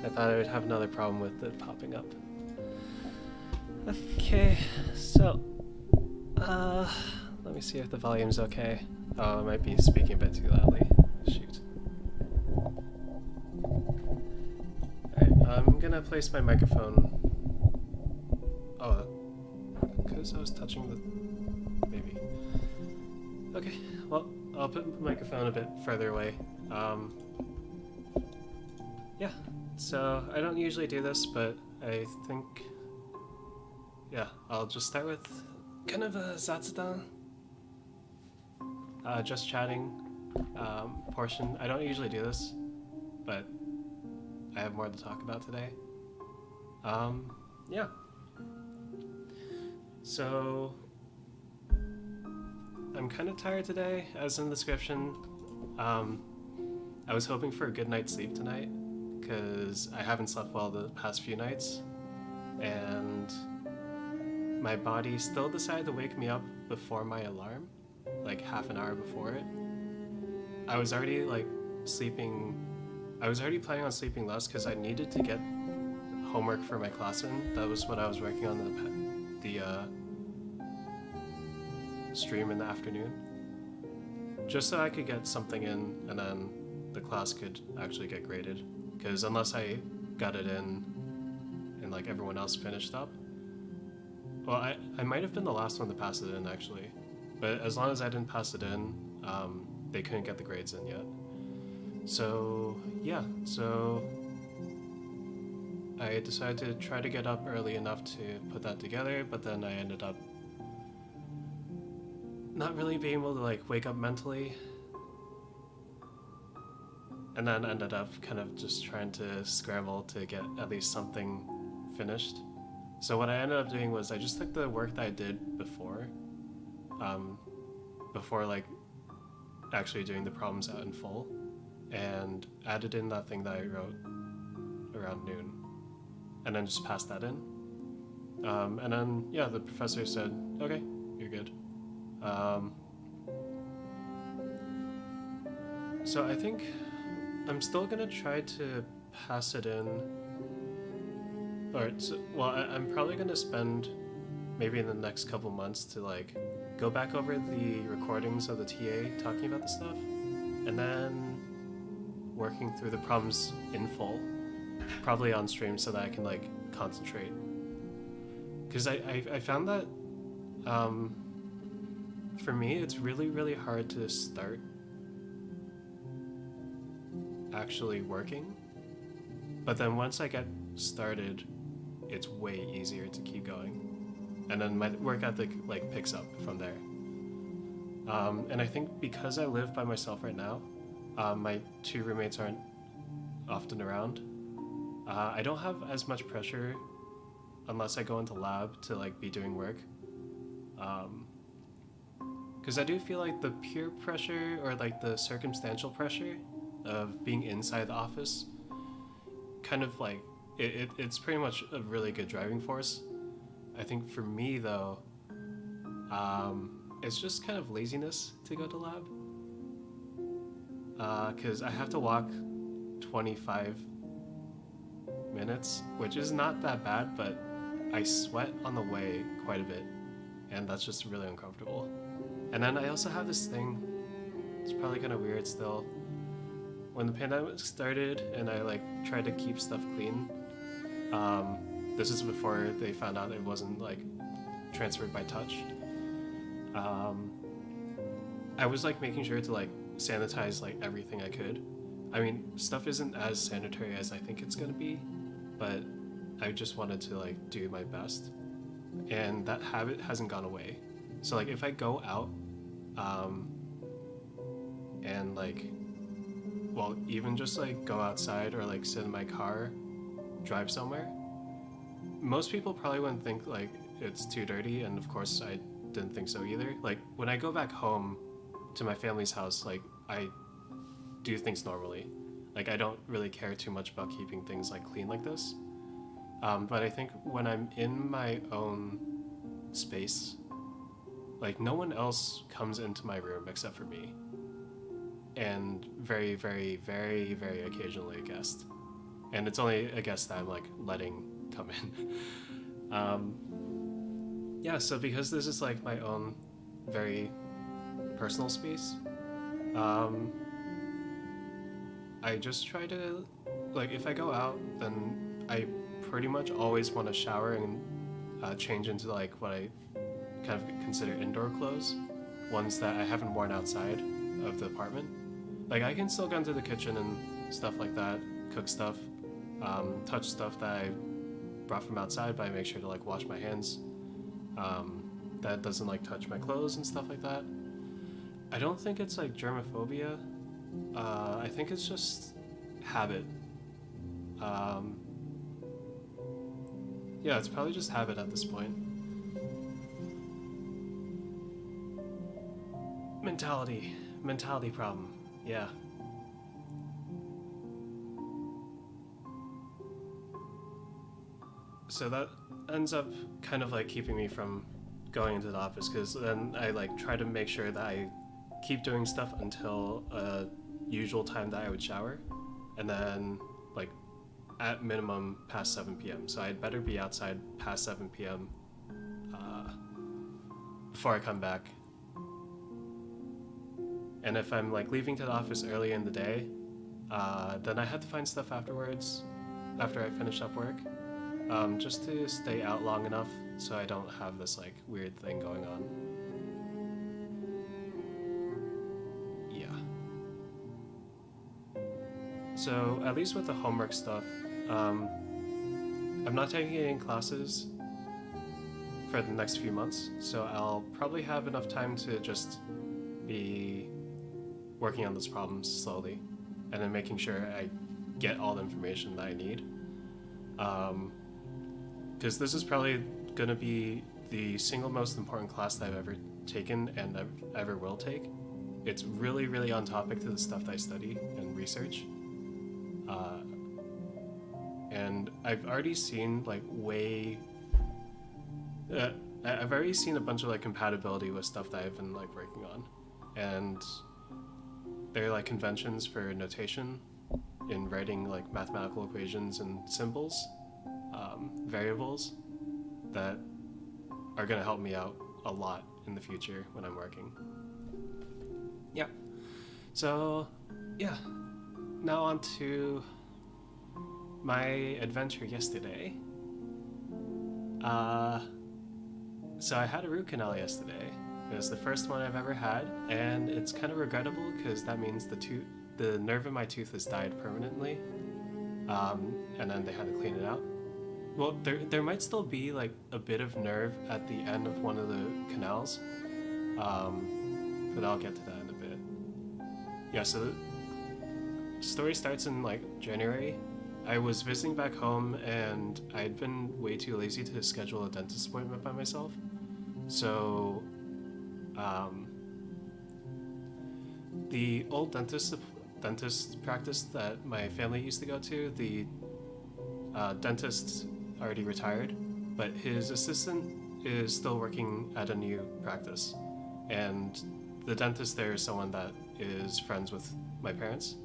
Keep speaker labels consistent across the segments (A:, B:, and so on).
A: I thought I would have another problem with it popping up. Okay, so, let me see if the volume's okay. Oh, I might be speaking a bit too loudly. Shoot. Alright, I'm gonna place my microphone. Oh, because I was touching the... maybe. Okay, well, I'll put the microphone a bit further away. Yeah, so I don't usually do this, but I think... yeah, I'll just start with kind of a zatsudan, just chatting portion. I don't usually do this, but I have more to talk about today. Yeah. So, I'm kind of tired today, as in the description. I was hoping for a good night's sleep tonight, because I haven't slept well the past few nights, and my body still decided to wake me up before my alarm, like half an hour before it. I was already planning on sleeping less because I needed to get homework for my class in. That was what I was working on the stream in the afternoon, just so I could get something in and then the class could actually get graded, because unless I got it in and like everyone else finished up, well, I might have been the last one to pass it in actually, but as long as I didn't pass it in, they couldn't get the grades in yet. So yeah, so I decided to try to get up early enough to put that together, but then I ended up not really being able to like wake up mentally, and then ended up kind of just trying to scramble to get at least something finished. So what I ended up doing was I just took the work that I did before like actually doing the problems out in full, and added in that thing that I wrote around noon, and then just passed that in. And then yeah, the professor said, okay, you're good. So I think I'm still gonna try to pass it in. Alright, so, well, I'm probably gonna spend maybe in the next couple months to like go back over the recordings of the TA talking about the stuff, and then working through the problems in full, probably on stream, so that I can like concentrate. Because I found that for me it's really hard to start actually working, but then once I get started, it's way easier to keep going, and then my work ethic like picks up from there. And I think because I live by myself right now, my two roommates aren't often around. I don't have as much pressure unless I go into lab to like be doing work. Because I do feel like the peer pressure or like the circumstantial pressure of being inside the office kind of like it's pretty much a really good driving force. I think for me though, it's just kind of laziness to go to lab, because I have to walk 25 minutes, which is not that bad, but I sweat on the way quite a bit, and that's just really uncomfortable. And then I also have this thing, it's probably kind of weird still, when the pandemic started and I like tried to keep stuff clean, this is before they found out it wasn't like transferred by touch. I was like making sure to like sanitize like everything I could. I mean, stuff isn't as sanitary as I think it's gonna be, but I just wanted to like do my best, and that habit hasn't gone away. So like if I go out, and like, well, even just like go outside or like sit in my car, drive somewhere, most people probably wouldn't think like it's too dirty, and of course I didn't think so either. Like when I go back home to my family's house, like I do things normally. Like I don't really care too much about keeping things like clean like this. But I think when I'm in my own space, like no one else comes into my room except for me, and very occasionally a guest. and it's only a guest that I'm like letting come in. Yeah, so because this is like my own very personal space, um, I just try to, like, if I go out, then I pretty much always want to shower and change into like what I kind of consider indoor clothes, ones that I haven't worn outside of the apartment. Like I can still go into the kitchen and stuff like that, cook stuff, touch stuff that I brought from outside, but I make sure to like wash my hands. That doesn't like touch my clothes and stuff like that. I don't think it's like germophobia. I think it's just habit. Yeah, it's probably just habit at this point. Mentality problem. Yeah. So that ends up kind of like keeping me from going into the office, because then I like try to make sure that I keep doing stuff until a usual time that I would shower, and then like at minimum past 7 p.m. So I'd better be outside past 7 p.m. Before I come back. And if I'm like leaving to the office early in the day, then I had to find stuff afterwards, after I finish up work, just to stay out long enough so I don't have this like weird thing going on. Yeah. So at least with the homework stuff, I'm not taking any classes for the next few months, so I'll probably have enough time to just be working on those problems slowly, and then making sure I get all the information that I need. Because this is probably going to be the single most important class that I've ever taken and ever will take. It's really, really on topic to the stuff that I study and research. And I've already seen like I've already seen a bunch of like compatibility with stuff that I've been like working on. And there are like conventions for notation in writing like mathematical equations and symbols, variables that are going to help me out a lot in the future when I'm working. Yeah. So, yeah. Now on to my adventure yesterday. So I had a root canal yesterday. It was the first one I've ever had, and it's kind of regrettable because that means the nerve in my tooth has died permanently, and then they had to clean it out. Well, there might still be like a bit of nerve at the end of one of the canals, but I'll get to that in a bit. Yeah, so the story starts in like January. I was visiting back home, and I'd been way too lazy to schedule a dentist appointment by myself. So, the old dentist practice that my family used to go to, the dentist already retired, but his assistant is still working at a new practice. And the dentist there is someone that is friends with my parents.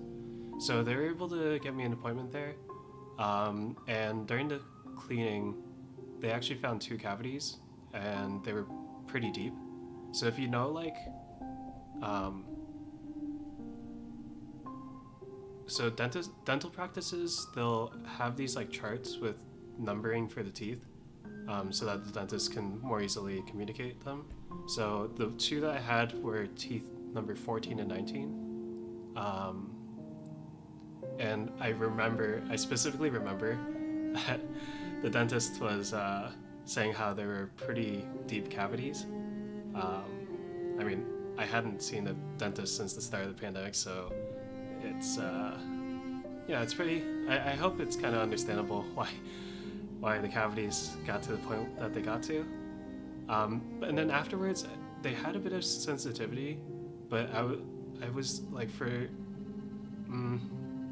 A: So they were able to get me an appointment there. And during the cleaning, they actually found 2 cavities, and they were pretty deep. So if you know, like, so dental practices, they'll have these like charts with numbering for the teeth, so that the dentist can more easily communicate them. So the 2 that I had were teeth number 14 and 19. And I specifically remember that the dentist was saying how there were pretty deep cavities. I mean, I hadn't seen a dentist since the start of the pandemic, so it's it's pretty. I hope it's kind of understandable why the cavities got to the point that they got to. And then afterwards, they had a bit of sensitivity, but I was like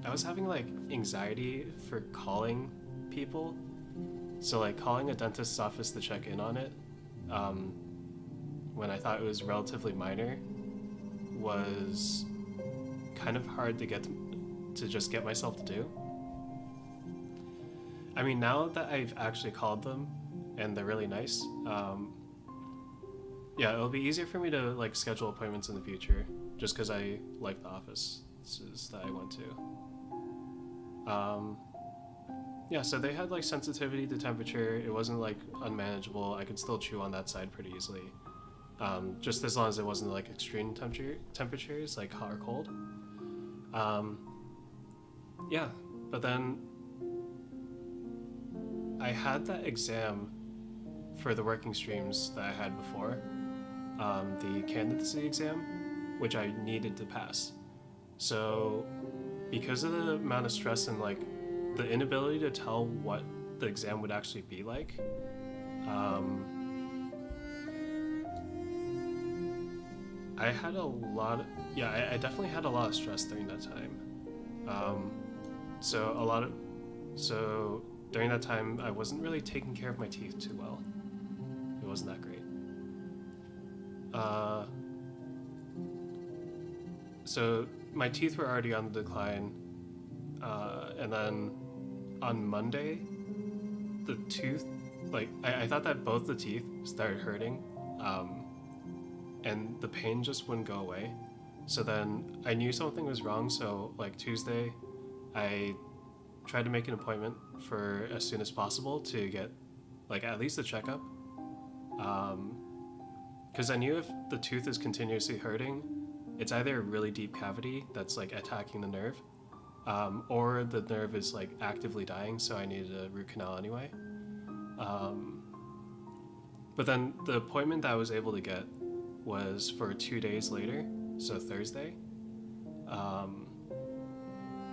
A: I was having like anxiety for calling people, so like calling a dentist's office to check in on it, when I thought it was relatively minor, was kind of hard to just get myself to do. I mean, now that I've actually called them and they're really nice, yeah, it'll be easier for me to like schedule appointments in the future just because I like the offices that I went to. Yeah, so they had like sensitivity to temperature. It wasn't like unmanageable. I could still chew on that side pretty easily. Just as long as it wasn't like extreme temperatures, like hot or cold. Yeah, but then I had that exam for the working streams that I had before, the candidacy exam, which I needed to pass. So, because of the amount of stress and like the inability to tell what the exam would actually be like, I had a lot. I definitely had a lot of stress during that time. So during that time, I wasn't really taking care of my teeth too well. It wasn't that great. So my teeth were already on the decline, and then on Monday, the tooth, like I thought that both the teeth started hurting, and the pain just wouldn't go away. So then I knew something was wrong. So like Tuesday, I tried to make an appointment for as soon as possible to get like at least a checkup. Because I knew if the tooth is continuously hurting, it's either a really deep cavity that's like attacking the nerve, or the nerve is like actively dying, so I needed a root canal anyway. But then the appointment that I was able to get was for 2 days later, so Thursday.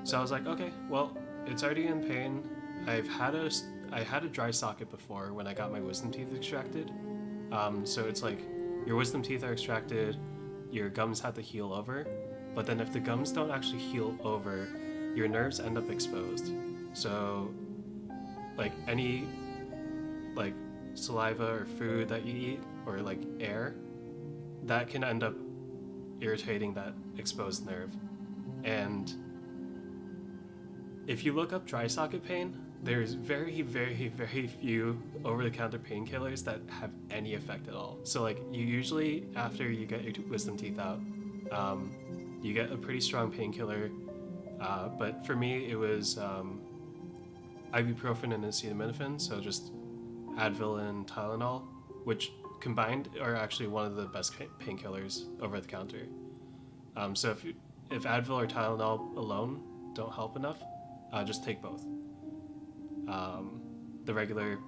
A: So I was like, okay, well, it's already in pain. I had a dry socket before when I got my wisdom teeth extracted. So it's like your wisdom teeth are extracted, your gums have to heal over, but then if the gums don't actually heal over, your nerves end up exposed. So like any like saliva or food that you eat or like air, that can end up irritating that exposed nerve. And if you look up dry socket pain, there's very, very, very few over-the-counter painkillers that have any effect at all. So like you usually, after you get your wisdom teeth out, you get a pretty strong painkiller. But for me, it was ibuprofen and acetaminophen, so just Advil and Tylenol, which combined are actually one of the best painkillers over the counter. So if Advil or Tylenol alone don't help enough, just take both. The regular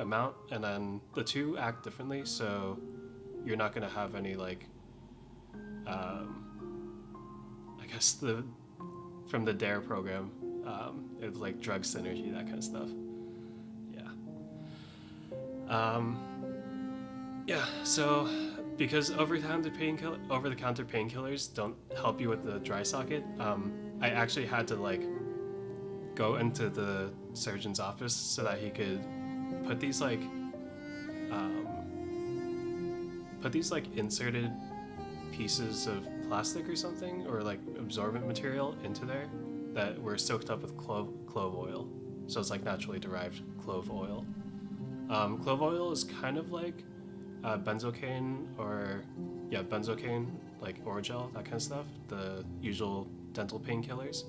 A: amount, and then the two act differently, so you're not going to have any like I guess from the DARE program, it's like drug synergy, that kind of stuff. Yeah, so because over-the-counter painkillers don't help you with the dry socket, I actually had to like go into the surgeon's office so that he could put these like inserted pieces of plastic or something, or like absorbent material into there that were soaked up with clove oil. So it's like naturally derived clove oil. Clove oil is kind of like benzocaine, like Oragel, that kind of stuff, the usual dental painkillers.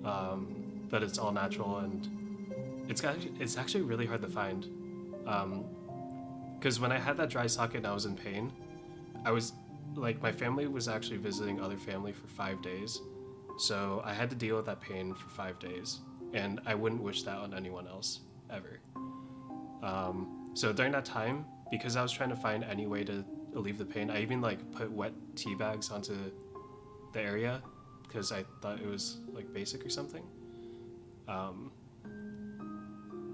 A: But it's all natural, and it's actually really hard to find. Because when I had that dry socket and I was in pain, I was like, my family was actually visiting other family for 5 days, so I had to deal with that pain for 5 days, and I wouldn't wish that on anyone else ever. So during that time, because I was trying to find any way to alleviate the pain, I even like put wet tea bags onto the area because I thought it was like basic or something.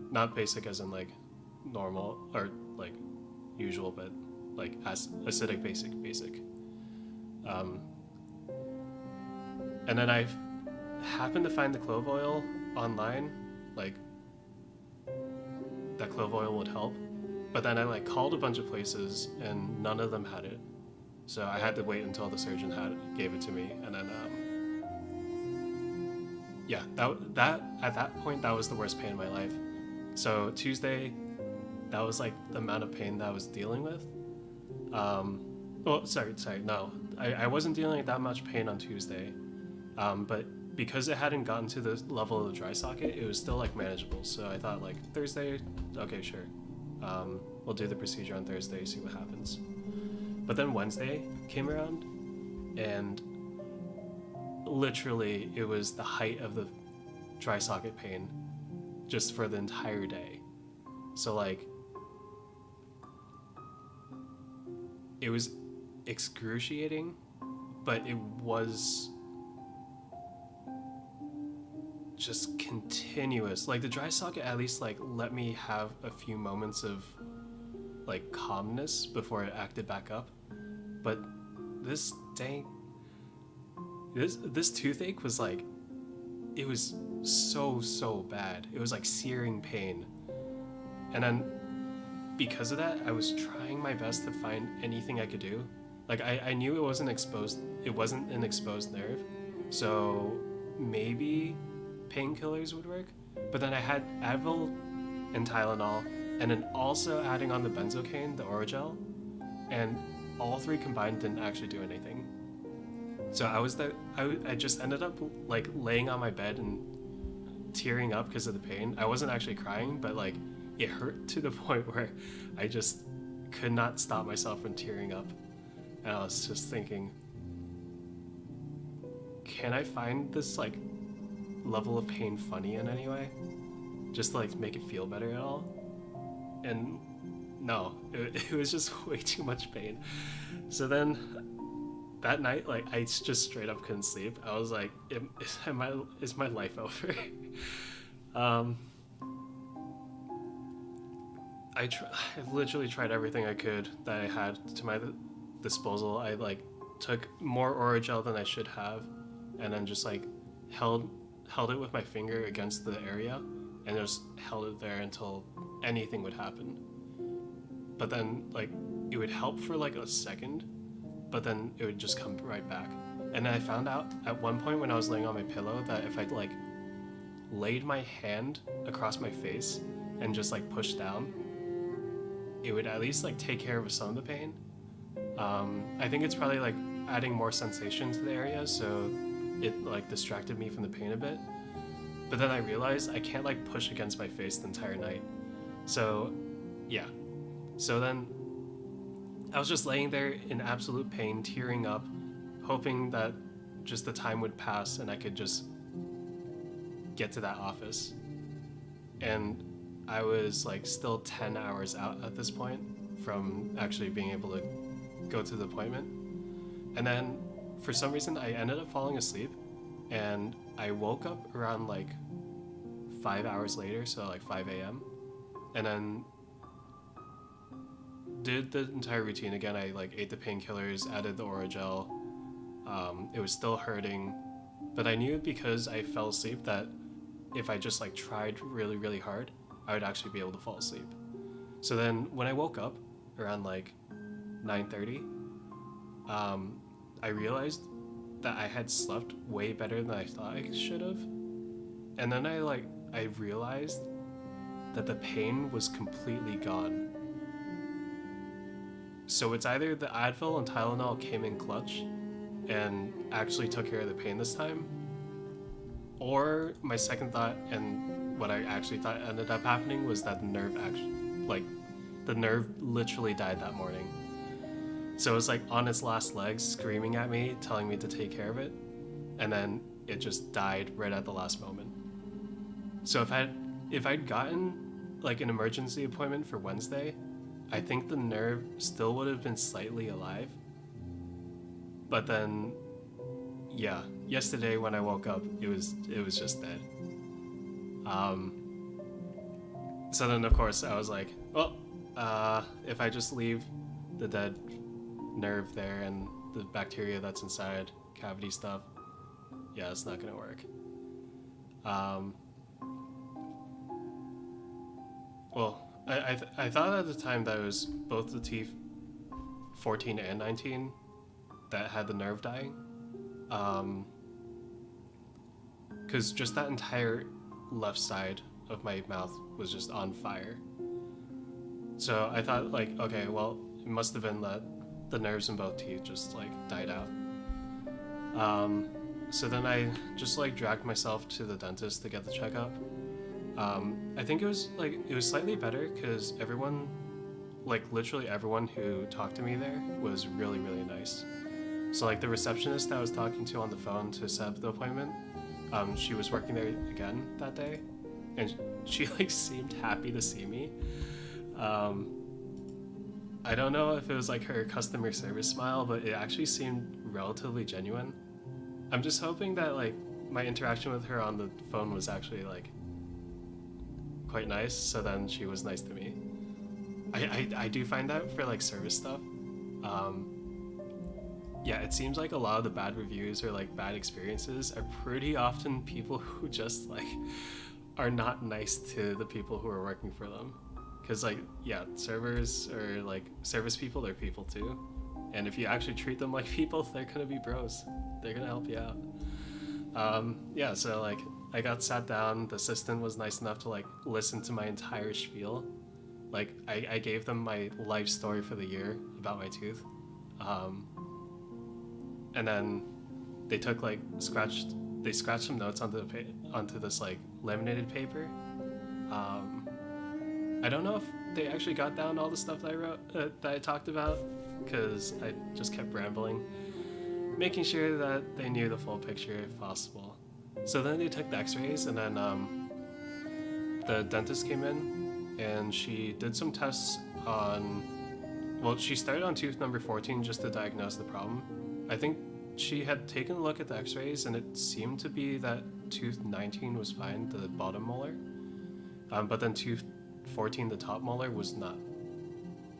A: Not basic as in like normal or like usual, but like acidic basic. And then I happened to find the clove oil online, like that clove oil would help, but then I like called a bunch of places and none of them had it, so I had to wait until the surgeon gave it to me, and then yeah, that at that point that was the worst pain in my life. So Tuesday, that was like the amount of pain that I was dealing with. Um, well, sorry, no, I wasn't dealing with that much pain on Tuesday, but because it hadn't gotten to the level of the dry socket, it was still like manageable. So I thought like Thursday, okay, sure, we'll do the procedure on Thursday, see what happens. But then Wednesday came around, and literally it was the height of the dry socket pain just for the entire day. So like it was excruciating, but it was just continuous. Like the dry socket at least like let me have a few moments of like calmness before it acted back up. But this dang this toothache was like, it was so bad. It was like searing pain. And then because of that, I was trying my best to find anything I could do. Like I knew it wasn't an exposed nerve. So maybe painkillers would work. But then I had Advil and Tylenol, and then also adding on the benzocaine, the Oragel, and all three combined didn't actually do anything. So I just ended up like laying on my bed and tearing up because of the pain. I wasn't actually crying, but like it hurt to the point where I just could not stop myself from tearing up. And I was just thinking, can I find this like level of pain funny in any way? Just to, like make it feel better at all? And no, it was just way too much pain. So then that night, like I just straight up couldn't sleep. I was like, is my life over? I literally tried everything I could that I had to my disposal. I like took more Oragel than I should have, and then just like held it with my finger against the area, and just held it there until anything would happen. But then like it would help for like a second, but then it would just come right back. And then I found out at one point when I was laying on my pillow that if I like laid my hand across my face and just like pushed down, it would at least like take care of some of the pain. I think it's probably like adding more sensation to the area, so it like distracted me from the pain a bit. But then I realized I can't like push against my face the entire night. So yeah. So then I was just laying there in absolute pain, tearing up, hoping that just the time would pass and I could just get to that office. And I was like still 10 hours out at this point from actually being able to go to the appointment. And then for some reason I ended up falling asleep, and I woke up around like 5 hours later, so like 5 a.m. and then did the entire routine again. I like ate the painkillers, added the Oragel. It was still hurting, but I knew because I fell asleep that if I just like tried really hard, I would actually be able to fall asleep. So then when I woke up around like 9:30, I realized that I had slept way better than I thought I should have. And then I realized that the pain was completely gone. So it's either the Advil and Tylenol came in clutch and actually took care of the pain this time, or my second thought, and what I actually thought ended up happening, was that the nerve literally died that morning. So it was like on its last legs, screaming at me, telling me to take care of it, and then it just died right at the last moment. So if I'd gotten like an emergency appointment for Wednesday, I think the nerve still would have been slightly alive. But then, yeah, yesterday when I woke up, it was just dead. So then of course I was like, well, if I just leave the dead nerve there and the bacteria that's inside, cavity stuff, yeah, it's not gonna work. Well, I thought at the time that it was both the teeth 14 and 19 that had the nerve dying. because just that entire left side of my mouth was just on fire. So I thought, like, okay, well, it must have been that the nerves in both teeth just like died out. So then I just like dragged myself to the dentist to get the checkup. I think it was slightly better because everyone, like literally everyone who talked to me there was really, really nice. So like the receptionist that I was talking to on the phone to set up the appointment, she was working there again that day, and she like seemed happy to see me. I don't know if it was like her customer service smile, but it actually seemed relatively genuine. I'm just hoping that like my interaction with her on the phone was actually like quite nice, so then she was nice to me. I do find that for like service stuff. Yeah, it seems like a lot of the bad reviews or like bad experiences are pretty often people who just like are not nice to the people who are working for them. Because like, yeah, servers or like service people, they're people too. And if you actually treat them like people, they're gonna be bros. They're gonna help you out. Yeah, so like I got sat down, the assistant was nice enough to like listen to my entire spiel. Like I gave them my life story for the year about my tooth. And then they took like scratched some notes onto this like laminated paper. I don't know if they actually got down all the stuff that I wrote, that I talked about, because I just kept rambling, making sure that they knew the full picture if possible. So then they took the x-rays, and then the dentist came in and she did some tests on, well, she started on tooth number 14 just to diagnose the problem. I think she had taken a look at the x-rays and it seemed to be that tooth 19 was fine, the bottom molar, but then tooth 14, the top molar, was not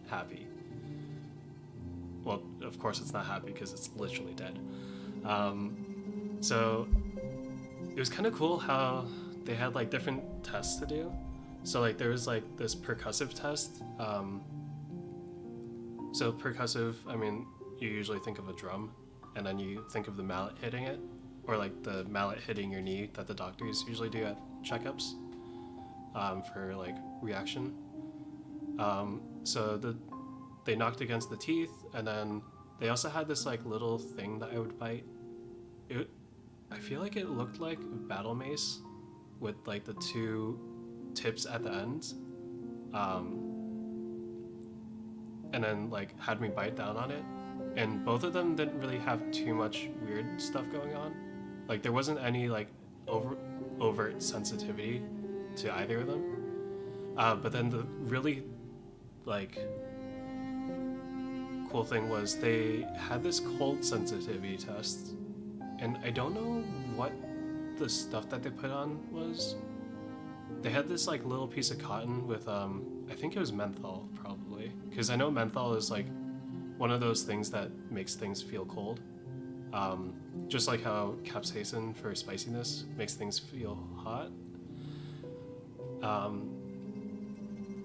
A: happy. Well, of course it's not happy because it's literally dead. So it was kind of cool how they had like different tests to do. So like there was like this percussive test. So percussive, I mean, you usually think of a drum, and then you think of the mallet hitting it, or like the mallet hitting your knee that the doctors usually do at checkups for like reaction. So they knocked against the teeth, and then they also had this like little thing that I would bite. I feel like it looked like a battle mace with like the two tips at the ends, and then like had me bite down on it. And both of them didn't really have too much weird stuff going on. Like there wasn't any like overt sensitivity to either of them. But then the really like cool thing was they had this cold sensitivity test, and I don't know what the stuff that they put on was. They had this like little piece of cotton with I think it was menthol, probably, because I know menthol is like one of those things that makes things feel cold, just like how capsaicin for spiciness makes things feel hot.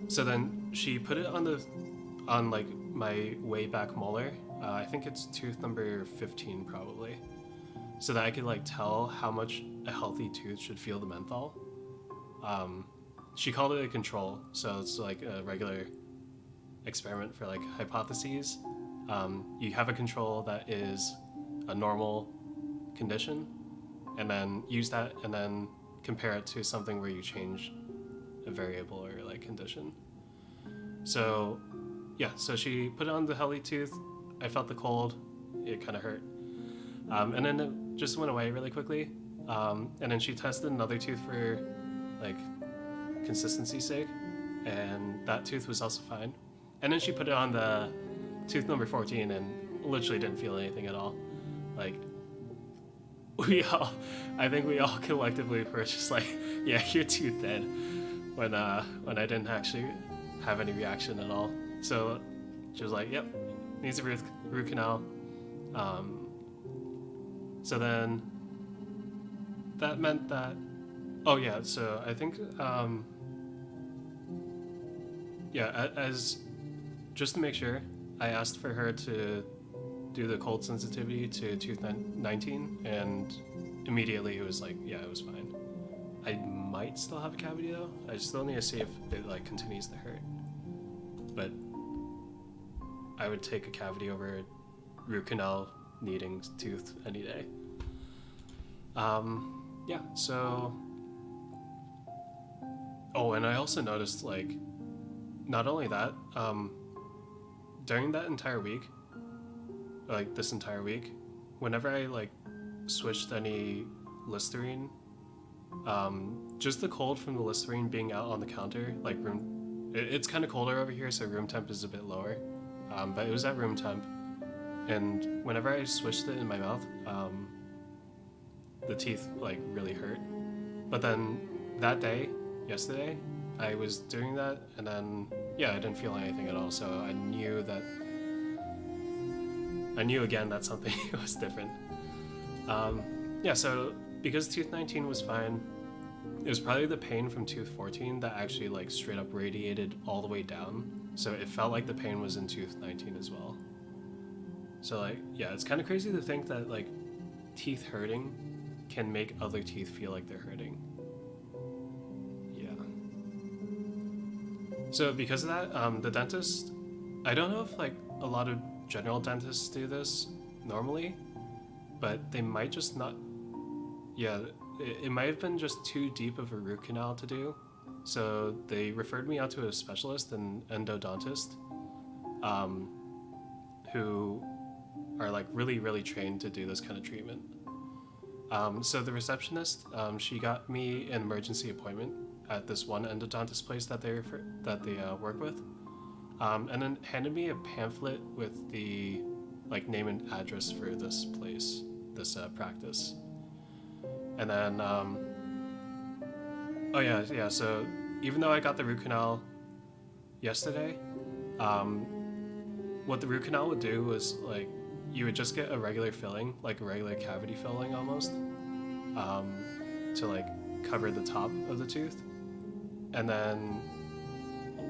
A: So then she put it on like my way back molar. I think it's tooth number 15 probably, so that I could like tell how much a healthy tooth should feel the menthol. She called it a control, so it's like a regular experiment for like hypotheses. You have a control that is a normal condition, and then use that and then compare it to something where you change a variable or like condition. So yeah, so she put it on the healthy tooth. I felt the cold, it kind of hurt, and then it just went away really quickly. And then she tested another tooth for like consistency's sake, and that tooth was also fine. And then she put it on the tooth number 14 and literally didn't feel anything at all. Like I think we all collectively were just like, yeah, your tooth dead, when I didn't actually have any reaction at all. So she was like, yep, needs a root canal. So then that meant that, oh yeah, so I think, yeah, as just to make sure, I asked for her to do the cold sensitivity to tooth 19, and immediately it was like, yeah, it was fine. I might still have a cavity though. I still need to see if it like continues to hurt. But I would take a cavity over a root canal needing tooth any day. Yeah, so... Oh, and I also noticed, like, not only that, during that entire week, like this entire week, whenever I like switched any Listerine, just the cold from the Listerine being out on the counter, like it's kind of colder over here, so room temp is a bit lower, but it was at room temp, and whenever I switched it in my mouth, the teeth like really hurt. But then that day, yesterday, I was doing that, and then yeah, I didn't feel anything at all, so I knew again that something was different. Yeah, so because tooth 19 was fine, it was probably the pain from tooth 14 that actually like straight up radiated all the way down, so it felt like the pain was in tooth 19 as well. So like, yeah, it's kind of crazy to think that like teeth hurting can make other teeth feel like they're hurting. So because of that, the dentist, I don't know if like a lot of general dentists do this normally, but they might just not, yeah, it might have been just too deep of a root canal to do. So they referred me out to a specialist, an endodontist, who are like really, really trained to do this kind of treatment. So the receptionist, she got me an emergency appointment at this one endodontist place that they work with, and then handed me a pamphlet with the like name and address for this place, this practice. And then oh yeah, so even though I got the root canal yesterday, what the root canal would do was like you would just get a regular filling, like a regular cavity filling almost, to like cover the top of the tooth. And then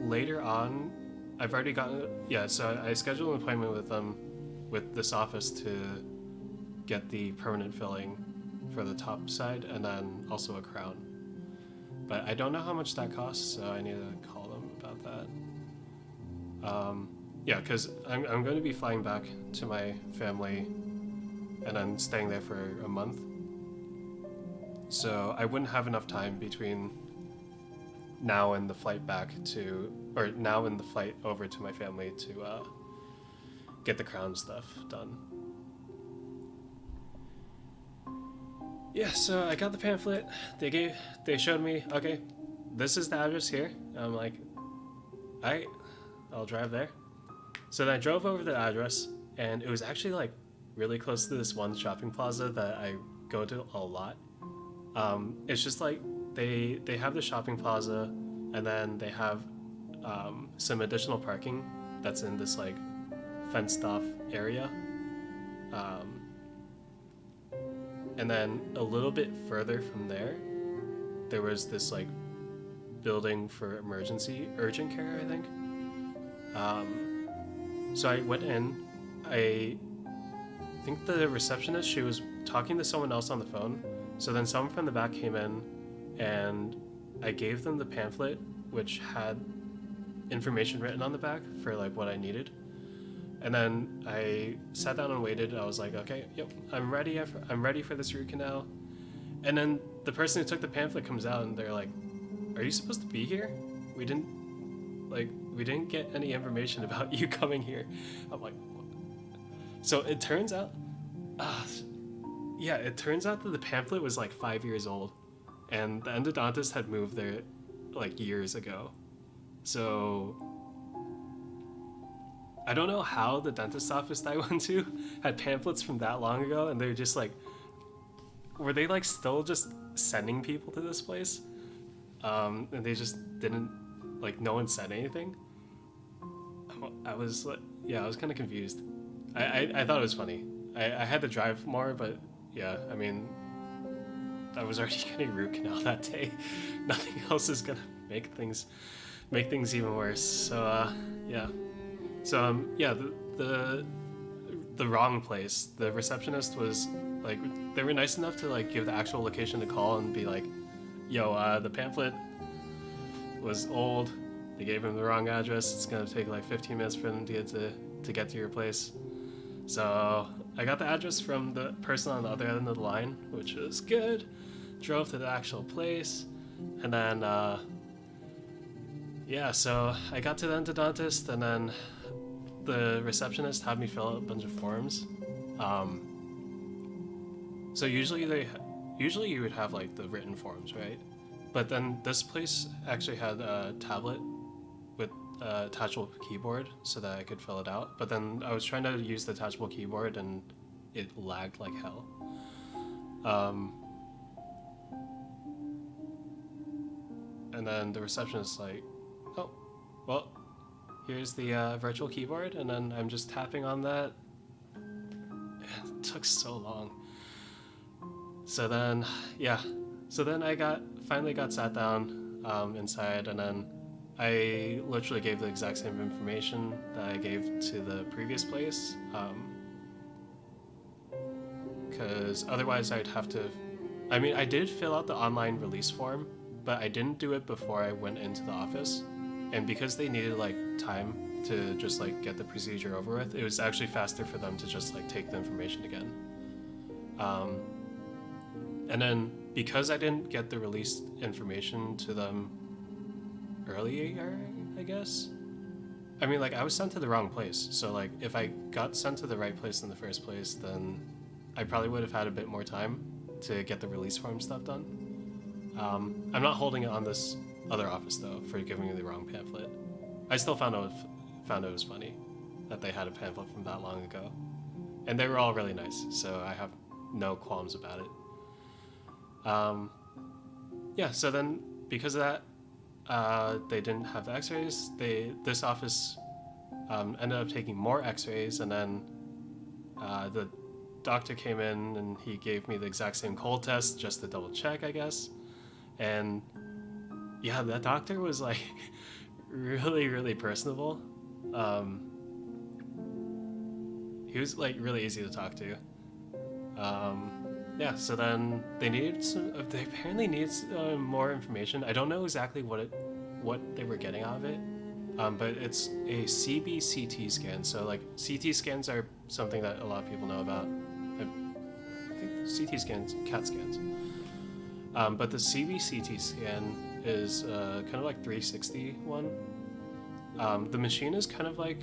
A: later on, I've already gotten, yeah, so I scheduled an appointment with them, with this office, to get the permanent filling for the top side, and then also a crown. But I don't know how much that costs, so I need to call them about that. Yeah, because I'm going to be flying back to my family and then staying there for a month. So I wouldn't have enough time between now and the flight back to, or now and the flight over to my family to get the crown stuff done. Yeah, so I got the pamphlet. They showed me, okay, this is the address here. I'm like, alright, I'll drive there. So then I drove over the address, and it was actually like really close to this one shopping plaza that I go to a lot. It's just like they have the shopping plaza, and then they have some additional parking that's in this like fenced off area. And then a little bit further from there, there was this like building for urgent care, I think. So I went in. I think the receptionist, she was talking to someone else on the phone. So then someone from the back came in, and I gave them the pamphlet, which had information written on the back for like what I needed. And then I sat down and waited. I was like, okay, yep, I'm ready for this root canal. And then the person who took the pamphlet comes out, and they're like, are you supposed to be here? We didn't get any information about you coming here. I'm like, what? So it turns out, it turns out that the pamphlet was like 5 years old, and the endodontist had moved there like years ago. So I don't know how the dentist office that I went to had pamphlets from that long ago, and they're just like, were they like still just sending people to this place? And they just didn't, like, no one said anything. I was like, yeah, I was kind of confused. I thought it was funny. I had to drive more, but yeah, I mean, I was already getting root canal that day. Nothing else is gonna make things even worse. So yeah. So yeah, the the wrong place. The receptionist was like, they were nice enough to like give the actual location to call and be like, yo, the pamphlet was old. They gave him the wrong address. It's gonna take like 15 minutes for them to get to your place. So I got the address from the person on the other end of the line, which was good. Drove to the actual place, and then yeah, so I got to the endodontist, and then the receptionist had me fill out a bunch of forms. So usually you would have like the written forms, right? But then this place actually had a tablet with a attachable keyboard so that I could fill it out. But then I was trying to use the attachable keyboard and it lagged like hell. And then the receptionist's like, oh, well, here's the virtual keyboard, and then I'm just tapping on that. It took so long. So then, yeah. So then I finally got sat down inside, and then I literally gave the exact same information that I gave to the previous place. Because otherwise I'd have to... I mean, I did fill out the online release form, but I didn't do it before I went into the office. And because they needed like time to just like get the procedure over with, it was actually faster for them to just like take the information again. And then because I didn't get the released information to them earlier, I guess. I mean, like, I was sent to the wrong place. So like if I got sent to the right place in the first place, then I probably would have had a bit more time to get the release form stuff done. I'm not holding it on this other office though for giving me the wrong pamphlet. I still found it was funny that they had a pamphlet from that long ago, and they were all really nice, so I have no qualms about it. Yeah, so then because of that, they didn't have the X-rays. This office ended up taking more X-rays, and then the doctor came in and he gave me the exact same cold test just to double check, I guess. And yeah, that doctor was like really, really personable. He was like really easy to talk to. Yeah, so then they apparently needed more information. I don't know exactly what they were getting out of it, but it's a CBCT scan. So like CT scans are something that a lot of people know about. I think CT scans, CAT scans. But the CBCT scan is kind of like 360 one. The machine is kind of like,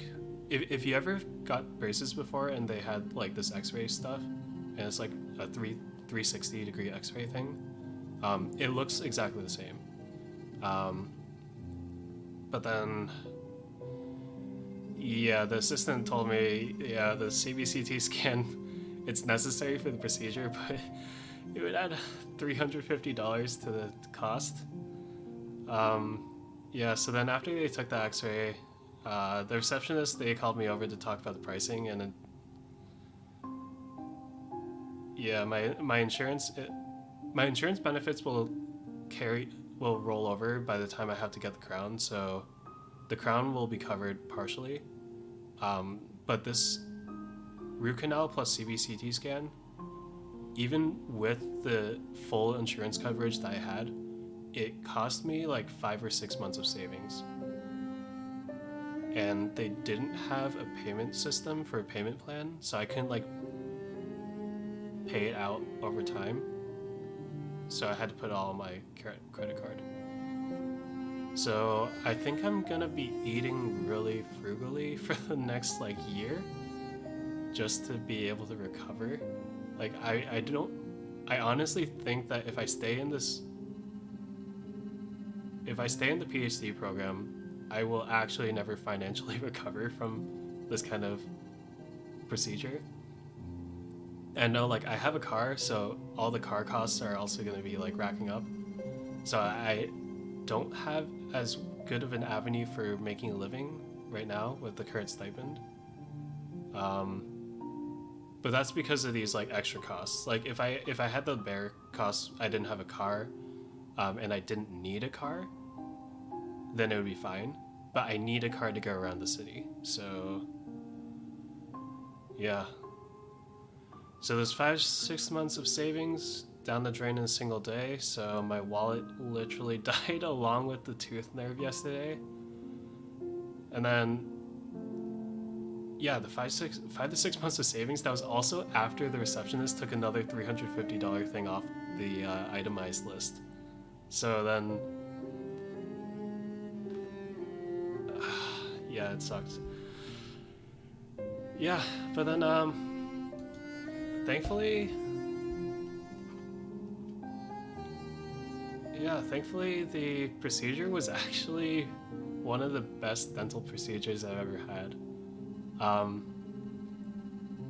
A: if you ever got braces before and they had like this X-ray stuff, and it's like a 360 degree X-ray thing, it looks exactly the same. But then, yeah, the assistant told me, yeah, the CBCT scan, it's necessary for the procedure, but it would add $350 to the cost. Yeah, so then after they took the X-ray, the receptionist, they called me over to talk about the pricing, and yeah, my insurance benefits will roll over by the time I have to get the crown, so the crown will be covered partially. But this root canal plus CBCT scan, even with the full insurance coverage that I had, it cost me like 5 or 6 months of savings. And they didn't have a payment system for a payment plan, so I couldn't like pay it out over time. So I had to put it all on my credit card. So I think I'm gonna be eating really frugally for the next like year, just to be able to recover. Like I honestly think that if I stay in the PhD program, I will actually never financially recover from this kind of procedure. And no, like I have a car, so all the car costs are also going to be like racking up. So I don't have as good of an avenue for making a living right now with the current stipend. But that's because of these like extra costs. Like if I had the bare costs, I didn't have a car, and I didn't need a car, then it would be fine. But I need a car to go around the city. So yeah, So there's 5-6 months of savings down the drain in a single day. So my wallet literally died along with the tooth nerve yesterday. And then, yeah, the 5 to 6 months of savings, that was also after the receptionist took another $350 thing off the itemized list. So then, yeah, it sucks. Yeah, but then, thankfully, the procedure was actually one of the best dental procedures I've ever had.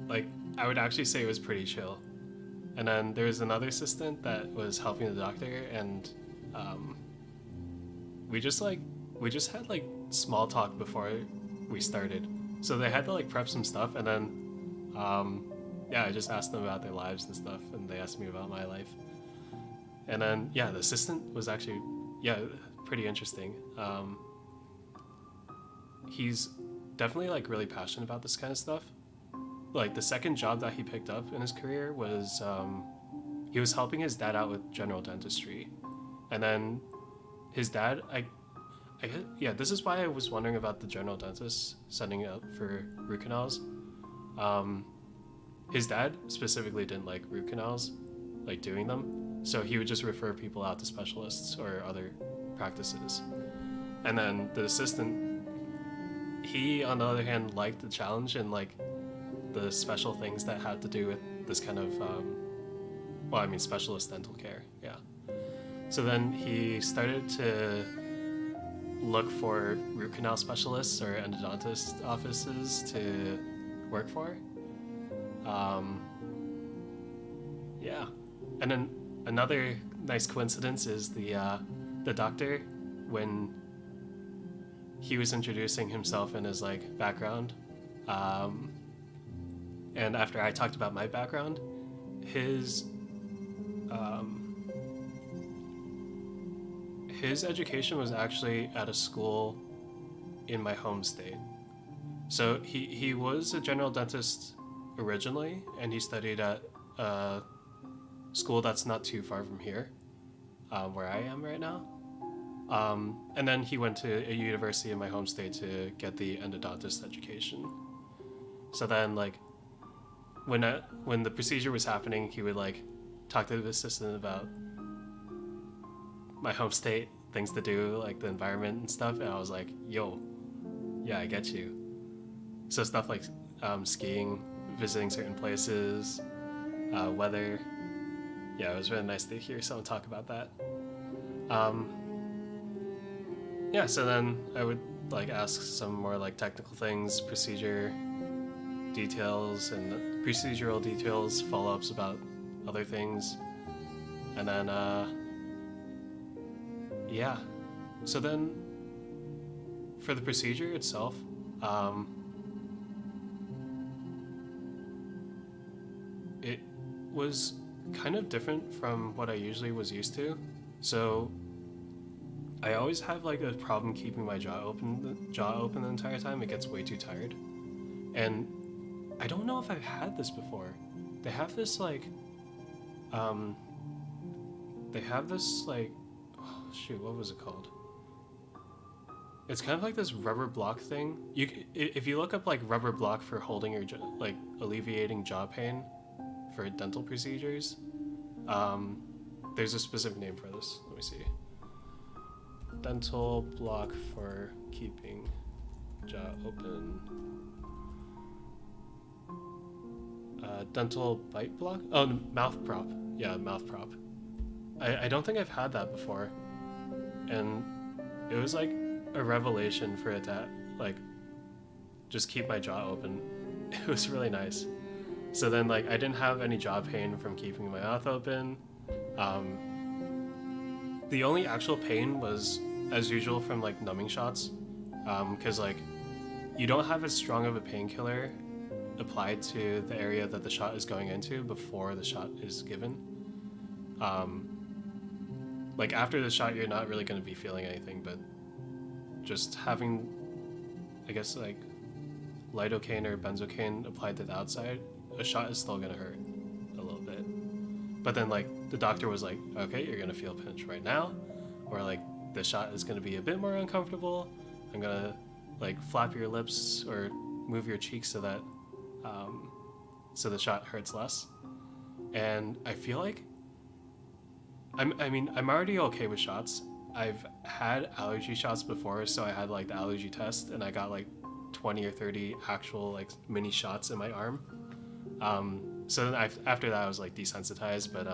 A: Like, I would actually say it was pretty chill. And then there was another assistant that was helping the doctor, and we just had like small talk before we started. So they had to like prep some stuff, and then yeah, I just asked them about their lives and stuff, and they asked me about my life. And then yeah, the assistant was actually pretty interesting. He's definitely like really passionate about this kind of stuff. Like the second job that he picked up in his career was he was helping his dad out with general dentistry, and then his dad, yeah, this is why I was wondering about the general dentist setting up for root canals. His dad specifically didn't like root canals, like doing them, so he would just refer people out to specialists or other practices. And then the assistant, he on the other hand liked the challenge and like the special things that had to do with this kind of specialist dental care. Yeah. So then he started to look for root canal specialists or endodontist offices to work for. Yeah. And then another nice coincidence is the doctor, when he was introducing himself and his like background, and after I talked about my background, his education was actually at a school in my home state. So he was a general dentist originally, and he studied at a school that's not too far from here, where I am right now. And then he went to a university in my home state to get the endodontist education. So then, like, when the procedure was happening, he would like talk to the assistant about my home state, things to do, like the environment and stuff, and I was like, yo, yeah, I get you. So stuff like skiing, visiting certain places, weather. Yeah, it was really nice to hear someone talk about that. Yeah, so then I would like ask some more like technical things, procedure details and procedural details, follow-ups about other things. And then yeah, so then for the procedure itself, it was kind of different from what I usually was used to. So I always have like a problem keeping my jaw open the entire time. It gets way too tired. And I don't know if I've had this before. They have this like oh shoot, what was it called? It's kind of like this rubber block thing. If you look up like rubber block for holding your like alleviating jaw pain for dental procedures, there's a specific name for this. Let me see. Dental block for keeping jaw open. Dental bite block? Oh, mouth prop. Yeah, mouth prop. I don't think I've had that before. And it was like a revelation for it to like just keep my jaw open. It was really nice. So then like I didn't have any jaw pain from keeping my mouth open. The only actual pain was as usual from like numbing shots, because like you don't have as strong of a painkiller applied to the area that the shot is going into before the shot is given. Like after the shot, you're not really going to be feeling anything, but just having, I guess, like lidocaine or benzocaine applied to the outside, a shot is still going to hurt. But then like the doctor was like, okay, you're gonna feel a pinch right now, or like the shot is gonna be a bit more uncomfortable. I'm gonna like flap your lips or move your cheeks so that so the shot hurts less. And I feel like I'm already okay with shots. I've had allergy shots before, so I had like the allergy test, and I got like 20 or 30 actual like mini shots in my arm. So then after that I was like desensitized, but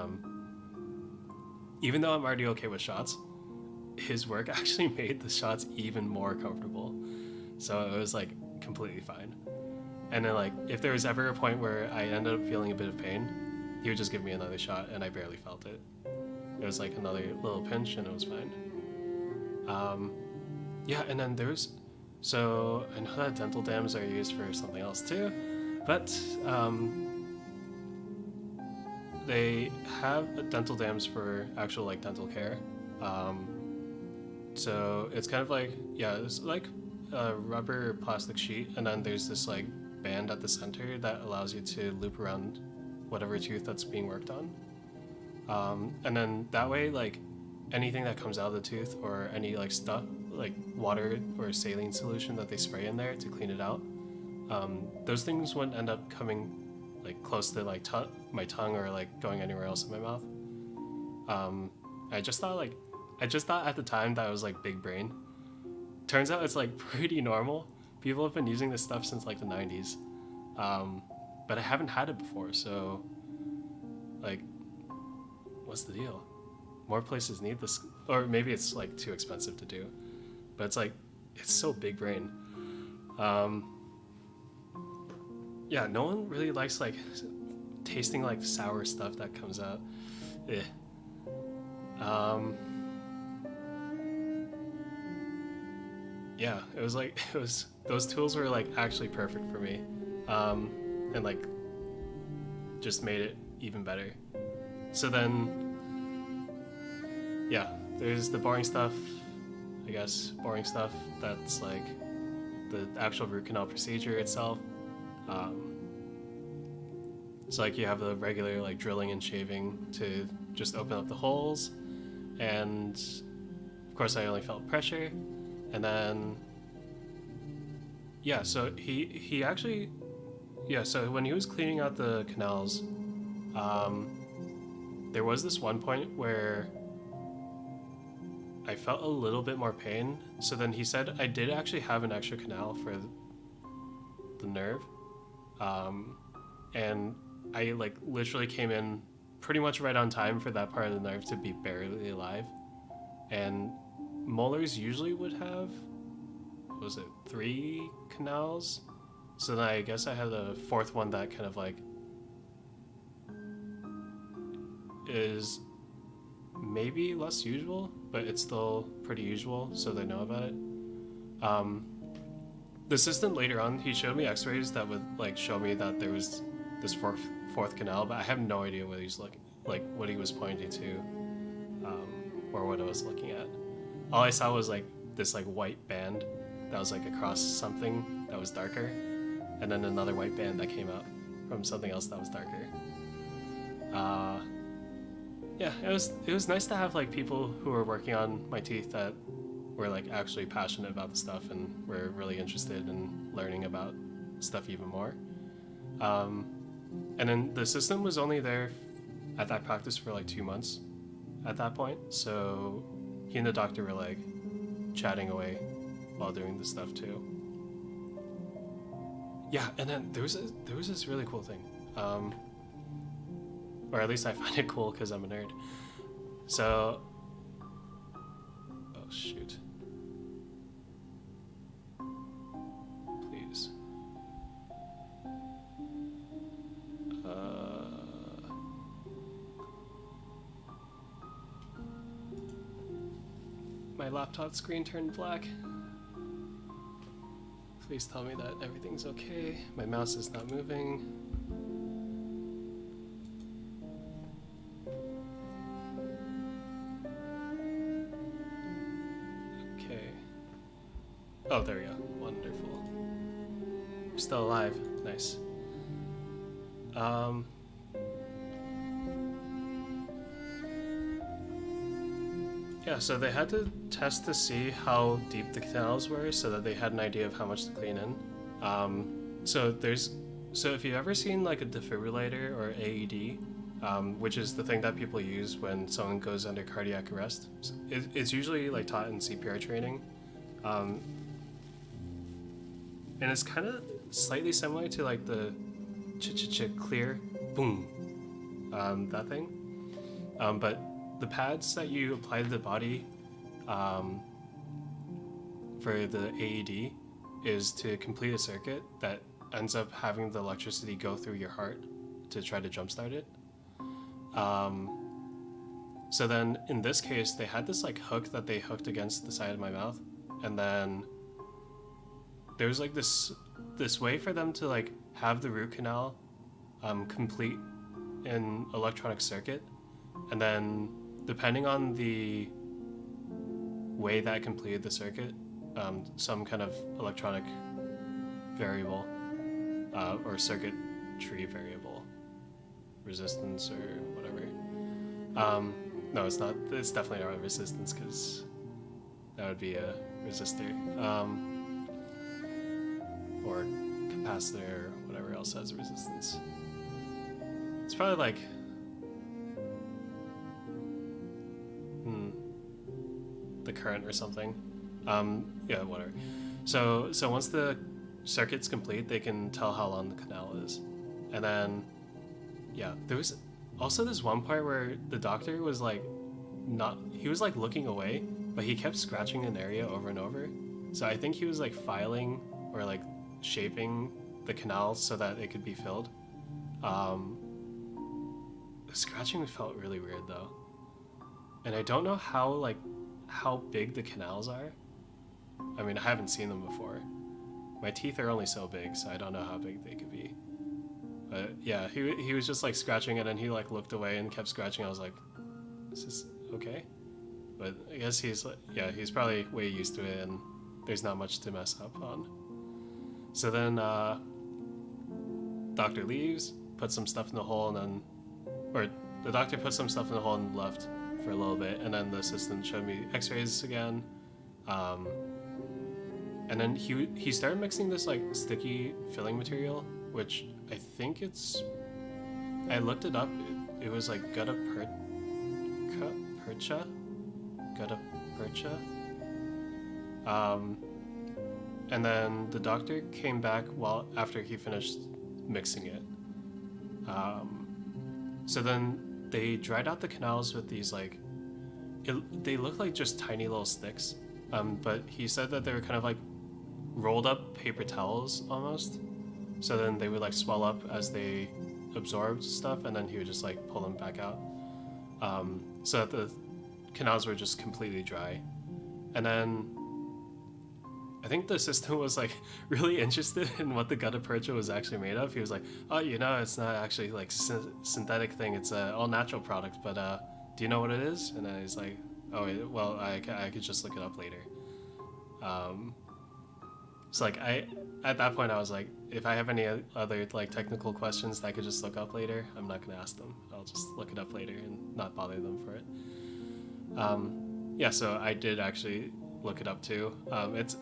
A: even though I'm already okay with shots, his work actually made the shots even more comfortable. So it was like completely fine. And then like if there was ever a point where I ended up feeling a bit of pain, he would just give me another shot and I barely felt it. It was like another little pinch and it was fine. Yeah, and then so I know that dental dams are used for something else too, but they have dental dams for actual like dental care. So it's kind of like, yeah, it's like a rubber plastic sheet, and then there's this like band at the center that allows you to loop around whatever tooth that's being worked on. And then that way, like anything that comes out of the tooth or any like stuff, like water or saline solution that they spray in there to clean it out, those things wouldn't end up coming like close to like my tongue or like going anywhere else in my mouth. I just thought at the time that I was like big brain. Turns out it's like pretty normal. People have been using this stuff since like the 90s. But I haven't had it before, so like, what's the deal? More places need this, or maybe it's like too expensive to do, but it's like, it's so big brain. Yeah, no one really likes like tasting like sour stuff that comes out. Eh. Yeah, those tools were like actually perfect for me, and like just made it even better. So then, yeah, there's the boring stuff, I guess, that's like the actual root canal procedure itself. So like you have the regular like drilling and shaving to just open up the holes, and of course I only felt pressure. And then, yeah, so he actually, yeah, so when he was cleaning out the canals, there was this one point where I felt a little bit more pain. So then he said I did actually have an extra canal for the nerve. And I like literally came in pretty much right on time for that part of the nerve to be barely alive. And molars usually would have, what was it, 3 canals? So then I guess I had a 4th one that kind of like is maybe less usual, but it's still pretty usual, so they know about it. The assistant later on, he showed me x-rays that would like show me that there was this fourth canal, but I have no idea what he's looking, like what he was pointing to, or what I was looking at. All I saw was like this like white band that was like across something that was darker, and then another white band that came out from something else that was darker. Yeah, it was nice to have like people who were working on my teeth that were like actually passionate about the stuff and were really interested in learning about stuff even more. And then the assistant was only there at that practice for like 2 months at that point, so he and the doctor were like chatting away while doing this stuff too. Yeah, and then there was this really cool thing, or at least I find it cool because I'm a nerd. So, oh shoot, please. My laptop screen turned black. Please tell me that everything's okay. My mouse is not moving. Okay. Oh, there we go. Wonderful. We're still alive. Nice. Yeah, so they had to test to see how deep the canals were so that they had an idea of how much to clean in. So there's, so if you've ever seen like a defibrillator or AED, which is the thing that people use when someone goes under cardiac arrest, it's usually like taught in CPR training, um, and it's kind of slightly similar to like the clear boom, that thing, but the pads that you apply to the body for the AED is to complete a circuit that ends up having the electricity go through your heart to try to jumpstart it. So then in this case, they had this like hook that they hooked against the side of my mouth, and then there was like this way for them to like have the root canal complete an electronic circuit, and then depending on the way that completed the circuit, some kind of electronic variable or circuit tree variable, resistance or whatever. No, it's not. It's definitely not resistance because that would be a resistor, or capacitor or whatever else has a resistance. It's probably like the current or something. Yeah, whatever. So once the circuit's complete, they can tell how long the canal is, and then yeah, there was also this one part where the doctor was like he was like looking away, but he kept scratching an area over and over. So I think he was like filing or like shaping the canal so that it could be filled. The scratching felt really weird though, and I don't know how big the canals are. I mean, I haven't seen them before. My teeth are only so big, so I don't know how big they could be. But yeah, he was just like scratching it, and he like looked away and kept scratching. I was like, is this okay? But I guess he's like, yeah, he's probably way used to it, and there's not much to mess up on. So then doctor leaves, puts some stuff in the hole, and then, or the doctor put some stuff in the hole and left for a little bit, and then the assistant showed me x-rays again, and then he started mixing this like sticky filling material, which I think I looked it up, it was like gutta percha, and then the doctor came back after he finished mixing it, so then they dried out the canals with these like, they look like just tiny little sticks, but he said that they were kind of like rolled up paper towels almost, so then they would like swell up as they absorbed stuff, and then he would just like pull them back out, so that the canals were just completely dry. And then I think the assistant was like really interested in what the gutta percha was actually made of. He was like, oh, it's not actually like synthetic thing, it's a all natural product, but do you know what it is? And then he's like, oh well, I could just look it up later. So like at that point I was like, if I have any other like technical questions that I could just look up later, I'm not gonna ask them, I'll just look it up later and not bother them for it. Yeah, so I did actually look it up too. It's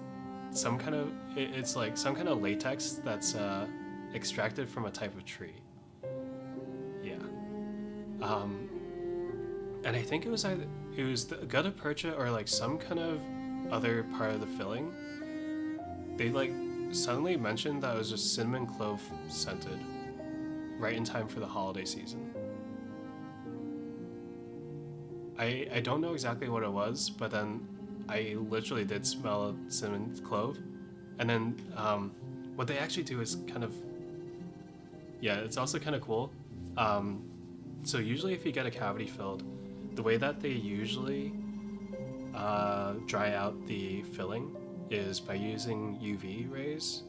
A: some kind of, it's like some kind of latex that's extracted from a type of tree. Yeah. And I think it was the gutta percha or like some kind of other part of the filling. They like suddenly mentioned that it was just cinnamon clove scented, right in time for the holiday season. I don't know exactly what it was, but then I literally did smell cinnamon clove, and then what they actually do is kind of, yeah, it's also kind of cool. So usually if you get a cavity filled, the way that they usually dry out the filling is by using UV rays,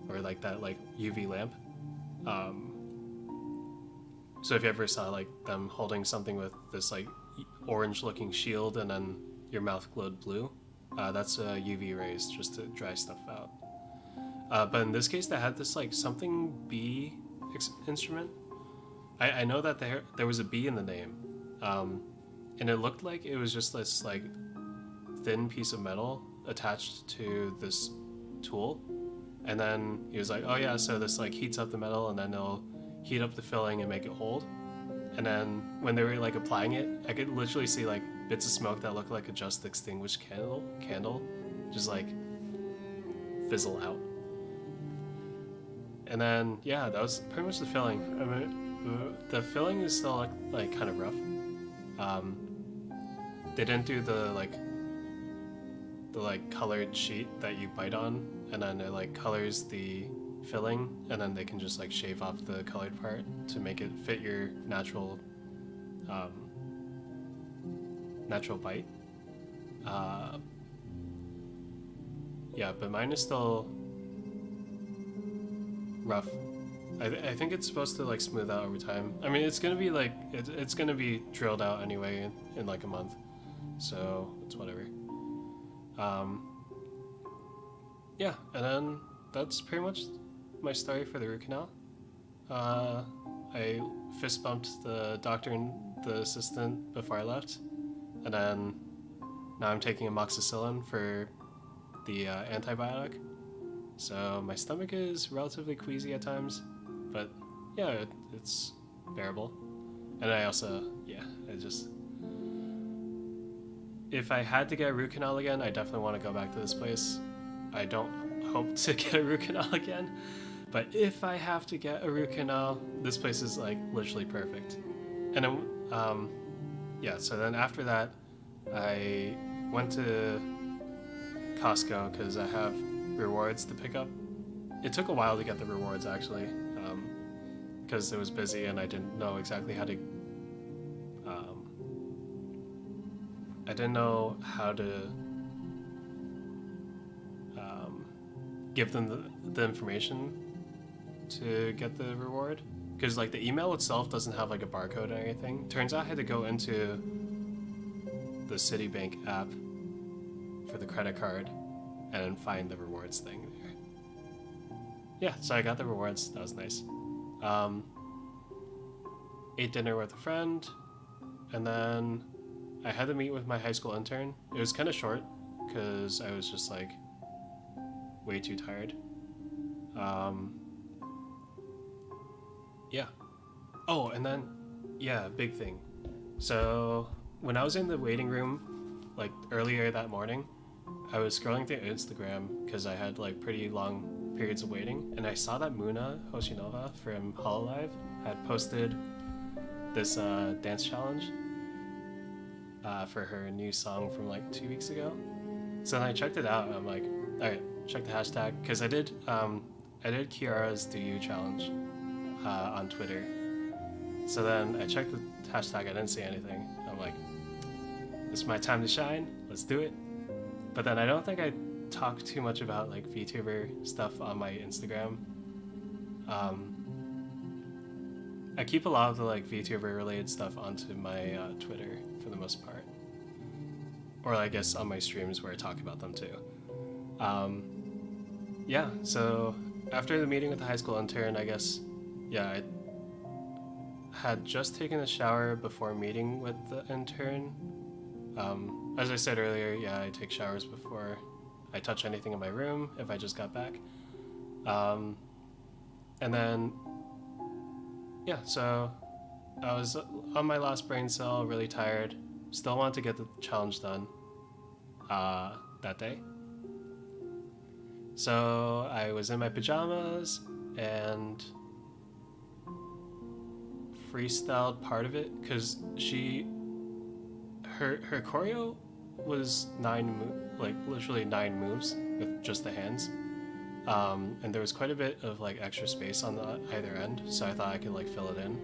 A: or like that like UV lamp. So if you ever saw like them holding something with this like orange looking shield and then your mouth glowed blue, that's UV rays just to dry stuff out. But in this case they had this like something bee instrument. I know that there was a bee in the name, and it looked like it was just this like thin piece of metal attached to this tool. And then he was like, oh yeah, so this like heats up the metal and then it'll heat up the filling and make it hold. And then when they were like applying it, I could literally see like bits of smoke that looked like a just extinguished candle just like fizzle out. And then yeah, that was pretty much the filling. I mean, the filling is still like kind of rough. They didn't do the colored sheet that you bite on, and then it like colors the filling, and then they can just like shave off the colored part to make it fit your natural bite. Yeah, but mine is still rough. I think it's supposed to like smooth out over time. I mean, it's gonna be like it's gonna be drilled out anyway in like a month, so it's whatever. Yeah, and then that's pretty much my story for the root canal. I fist bumped the doctor and the assistant before I left, and then now I'm taking amoxicillin for the antibiotic. So my stomach is relatively queasy at times, but yeah, it's bearable. And I also, if I had to get a root canal again, I definitely want to go back to this place. I don't hope to get a root canal again, but if I have to get a root canal, this place is like literally perfect. And then, so then after that, I went to Costco because I have rewards to pick up. It took a while to get the rewards actually, because it was busy and I didn't know exactly how to give them the information to get the reward, because like the email itself doesn't have like a barcode or anything. Turns out I had to go into the Citibank app for the credit card and find the rewards thing there. Yeah, so I got the rewards. That was nice. Ate dinner with a friend, and then I had to meet with my high school intern. It was kind of short because I was just like way too tired. Yeah. Oh, and then, yeah, big thing. So when I was in the waiting room, like earlier that morning, I was scrolling through Instagram because I had like pretty long periods of waiting, and I saw that Muna Hoshinova from Hololive had posted this dance challenge for her new song from like 2 weeks ago. So then I checked it out and I'm like, alright, check the hashtag, because I did Kiara's Do You challenge on Twitter. So then I checked the hashtag, I didn't see anything. I'm like, it's my time to shine, let's do it. But then I don't think I talk too much about like VTuber stuff on my Instagram. I keep a lot of the like VTuber related stuff onto my Twitter for the most part, or I guess on my streams where I talk about them too. Yeah, so after the meeting with the high school intern, I guess, yeah, I had just taken a shower before meeting with the intern. As I said earlier, yeah, I take showers before I touch anything in my room if I just got back. And then, yeah, so I was on my last brain cell, really tired, still wanted to get the challenge done that day. So I was in my pajamas and freestyled part of it, because her choreo was literally 9 moves with just the hands, and there was quite a bit of like extra space on the either end, so I thought I could like fill it in.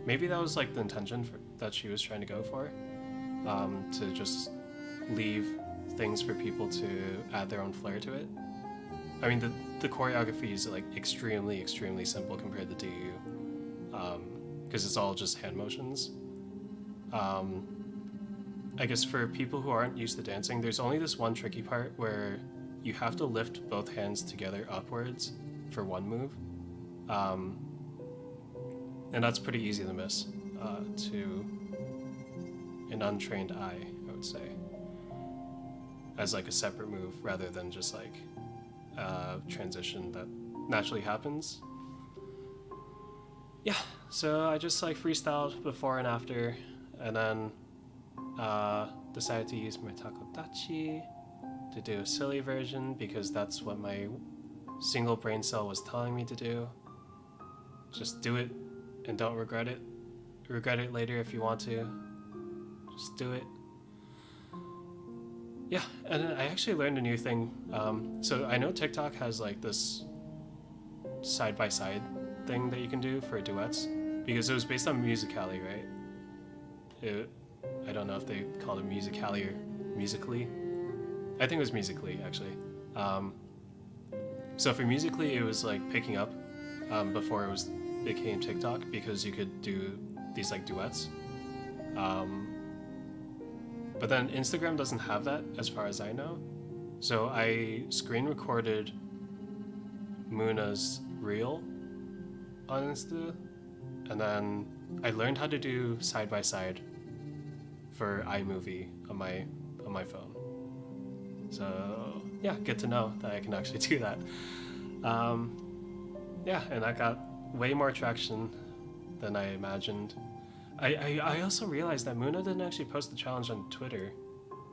A: Maybe that was like the intention that she was trying to go for, to just leave things for people to add their own flair to it. I mean, the choreography is like extremely simple compared to DU, because it's all just hand motions. I guess for people who aren't used to dancing, there's only this one tricky part where you have to lift both hands together upwards for one move, and that's pretty easy to miss, to an untrained eye, I would say, as like a separate move rather than just like a transition that naturally happens. Yeah, so I just like freestyled before and after, and then decided to use my Toothache to do a silly version because that's what my single brain cell was telling me to do. Just do it and don't regret it. Regret it later if you want to. Just do it. Yeah, and I actually learned a new thing. So I know TikTok has like this side-by-side thing that you can do for duets, because it was based on Musical.ly, right? I don't know if they called it Musical.ly or Musically. I think it was Musically, actually. So for Musically, it was like picking up before it became TikTok, because you could do these like duets. But then Instagram doesn't have that, as far as I know. So I screen recorded Muna's reel on Insta, and then I learned how to do side by side for iMovie on my phone. So yeah, good to know that I can actually do that. Yeah, and I got way more traction than I imagined. I also realized that Muna didn't actually post the challenge on Twitter,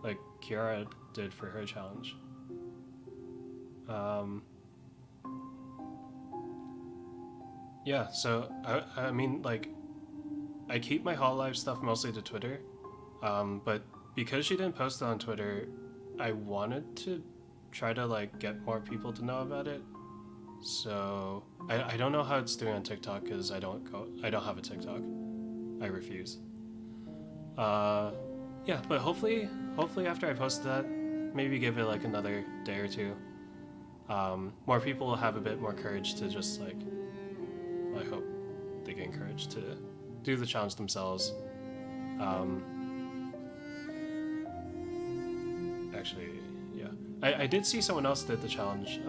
A: like Kiara did for her challenge. Yeah, so I mean, like, I keep my Hololive stuff mostly to Twitter, but because she didn't post it on Twitter, I wanted to try to like get more people to know about it. So I don't know how it's doing on TikTok because I don't have a TikTok. I refuse. Yeah, but hopefully after I post that, maybe give it like another day or two, more people will have a bit more courage to just like, I hope they get encouraged to do the challenge themselves. Actually, yeah, I did see someone else did the challenge,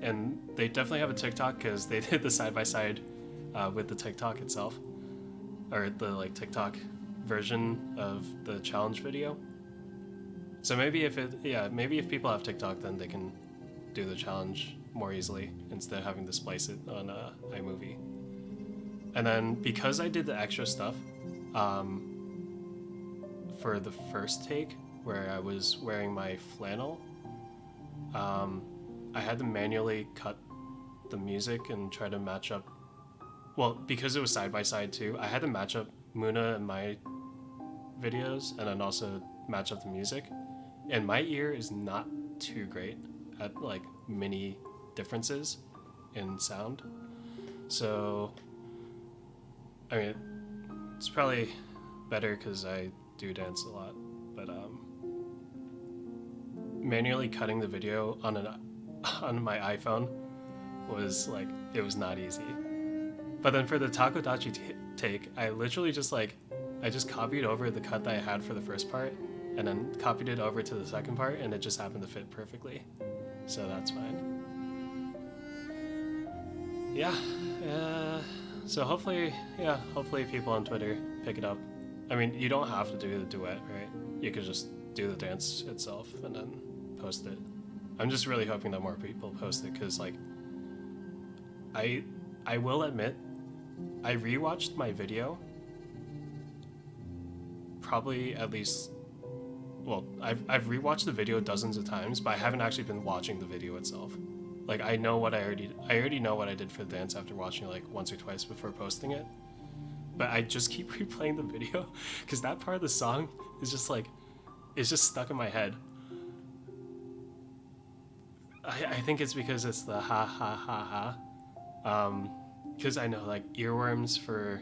A: and they definitely have a TikTok because they did the side-by-side with the TikTok itself, or the like TikTok version of the challenge video. So maybe if people have TikTok, then they can do the challenge more easily instead of having to splice it on iMovie. And then because I did the extra stuff for the first take where I was wearing my flannel, I had to manually cut the music and try to match up. Well, because it was side by side too, I had to match up Muna and my videos, and then also match up the music. And my ear is not too great at like mini differences in sound. So, I mean, it's probably better because I do dance a lot, but manually cutting the video on my iPhone was like, it was not easy. But then for the Toothache take, I literally just like, I just copied over the cut that I had for the first part and then copied it over to the second part, and it just happened to fit perfectly. So that's fine. Yeah, so hopefully people on Twitter pick it up. I mean, you don't have to do the duet, right? You could just do the dance itself and then post it. I'm just really hoping that more people post it, because like, I will admit, I rewatched my video probably at least, well, I've rewatched the video dozens of times, but I haven't actually been watching the video itself. Like, I know what I already know what I did for the dance after watching it like once or twice before posting it. But I just keep replaying the video because that part of the song is just like, it's just stuck in my head. I think it's because it's the ha ha ha ha. Because I know like earworms for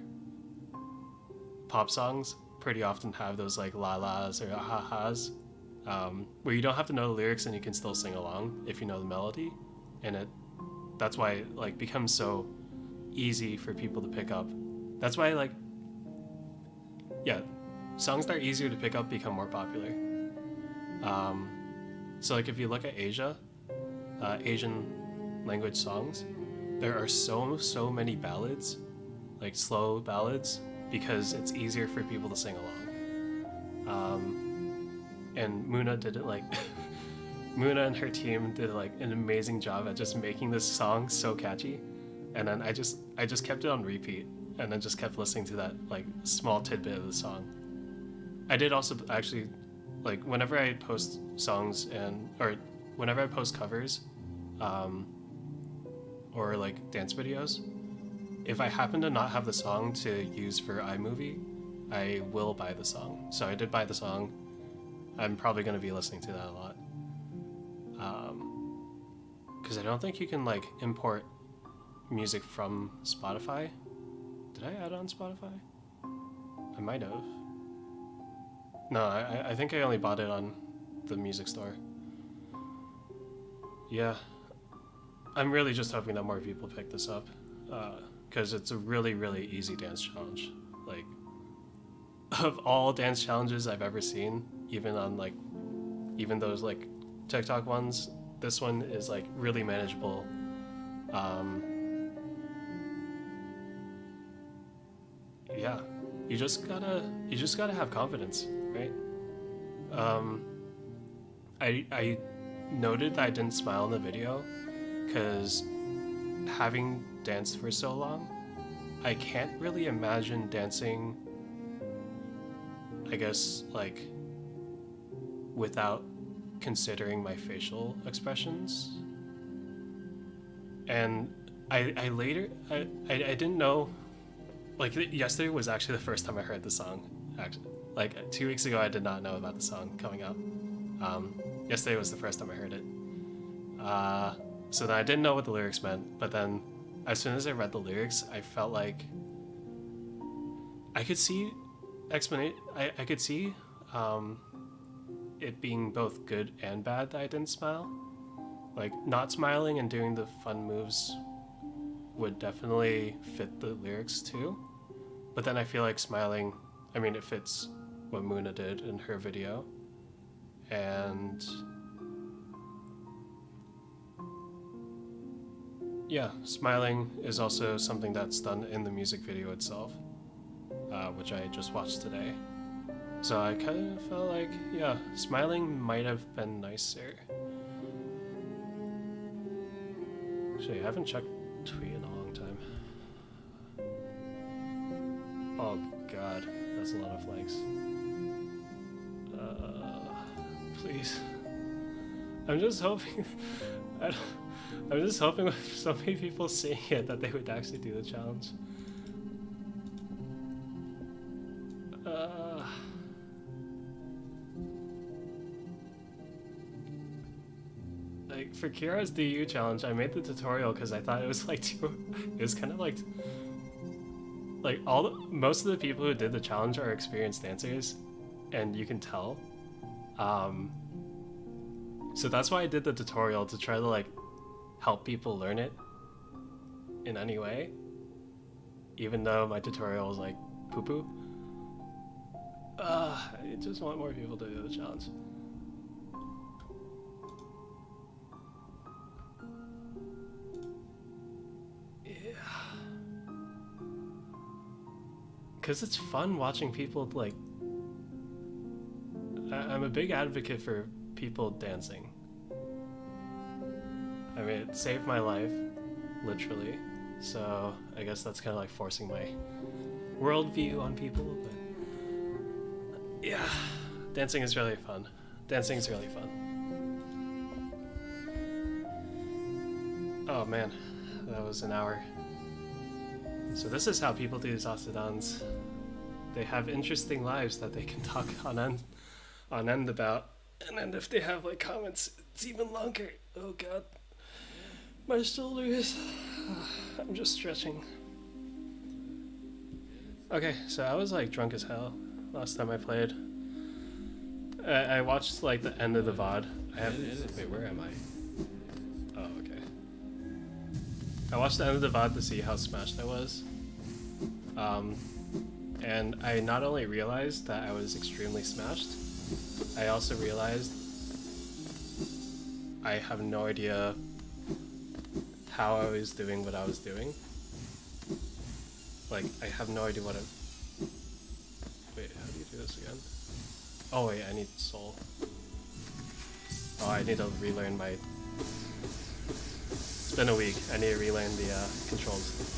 A: pop songs pretty often have those like la las or ha ha's, where you don't have to know the lyrics and you can still sing along if you know the melody, and that's why it like becomes so easy for people to pick up. That's why like, yeah, songs that are easier to pick up become more popular. So like if you look at Asian language songs, there are so many ballads, like slow ballads, because it's easier for people to sing along. And Muna did it like Muna and her team did like an amazing job at just making this song so catchy. And then I just kept it on repeat and then just kept listening to that like small tidbit of the song. I did also actually, like, whenever I post songs or whenever I post covers, or like dance videos, if I happen to not have the song to use for iMovie, I will buy the song. So I did buy the song. I'm probably going to be listening to that a lot. Because I don't think you can like import music from Spotify. Did I add on Spotify? I might have. No, I think I only bought it on the music store. Yeah. I'm really just hoping that more people pick this up. Because it's a really, really easy dance challenge. Like, of all dance challenges I've ever seen, even those like TikTok ones, this one is like really manageable. Yeah, you just gotta have confidence, right? I noted that I didn't smile in the video because having danced for so long, I can't really imagine dancing, I guess, like, without considering my facial expressions. And I didn't know, like, yesterday was actually the first time I heard the song. Actually, like 2 weeks ago I did not know about the song coming out. Yesterday was the first time I heard it. So then I didn't know what the lyrics meant, but then as soon as I read the lyrics, I felt like I could see I could see it being both good and bad that I didn't smile. Like, not smiling and doing the fun moves would definitely fit the lyrics too. But then I feel like smiling, I mean, it fits what Muna did in her video. And yeah, smiling is also something that's done in the music video itself, which I just watched today. So I kind of felt like, yeah, smiling might have been nicer. Actually, I haven't checked tweet in a long time. Oh god, that's a lot of likes. Please. I'm just hoping I'm just hoping with so many people seeing it that they would actually do the challenge. Like, for Kira's DU challenge, I made the tutorial because I thought it was like it was kind of like most of the people who did the challenge are experienced dancers, and you can tell. So that's why I did the tutorial, to try to like help people learn it in any way, even though my tutorial was like poo-poo. I just want more people to do the challenge. Because it's fun watching people, like, I'm a big advocate for people dancing. I mean, it saved my life, literally, so I guess that's kind of like forcing my worldview on people, but yeah, dancing is really fun. Dancing is really fun. Oh man, that was an hour. So this is how people do Zasadans. They have interesting lives that they can talk on end about, and then if they have like comments, it's even longer. Oh god, my shoulders. I'm just stretching. Okay, so I was like drunk as hell last time I played. I watched like the end of the VOD.
B: Wait, where am I?
A: Oh, okay. I watched the end of the VOD to see how smashed I was. And I not only realized that I was extremely smashed, I also realized I have no idea how I was doing what I was doing. Like, I have no idea what I'm... Wait, how do you do this again? Oh wait, I need soul. Oh, I need to relearn my... It's been a week. I need to relearn the controls.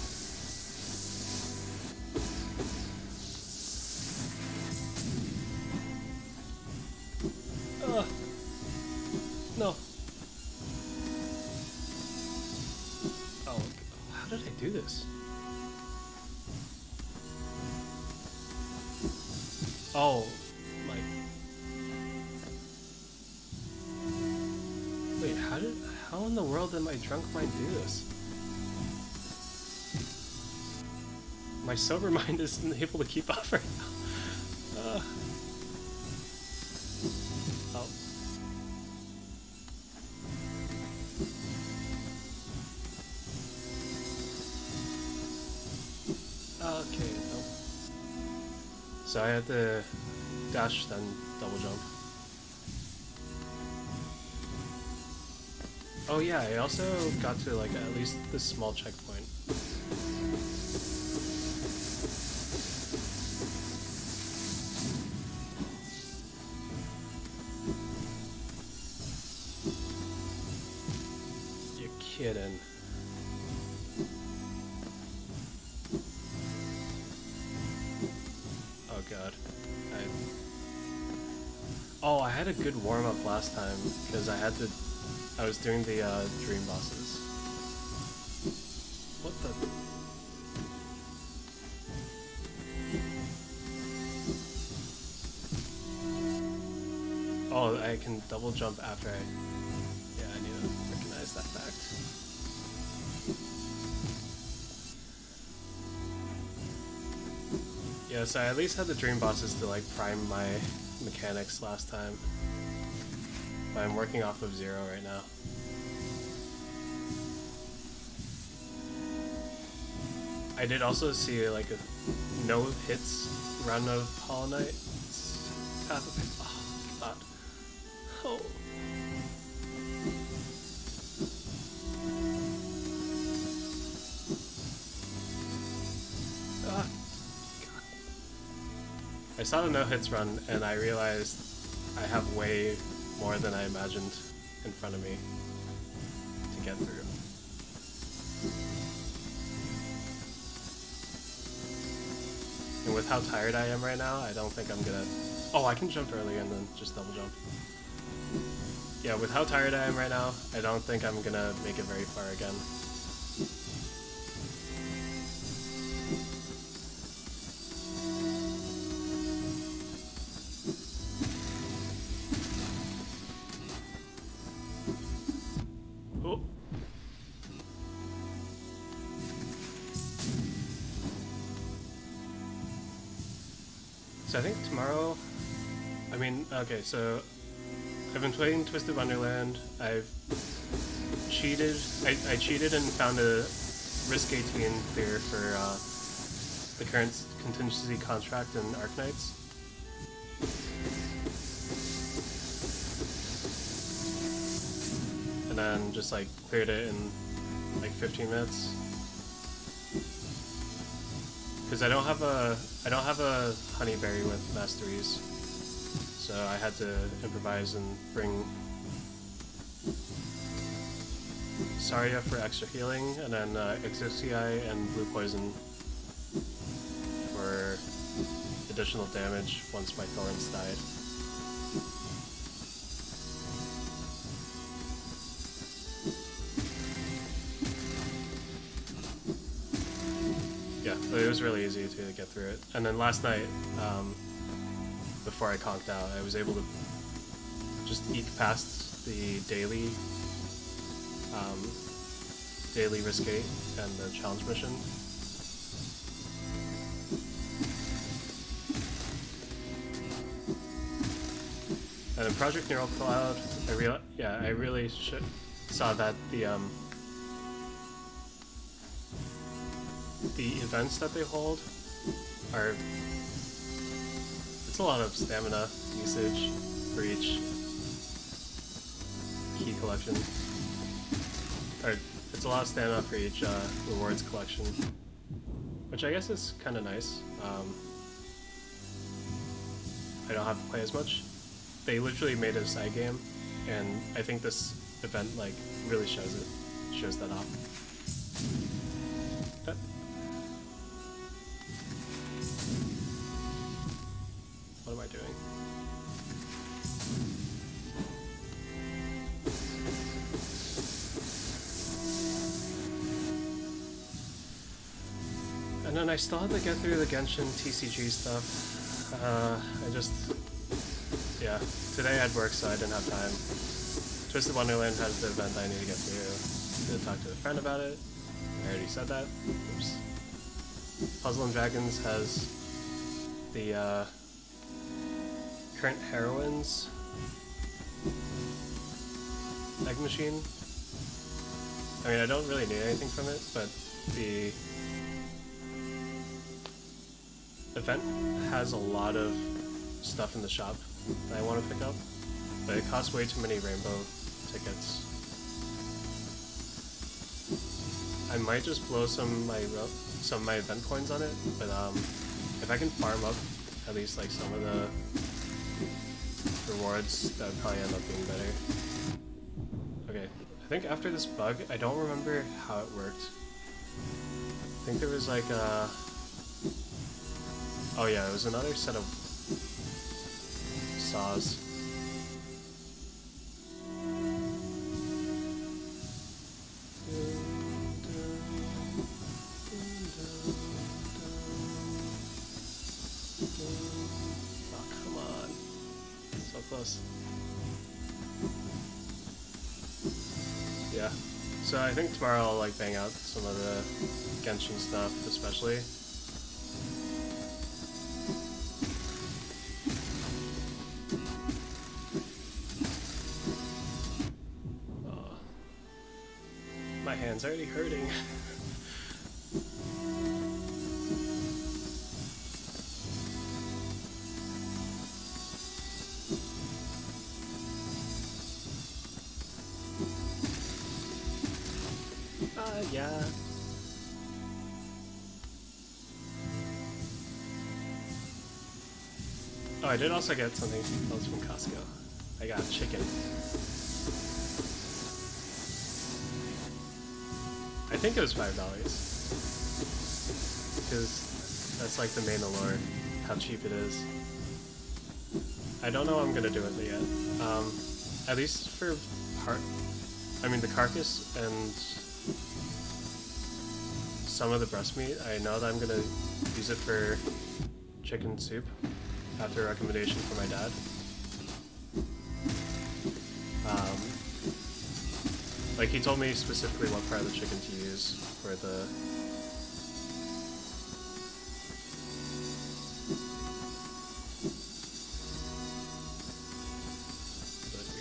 A: No. Oh, how did I do this? Oh, my... Wait, how in the world did my drunk mind do this? My sober mind isn't able to keep up right now. Oh. Okay, no. So I had to dash, then double jump. Oh yeah, I also got to like at least this small checkpoint. You're kidding. Oh god. Oh, I had a good warm-up last time because I was doing the dream bosses. What the? Oh, I can double jump after I... Yeah, I need to recognize that fact. Yeah, so I at least had the dream bosses to like prime my mechanics last time. But I'm working off of 0 right now. I did also see like a no hits run of Hollow Knight. Path of... Oh god. Oh. Ah. God. I saw the no hits run and I realized I have way more than I imagined in front of me to get through. And with how tired I am right now, I don't think I'm gonna... Oh, I can jump early and then just double jump. Yeah, with how tired I am right now, I don't think I'm gonna make it very far again. Oh. So I think tomorrow... I mean, okay, so... I've been playing Twisted Wonderland. I've cheated. I cheated and found a Risk 18 clear for the current contingency contract in Arknights. And then just like cleared it in like 15 minutes. Because I don't have a honeyberry with masteries. So I had to improvise and bring Saria for extra healing, and then Exocii and Blue Poison for additional damage once my Thorns died. Yeah, but it was really easy to get through it. And then last night, before I conked out, I was able to just eke past the daily Risk 8 and the challenge mission. And in Project Neural Cloud, I really saw that the events that they hold are... It's a lot of stamina usage for each key collection. Or it's a lot of stamina for each rewards collection, which I guess is kind of nice. I don't have to play as much. They literally made it a side game, and I think this event like really shows that off. What am I doing? And then I still had to get through the Genshin TCG stuff. Yeah, today I had work, so I didn't have time. Twisted Wonderland has the event I need to get through. To talk to a friend about it. I already said that. Oops. Puzzle and Dragons has the current heroines egg machine. I mean, I don't really need anything from it, but the event has a lot of stuff in the shop that I want to pick up, but it costs way too many rainbow tickets. I might just blow some of my event coins on it, but if I can farm up at least like some of the rewards, that would probably end up being better. Okay, I think after this bug, I don't remember how it worked. I think there was like a... Oh yeah, it was another set of saws. Oh, come on. So close. Yeah. So I think tomorrow I'll like bang out some of the Genshin stuff, especially. My hand's already hurting. Yeah. Oh, I did also get something else from Costco. I got chicken. I think it was $5. Because that's like the main allure, how cheap it is. I don't know what I'm gonna do with it yet. At least for the carcass and some of the breast meat, I know that I'm gonna use it for chicken soup after a recommendation from my dad. Like he told me specifically what part of the chicken to use for the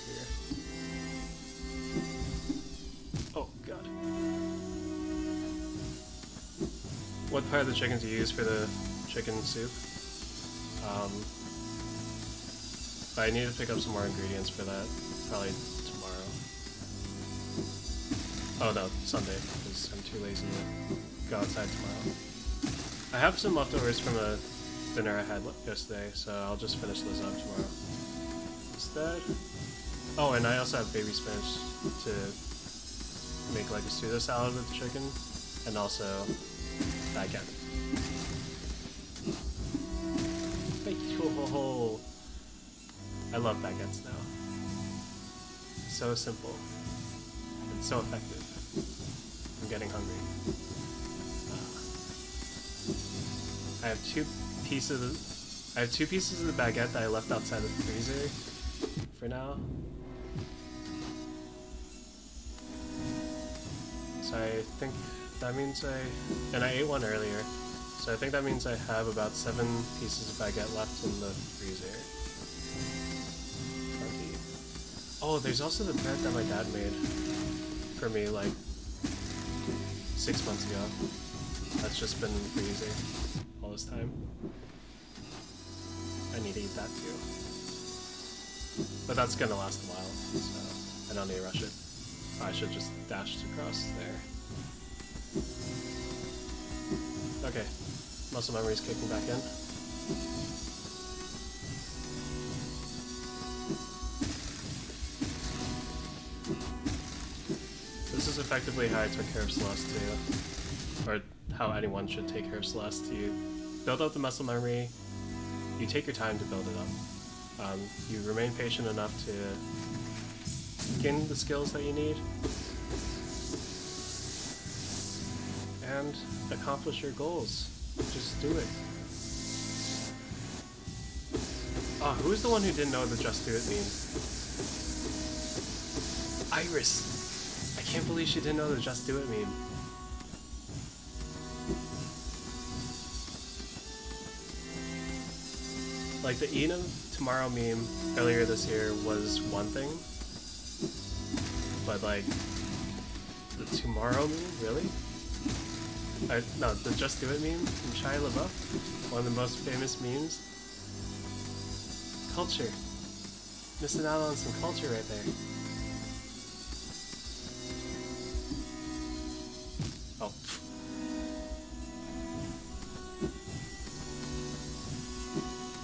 A: here. Oh god. What part of the chicken to use for the chicken soup. But I need to pick up some more ingredients for that, probably tomorrow. Oh no, Sunday, because I'm too lazy to go outside tomorrow. I have some leftovers from a dinner I had yesterday, so I'll just finish those up tomorrow. Instead... Oh, and I also have baby spinach to make like a pseudo salad with the chicken, and also baguette. I love baguettes now. So simple. It's so effective. I'm getting hungry. I have two pieces of the baguette that I left outside of the freezer for now. So I think that means and I ate one earlier. So I think that means I have about 7 pieces of baguette left in the freezer. Oh, there's also the bread that my dad made for me like 6 months ago. That's just been in the freezer all this time. I need to eat that too. But that's gonna last a while, so I don't need to rush it. I should just dash across there. Okay, muscle memory's kicking back in. effectively how I took care of Celeste too. Or how anyone should take care of Celeste. You build up the muscle memory, you take your time to build it up. You remain patient enough to gain the skills that you need, and accomplish your goals. Just do it. Oh, who's the one who didn't know what the just do it means? Iris! I can't believe she didn't know the just do it meme. Like, the Eat 'em Tomorrow meme earlier this year was one thing, but like, the Tomorrow meme? Really? No, the Just Do It meme from Shia LaBeouf, one of the most famous memes. Culture. Missing out on some culture right there. Oh.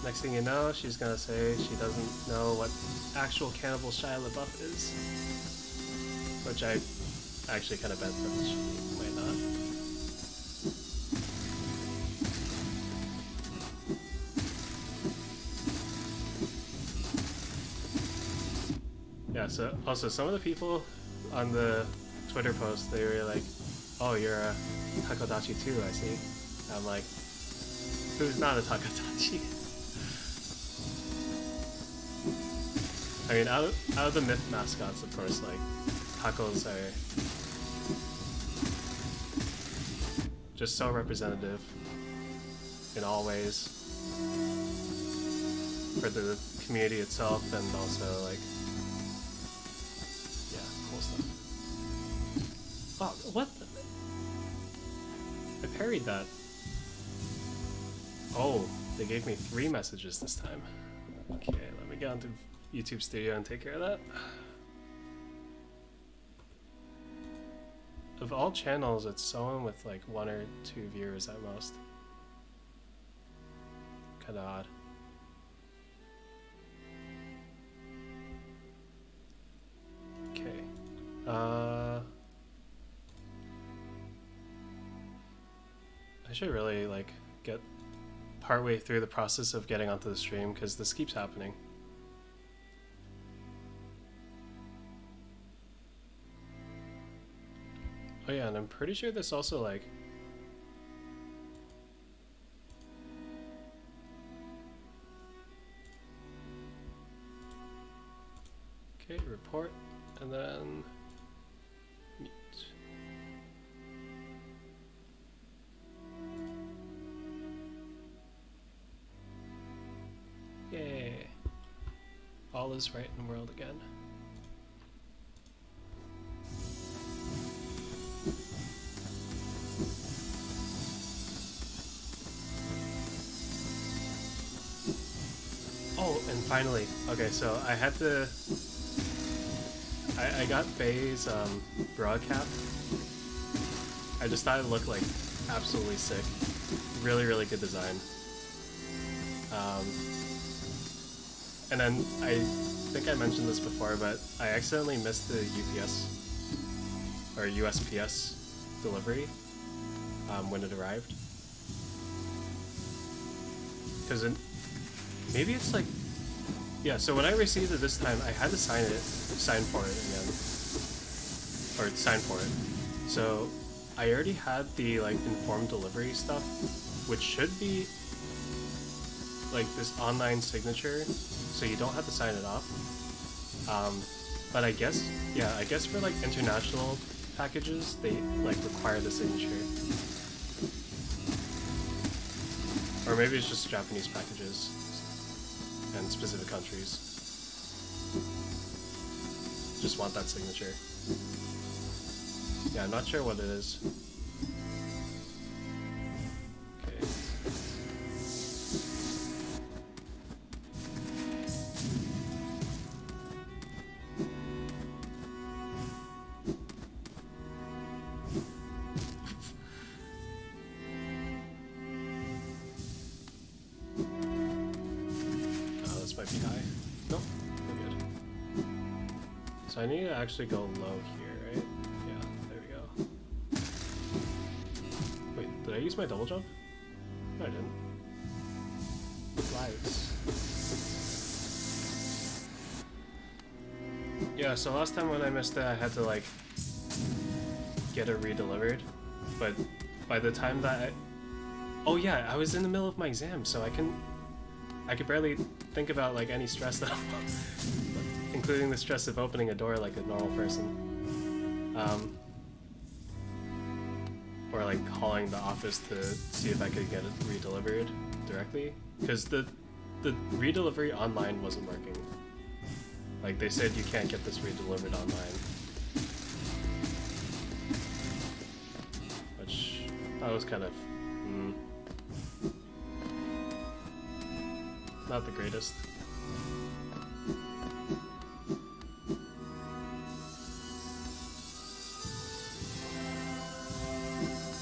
A: Next thing you know, she's gonna say she doesn't know what actual cannibal Shia LaBeouf is. Which I actually kind of bet that she might not. Yeah, so also some of the people on the Twitter post, they were like, oh, you're a Takodachi too, I see. I'm like, who's not a Takodachi? I mean, out of the myth mascots, of course, like, tacos are just so representative in all ways for the community itself, and also, like, yeah, cool stuff. Oh, what the? I parried that. Oh, they gave me 3 messages this time. Okay, let me get onto YouTube Studio and take care of that. Of all channels, it's someone with like 1 or 2 viewers at most. Kinda odd. Okay. I should really like get partway through the process of getting onto the stream, because this keeps happening. Oh yeah, and I'm pretty sure this also like... Okay, report, and then... mute. Yay. All is right in the world again. Oh, and finally, okay, so I had to... I got Faye's broad cap. I just thought it looked like absolutely sick. Really, really good design. And then I think I mentioned this before, but I accidentally missed the UPS or USPS delivery when it arrived. Because maybe it's like, yeah, so when I received it this time, I had to sign for it again. Or sign for it. So I already had the like informed delivery stuff, which should be like this online signature, so you don't have to sign it off. But I guess, yeah, I guess for like international packages, they like require the signature. Or maybe it's just Japanese packages and specific countries just want that signature. Yeah, I'm not sure what it is. Okay. Oh, this might be high. Nope, we're good. So I need to actually go low here, right? Yeah, there I use my double jump? No, I didn't. Lives. Yeah, so last time when I missed it, I had to like get it re-delivered, but by the time that oh yeah, I was in the middle of my exam, so I could barely think about like any stress at all, including the stress of opening a door like a normal person. Or like calling the office to see if I could get it re-delivered directly, because the re-delivery online wasn't working. Like they said you can't get this re-delivered online, which that was kind of not the greatest.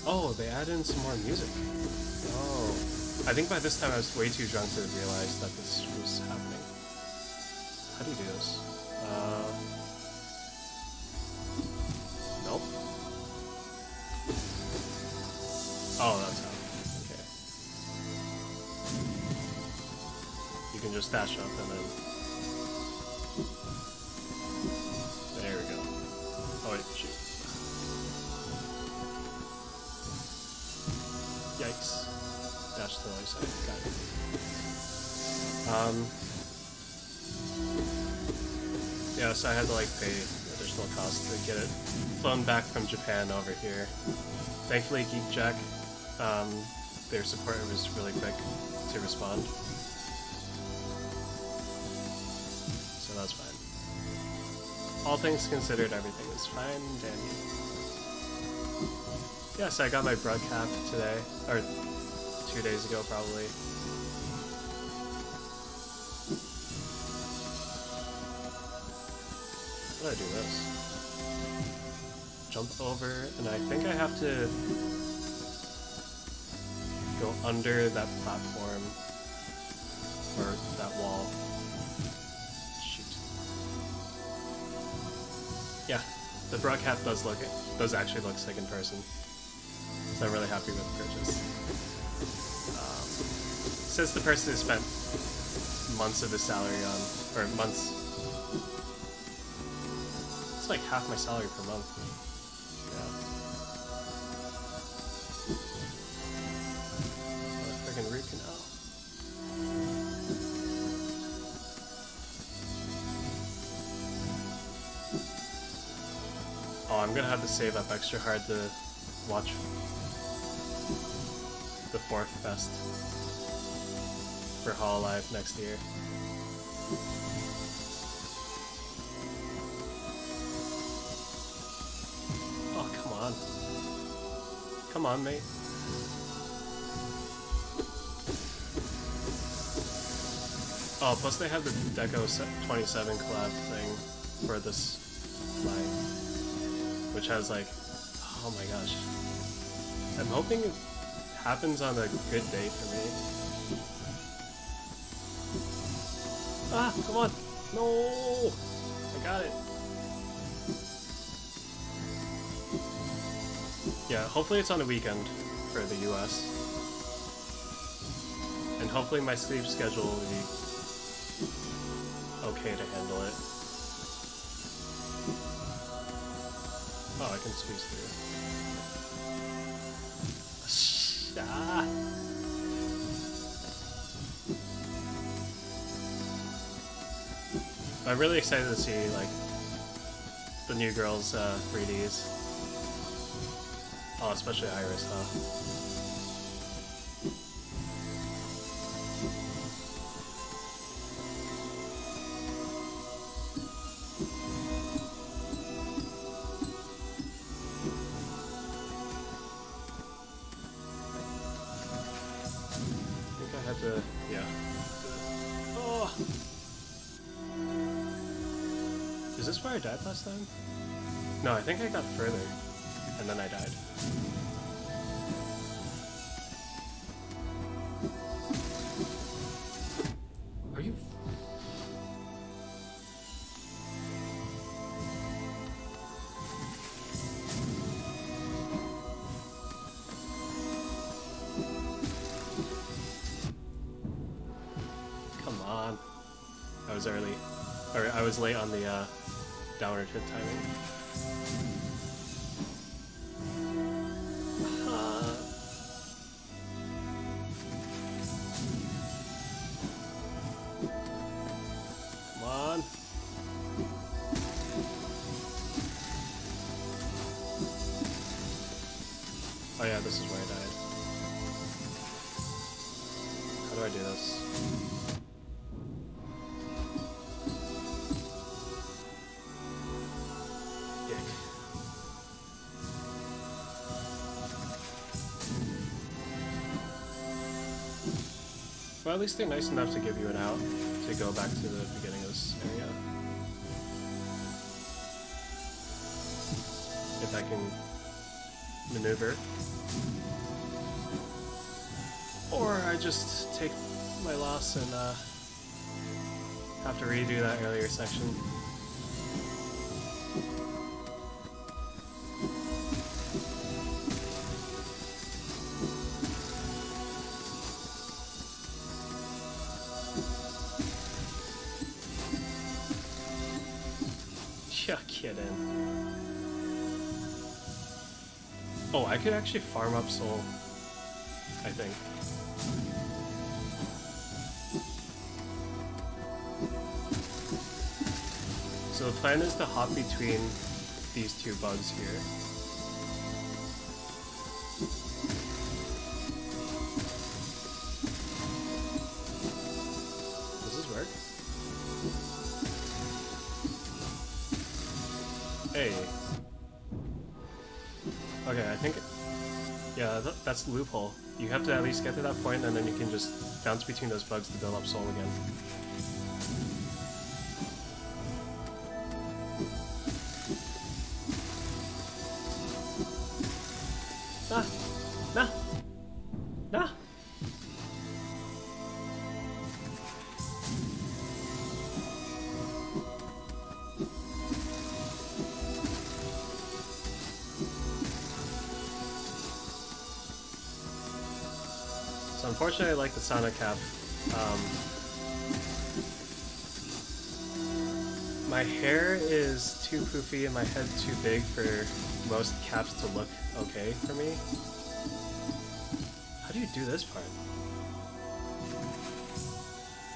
A: Oh, they added in some more music. Oh. I think by this time I was way too drunk to realize that this was happening. How do you do this? Nope. Oh, that's how. Okay. You can just dash up and then... There we go. Oh wait, shoot. Yikes. Dash to the other side. Got it. Yeah, so I had to like pay additional costs to get it flown back from Japan over here. Thankfully, GeekJack, their support was really quick to respond. So that's fine. All things considered, everything is fine and dandy. Yes, I got my brug cap today, or 2 days ago probably. How do I do this? Jump over, and I think I have to go under that platform, or that wall. Shoot. Yeah, the brug cap does actually look sick in person. So I'm really happy with the purchase. Since the person who spent months of his salary on, or months, it's like half my salary per month. Yeah. Freaking root canal. Oh, I'm gonna have to save up extra hard to watch the 4th Fest for Hololive next year. Oh, come on. Come on, mate. Oh, plus they have the Deco 27 collab thing for this line, which has like, oh my gosh. I'm hoping it happens on a good day for me. Ah, come on! No! I got it. Yeah, hopefully it's on a weekend for the US. And hopefully my sleep schedule will be okay to handle it. Oh, I can squeeze through. Ah. I'm really excited to see like the new girls' 3Ds. Oh, especially Iris, huh? I think I had to, yeah. Oh! Is this where I died last time? No, I think I got further, and then I died. Are you... was early. Or I was late on the downward hit timing. Come on. Oh yeah, this is where I died. How do I do this? Well, at least they're nice enough to give you an out to go back to the beginning of this area. If I can maneuver. Or I just take my loss and have to redo that earlier section. You're kidding. Oh, I could actually farm up soul, I think. So the plan is to hop between these two bugs here. Does this work? Hey. Okay, I think... Yeah, that's the loophole. You have to at least get to that point, and then you can just bounce between those bugs to build up soul again. Ah! Nah! Nah! So unfortunately, I like the Sonic cap. My hair is too poofy and my head too big for most caps to look okay for me. How do you do this part?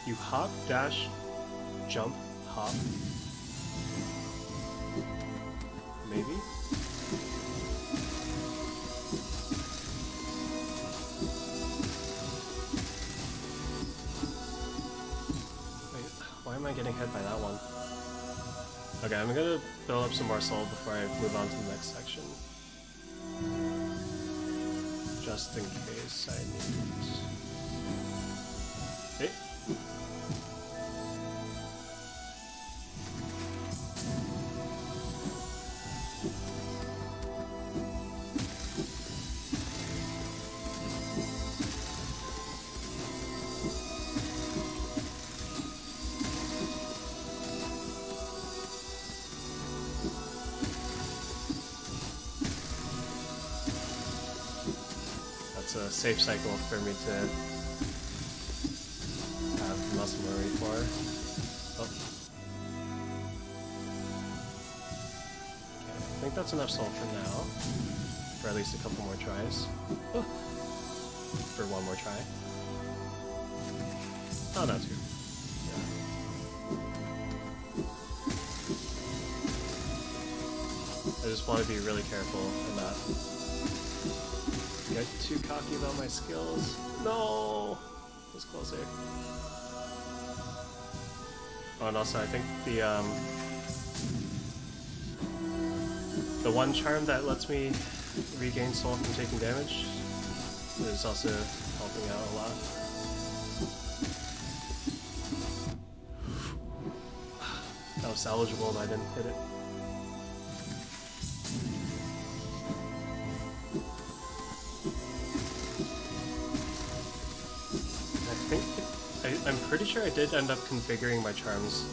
A: You hop, dash, jump, hop. Maybe? Wait, why am I getting hit by that one? Okay, I'm gonna build up some more soul before I move on to the next section. Just in case I need... Hey. It's a safe cycle for me to have muscle memory for. Oh. Okay, I think that's enough soul for now. For at least a couple more tries. Oh. For one more try. Oh, not two. Yeah. I just want to be really careful in that. Get too cocky about my skills. No! It was closer. Oh, and also I think the one charm that lets me regain soul from taking damage is also helping out a lot. That was salvageable, but I didn't hit it. I'm pretty sure I did end up configuring my charms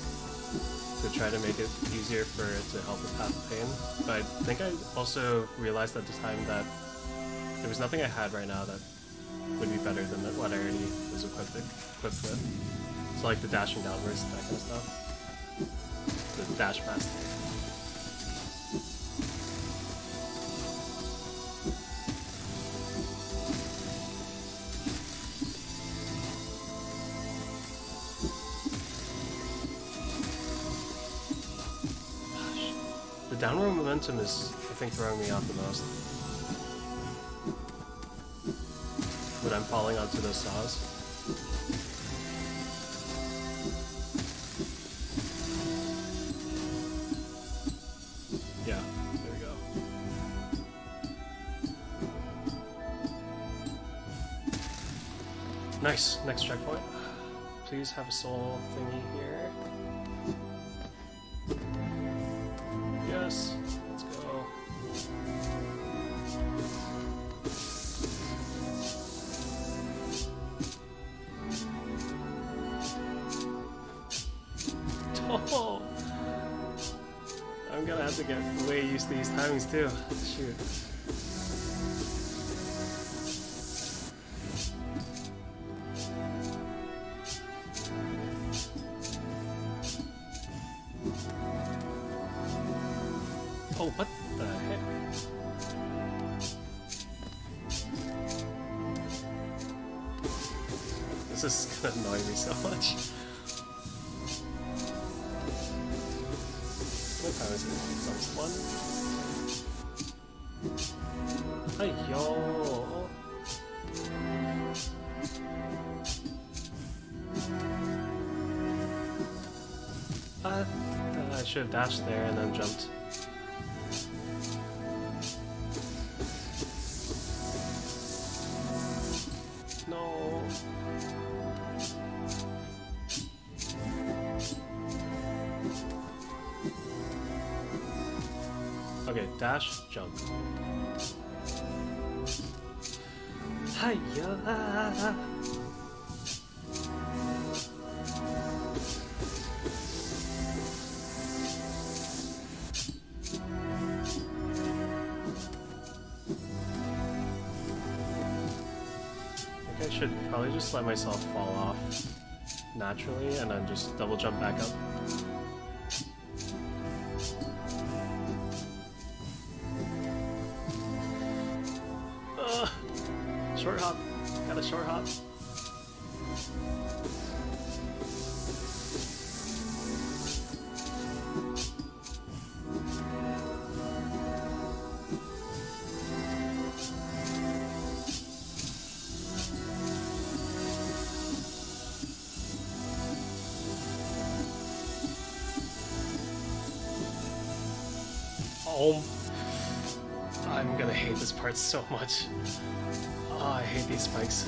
A: to try to make it easier for it to help with Path of Pain, but I think I also realized at the time that there was nothing I had right now that would be better than what I already was equipped with. So like the dashing downwards, that kind of stuff. The dash master. The downward momentum is, I think, throwing me off the most. When I'm falling onto those saws. Yeah, there we go. Nice, next checkpoint. Please have a soul thingy here. Yes, let's go. Oh, I'm gonna have to get way used to these timings too. Shoot. Oh, what the heck? This is gonna annoy me so much. What time is it? It's almost 1. Hey, yo! I should have dashed there and then jumped. No. Okay, dash, jump. Hiya! I should probably just let myself fall off naturally and then just double jump back up. Short hop. Got a short hop. Oh, I'm gonna hate this part so much. Oh, I hate these spikes.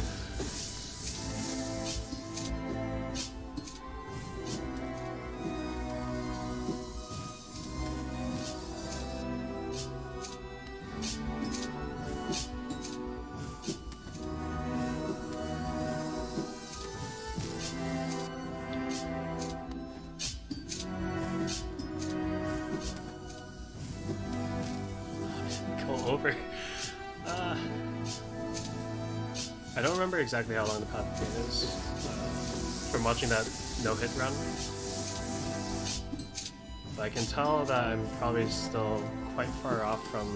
A: Go over. I don't remember exactly how long the path to gain is from watching that no-hit run, but I can tell that I'm probably still quite far off from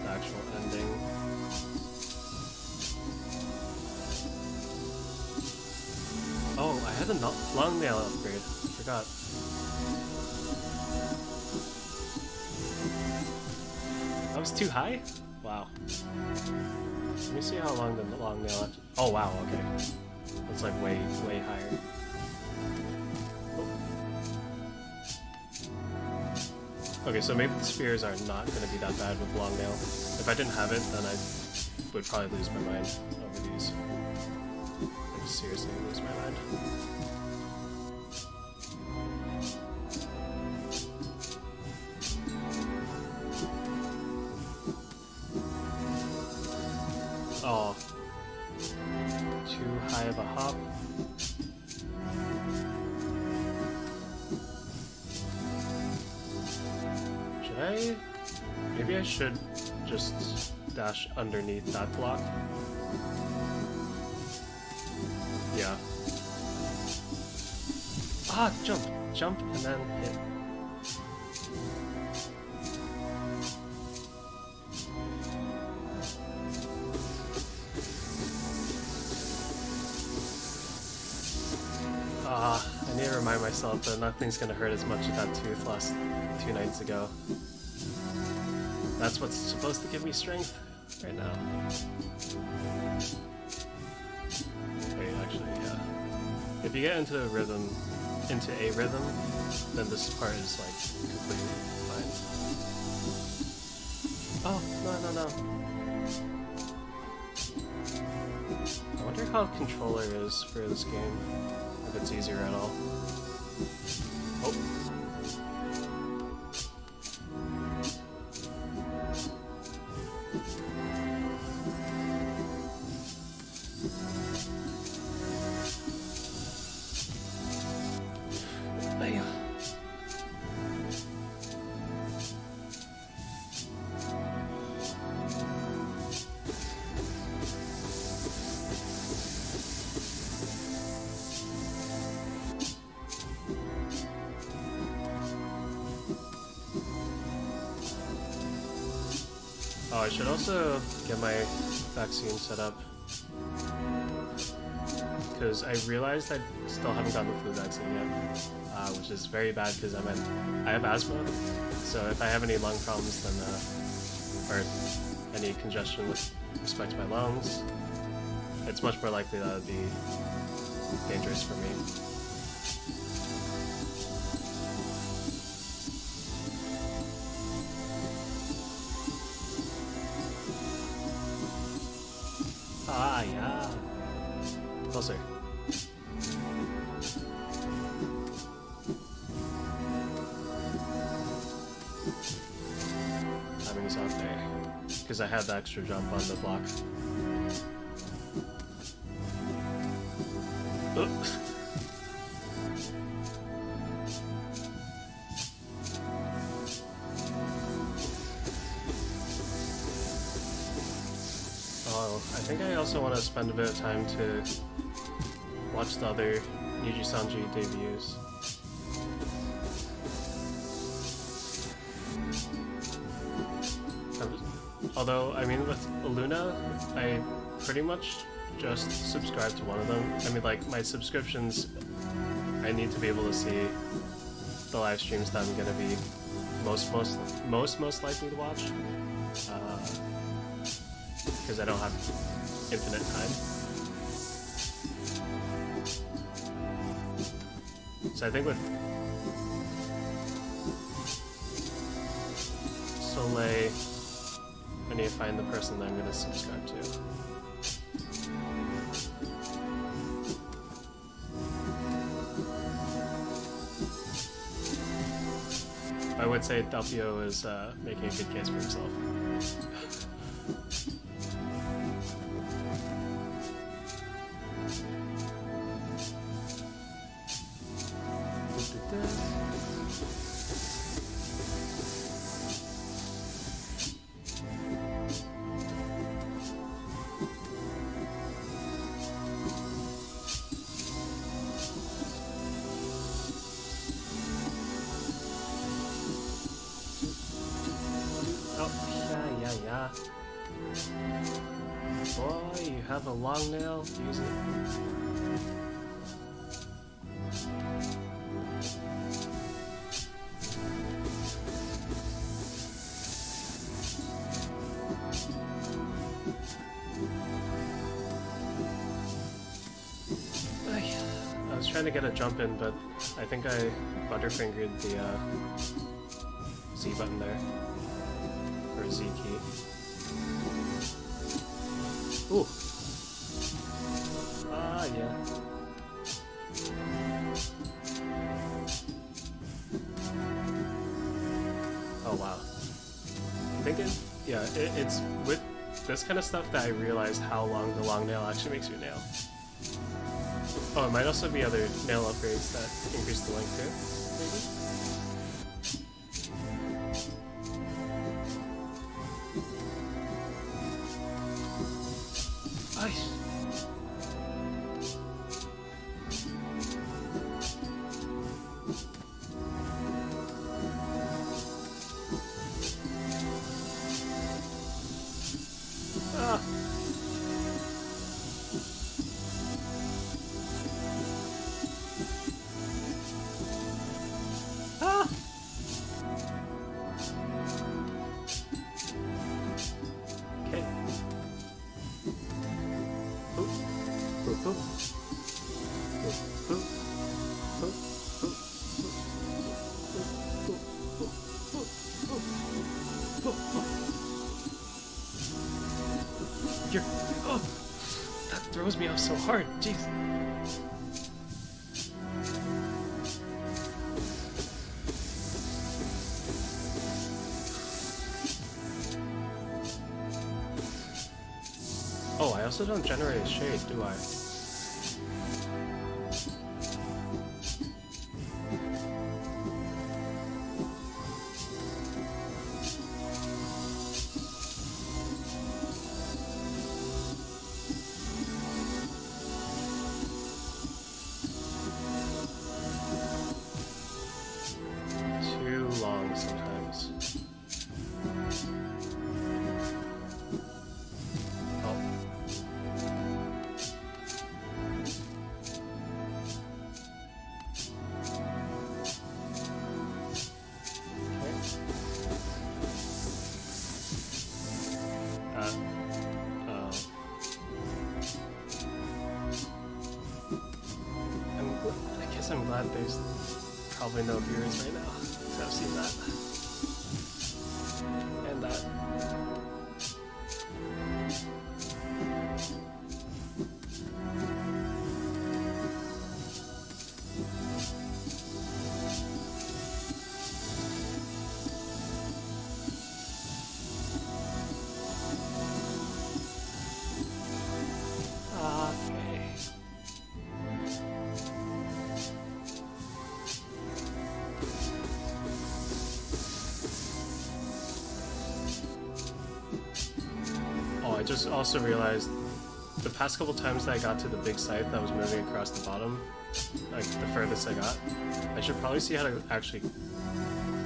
A: the actual ending. Oh, I had a long nail upgrade. I forgot. That was too high? Wow. Let me see how long the long nail actually... Oh wow, okay. That's like way, way higher. Oh. Okay, so maybe the spears are not going to be that bad with long nail. If I didn't have it, then I would probably lose my mind over these. I would seriously lose my mind. Oh, too high of a hop. Should I? Maybe I should just dash underneath that block. Yeah. Ah, jump! Jump and then hit. I need to remind myself that nothing's gonna hurt as much as that tooth last 2 nights ago. That's what's supposed to give me strength right now. Wait, actually, yeah. If you get into a rhythm, then this part is like completely fine. Oh, no. I wonder how controller is for this game. If it's easier at all. Oh. Bam. Oh, I should also get my vaccine set up. Because I realized I still haven't gotten the flu vaccine yet. Which is very bad because I have asthma. So if I have any lung problems, then, or any congestion with respect to my lungs, it's much more likely that it would be dangerous for me. Ah, yeah. Closer. Timing's out there. Because I had the extra jump on the block. Oh, I think I also want to spend a bit of time to watch the other Yuji Sanji debuts. Although, I mean, with Luna, I pretty much just subscribe to one of them. I mean, like, my subscriptions, I need to be able to see the live streams that I'm gonna be most likely to watch. Because I don't have infinite time. So I think with Soleil, I need to find the person that I'm going to subscribe to. I would say Delphio is making a good case for himself. Boy, you have a long nail. Use it. I was trying to get a jump in, but I think I butterfingered the Z button there. Or Z key. Ooh. Ah, yeah. Oh, wow. I'm thinking, yeah, it's with this kind of stuff that I realize how long the long nail actually makes your nail. Oh, it might also be other nail upgrades that increase the length too, maybe? Nice. throws me off so hard. Jeez. Oh, I also don't generate a shade, do I? Too long sometimes. Oh. I guess I'm glad there's probably no viewers right now to have seen that. And that. Okay. Oh, I just also realized the past couple times that I got to the big site that was moving across the bottom, like the furthest I got, I should probably see how to actually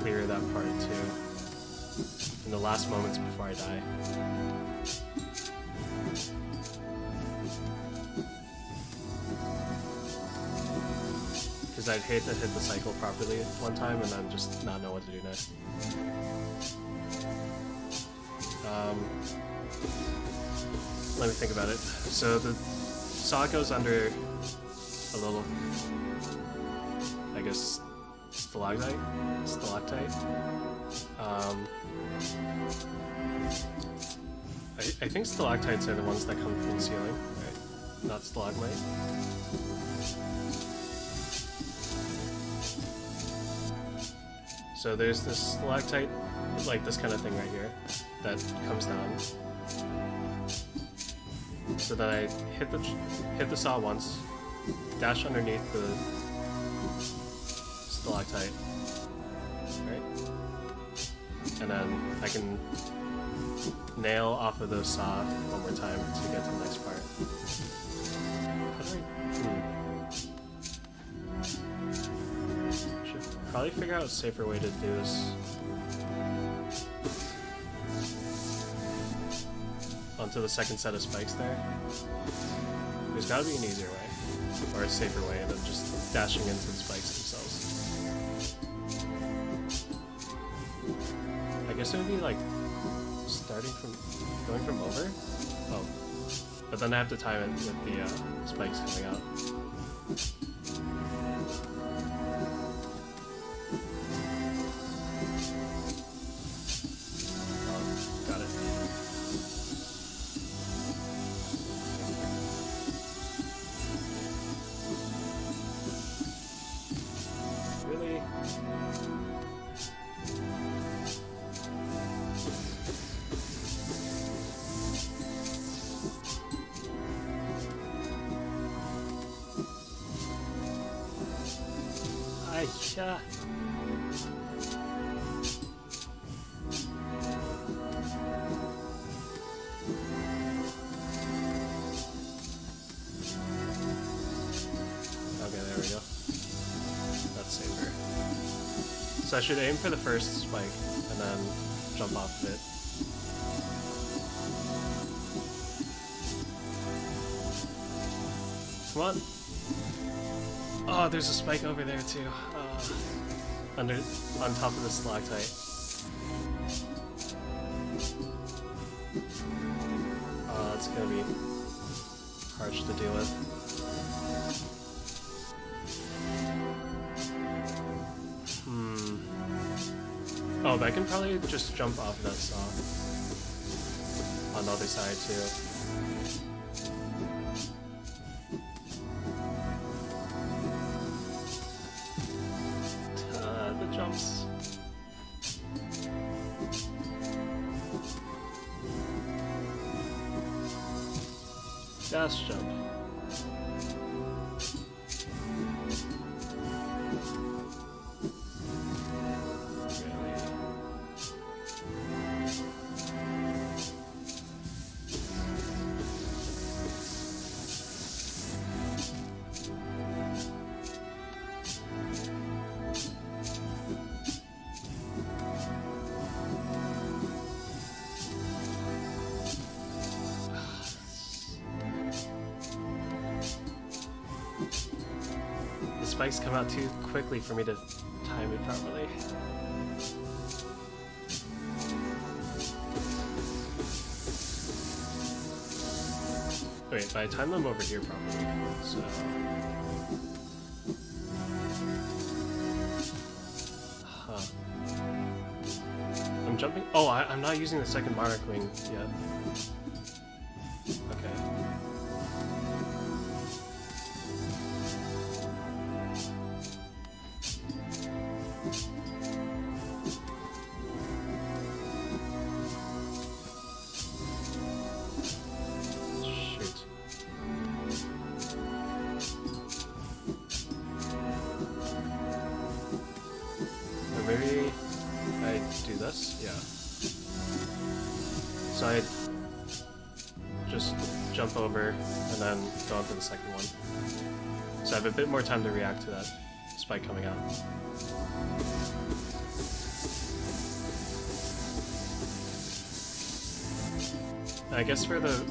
A: clear that part too in the last moments before I die. Because I'd hate to hit the cycle properly one time and then just not know what to do next. Let me think about it. So the saw goes under a little, I guess, stalactite. I think stalactites are the ones that come from the ceiling, right? Not stalagmite. So there's this stalactite, like this kind of thing right here, that comes down. So then I hit the saw once, dash underneath the stalactite, right? And then I can nail off of the saw one more time to get to the next part. How do I... Should probably figure out a safer way to do this. Onto the second set of spikes there. There's gotta be an easier way, or a safer way than just dashing into the spikes themselves. I guess it would be like going from over? Oh. But then I have to time it with the spikes coming out. Aisha. Okay, there we go. That's safer. So I should aim for the first spike and then jump off of it. Come on. Oh, there's a spike over there too. On top of the stalactite. That's gonna be harsh to deal with. Oh, but I can probably just jump off that saw on the other side too. jumps. Dash jump. The spikes come out too quickly for me to time it properly. Wait, but I timed them over here properly, so... Huh. I'm jumping... Oh, I'm not using the second monarch wing yet. Okay. Maybe I do this? Yeah. So I just jump over and then go on to the second one. So I have a bit more time to react to that spike coming out. And I guess for the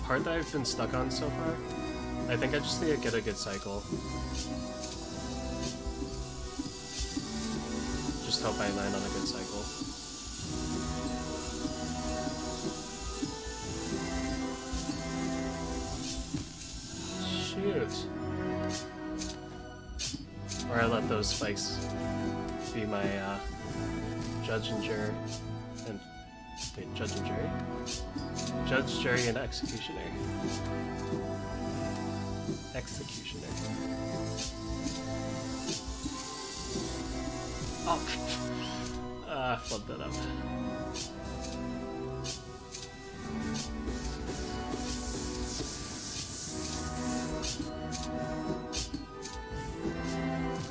A: part that I've been stuck on so far, I think I just need to get a good cycle. Just hope I land on a good cycle. Shoot. Or I let those spikes be my judge and jury. And wait, judge and jury? Judge, jury, and executioner. Executioner. Oh, flubbed that up.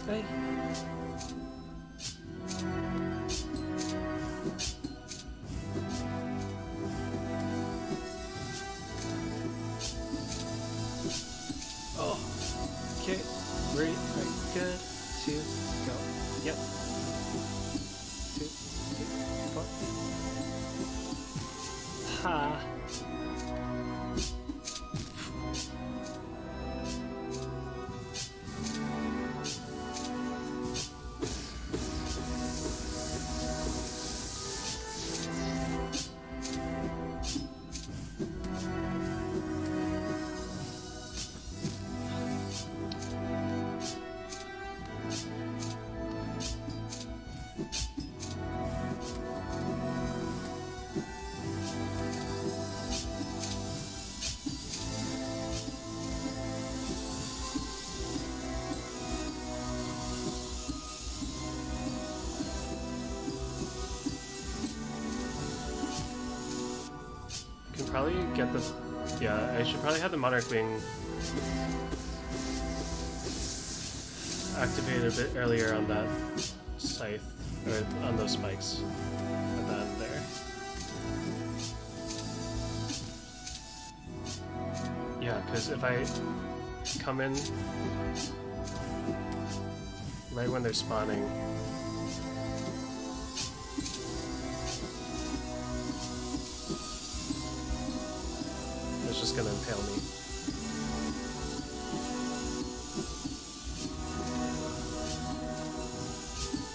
A: Hey. Oh, okay, right, good, 2, go, yep. 2, 3, 4. Ha. Probably get the... Yeah, I should probably have the Monarch Wing activated a bit earlier on that scythe, or on those spikes at the end there. Yeah, because if I come in right when they're spawning, it's just gonna impale me.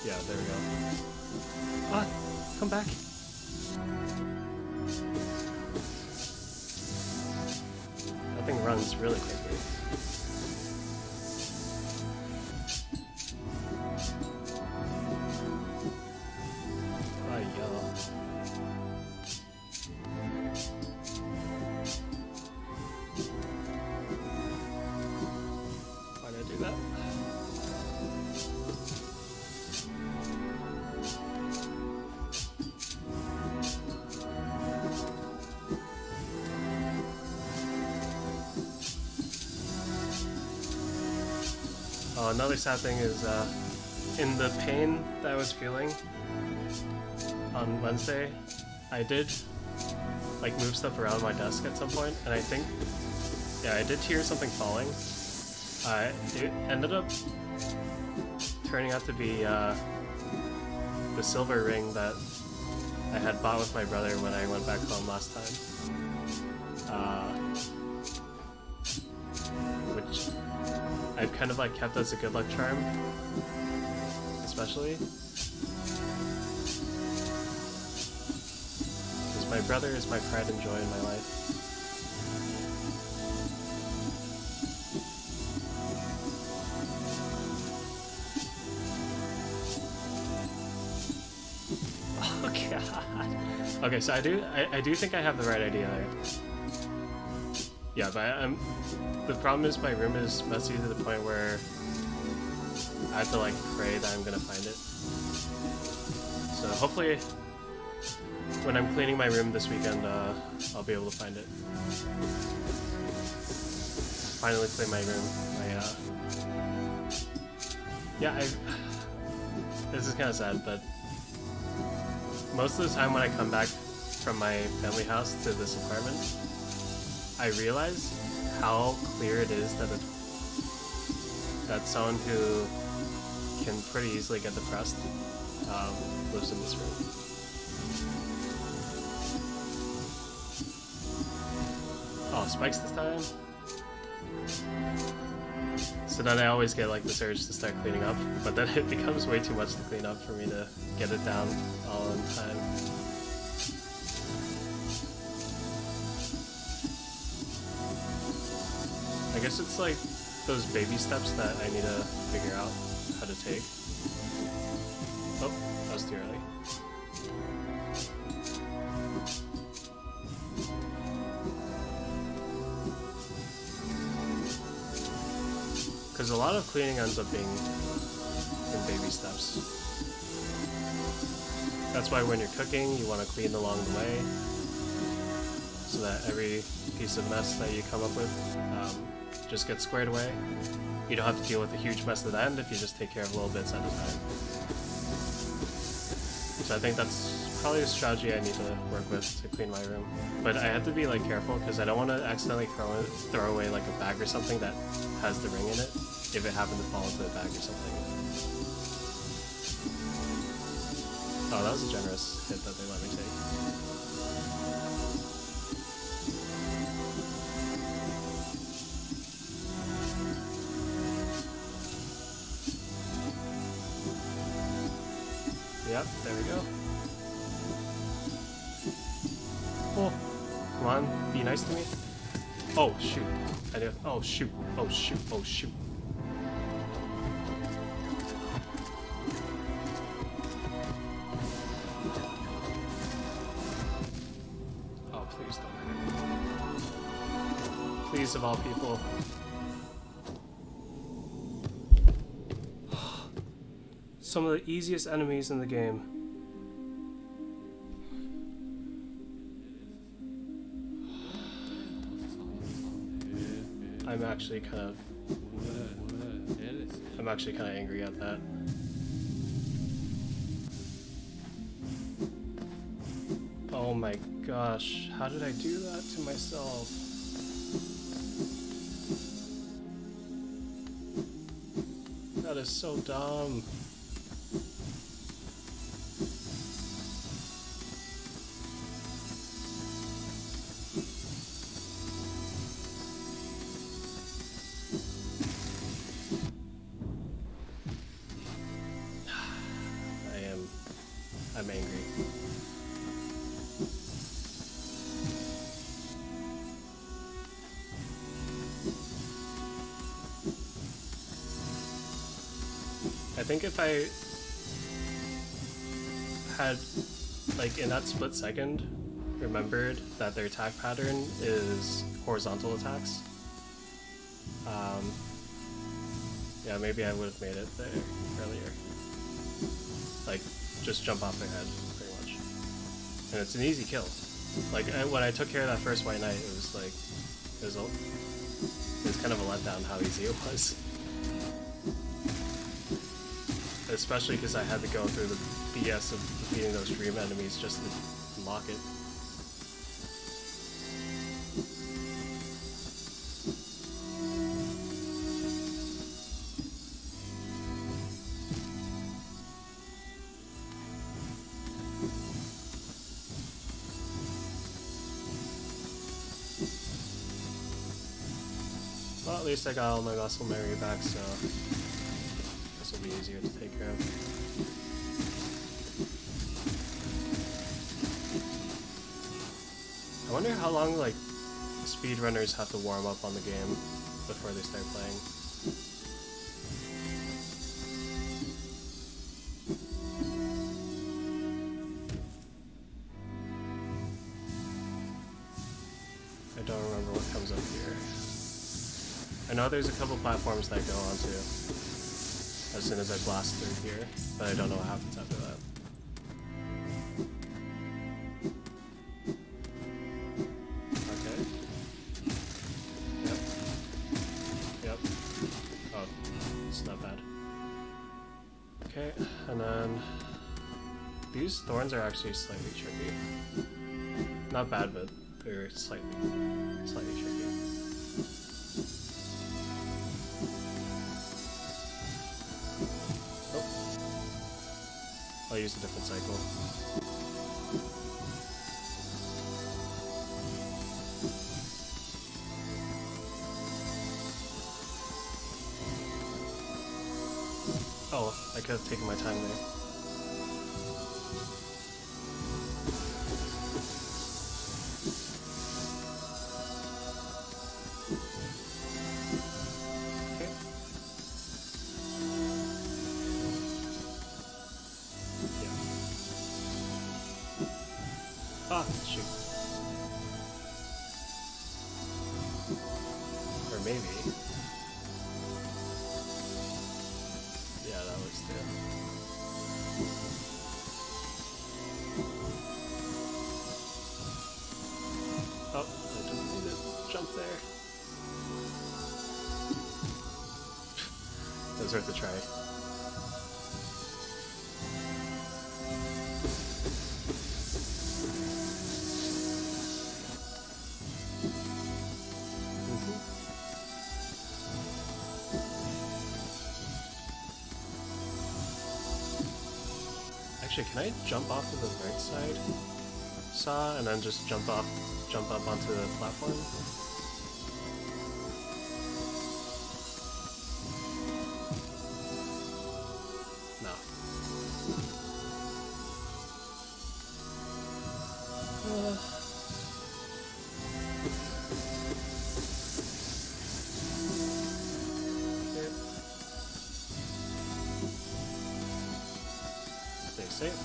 A: Yeah, there we go. Ah, come back. That thing runs really quickly. Ah, yellow. Why did I do that? Oh, another sad thing is, in the pain that I was feeling on Wednesday, I did like move stuff around my desk at some point, and I think, yeah, I did hear something falling. It ended up turning out to be the silver ring that I had bought with my brother when I went back home last time. Which I've kind of like kept as a good luck charm, especially because my brother is my pride and joy in my life. Oh god. Okay, so I do think I have the right idea there. Yeah, but the problem is my room is messy to the point where I have to like pray that I'm gonna find it. So hopefully when I'm cleaning my room this weekend, I'll be able to find it. Finally clean my room. This is kind of sad, but most of the time when I come back from my family house to this apartment, I realize how clear it is that someone who can pretty easily get depressed lives in this room. Oh, spikes this time? So then I always get like this urge to start cleaning up, but then it becomes way too much to clean up for me to get it down all in time. I guess it's like those baby steps that I need to figure out how to take. Oh, that was too early. Because a lot of cleaning ends up being in baby steps. That's why when you're cooking, you want to clean along the way, so that every piece of mess that you come up with just gets squared away. You don't have to deal with a huge mess at the end if you just take care of little bits at a time. So I think that's probably a strategy I need to work with to clean my room. But I have to be like careful because I don't want to accidentally throw away like a bag or something that has the ring in it if it happened to fall into the bag or something. Oh, that was a generous hit that they let me take. Yep, there we go. Oh, come on, be nice to me. Oh shoot! I did. Oh shoot! Oh shoot! Oh shoot! Oh please don't hurt me. Please, of all people. Some of the easiest enemies in the game. I'm actually kind of angry at that. Oh my gosh, how did I do that to myself? That is so dumb. I'm angry. I think if I had, like, in that split second, remembered that their attack pattern is horizontal attacks, yeah, maybe I would have made it there earlier. Like, just jump off their head, pretty much. And it's an easy kill. Like, when I took care of that first White Knight, it was like, it was kind of a letdown how easy it was. especially because I had to go through the BS of defeating those dream enemies just to unlock it. Well, at least I got all my muscle memory back, so this will be easier to take care of. I wonder how long, like, speedrunners have to warm up on the game before they start playing. I don't remember what comes up here. I know there's a couple platforms that I go onto as soon as I blast through here, but I don't know what happens after that. Okay. Yep. Yep. Oh, it's not bad. Okay, and then these thorns are actually slightly tricky. Not bad, but they're slightly tricky. I'll use a different cycle. Oh, I could have taken my time there. Ah, shoot. Or maybe. Yeah, that works too. Oh, I didn't need to jump there. It was worth a try. Actually, can I jump off of the right side saw and then just jump up onto the platform? No. Stay safe.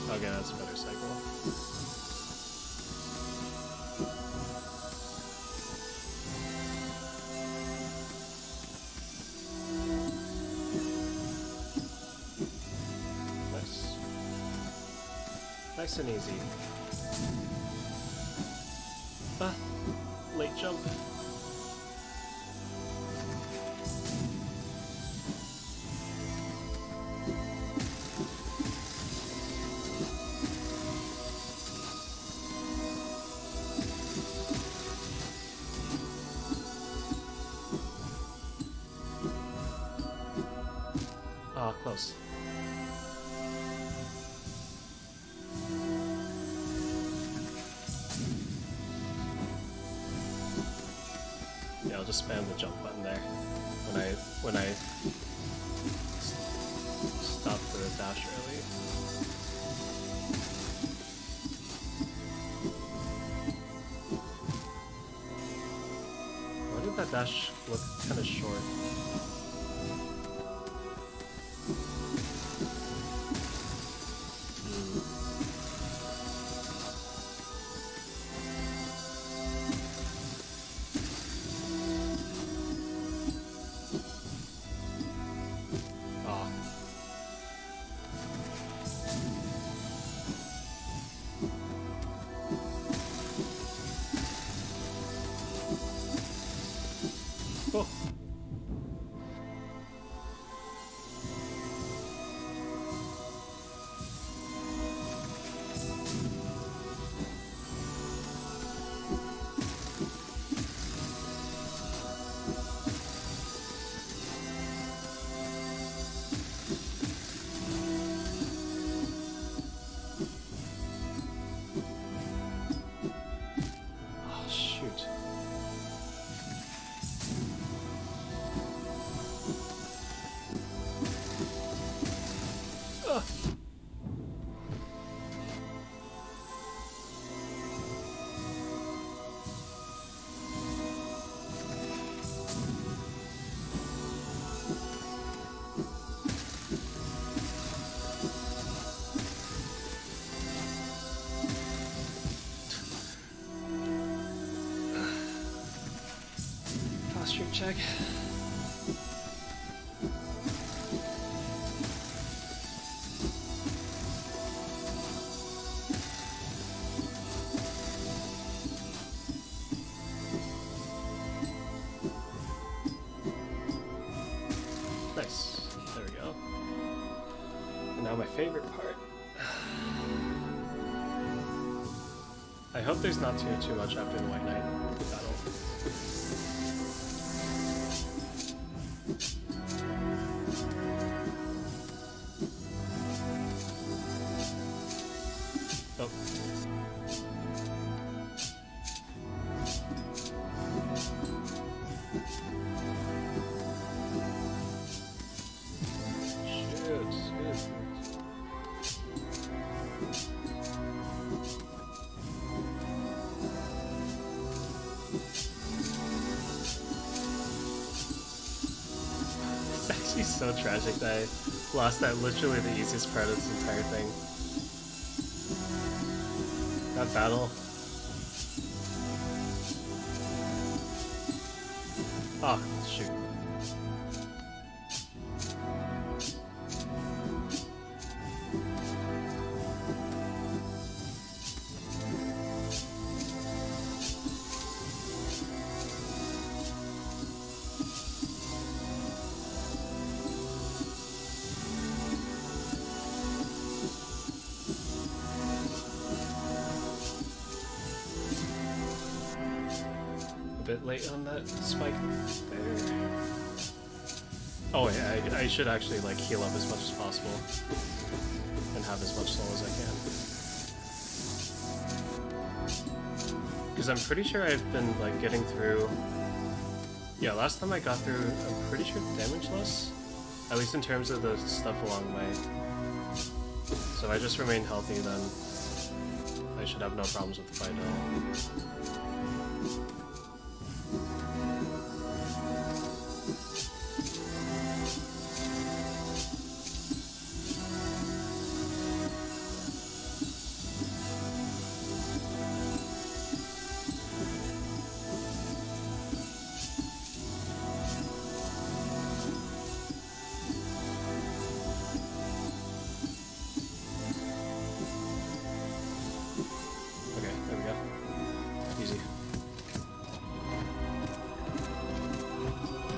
A: Okay, that's a better cycle. Nice. Nice and easy. Ah, late jump. Ah, close. Yeah, I'll just spam the jump button there when I stop the dash early. Why did that dash look kind of short? check. Nice. There we go. And now my favorite part. I hope there's not too much after the White Knight battle. Oh. Shoot. It's actually so tragic that I lost that literally the easiest part of this entire thing. That battle. Oh, shoot. A bit late on that spike there. Oh yeah, I should actually like heal up as much as possible and have as much soul as I can. Because I'm pretty sure I've been like getting through. Yeah, last time I got through, I'm pretty sure damageless, at least in terms of the stuff along the way. So if I just remain healthy, then I should have no problems with the fight at all.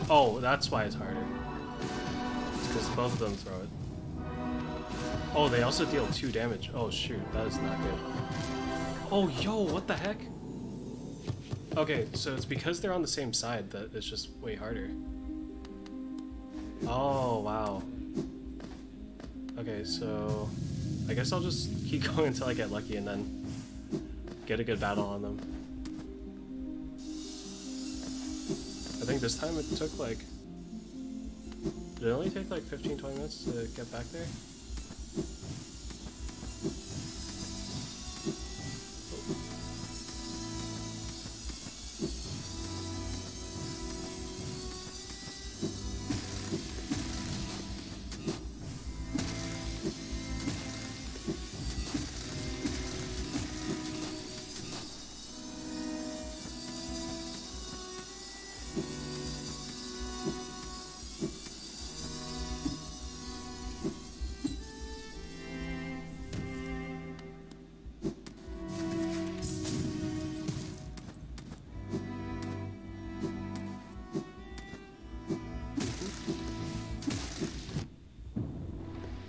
A: Oh, that's why it's harder. It's because both of them throw it. Oh, they also deal 2 damage. Oh shoot, that is not good. Oh yo, what the heck? Okay, so it's because they're on the same side that it's just way harder. Oh, wow. Okay, so I guess I'll just keep going until I get lucky and then get a good battle on them. I think this time it took like... Did it only take like 15-20 minutes to get back there?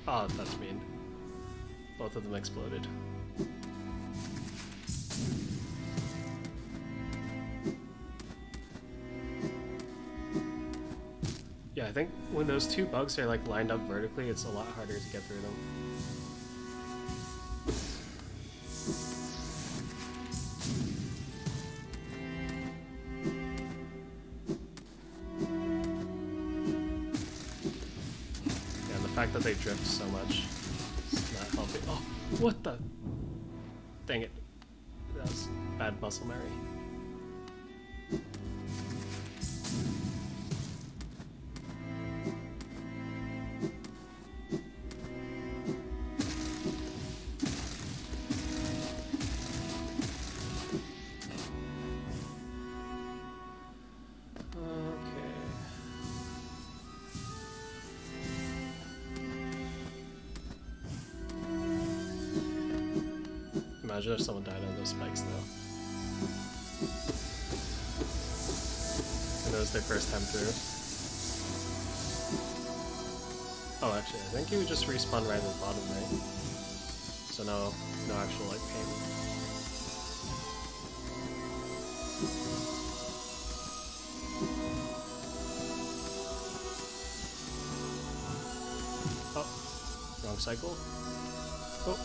A: Oh, that's mean. Both of them exploded. Yeah, I think when those 2 bugs are like lined up vertically, it's a lot harder to get through them. The fact that they drift so much is not helping. Oh, what the? Dang it. That was bad muscle memory. Okay. Imagine if someone died on those spikes though. And it was their first time through. Oh, actually, I think you would just respawn right at the bottom, right? So no actual like pain. Oh, wrong cycle. Oh.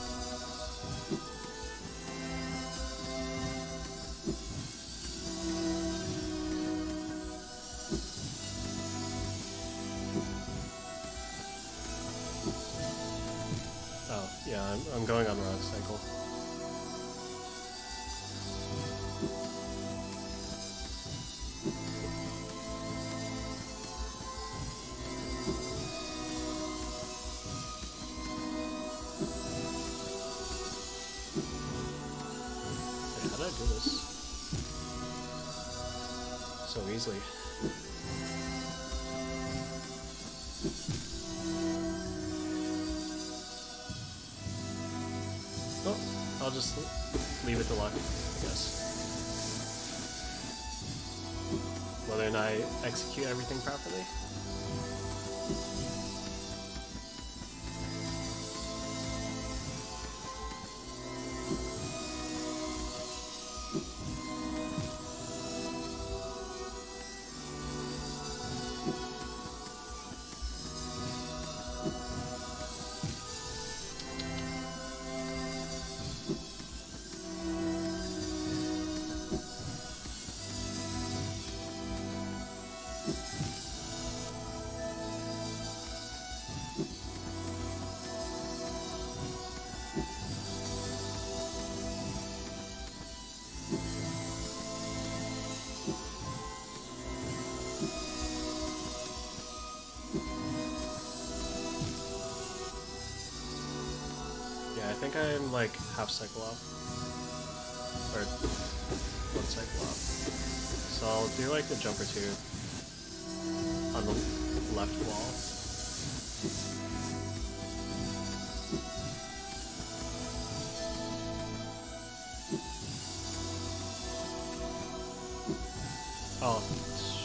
A: Oh, yeah, I'm going on the wrong cycle. Wait, how did I do this so easily? Oh, I'll just leave it to luck, I guess. Whether or not I execute everything properly. I think I'm like half cycle off. Or one cycle off. So I'll do like a jump or two on the left wall. Oh,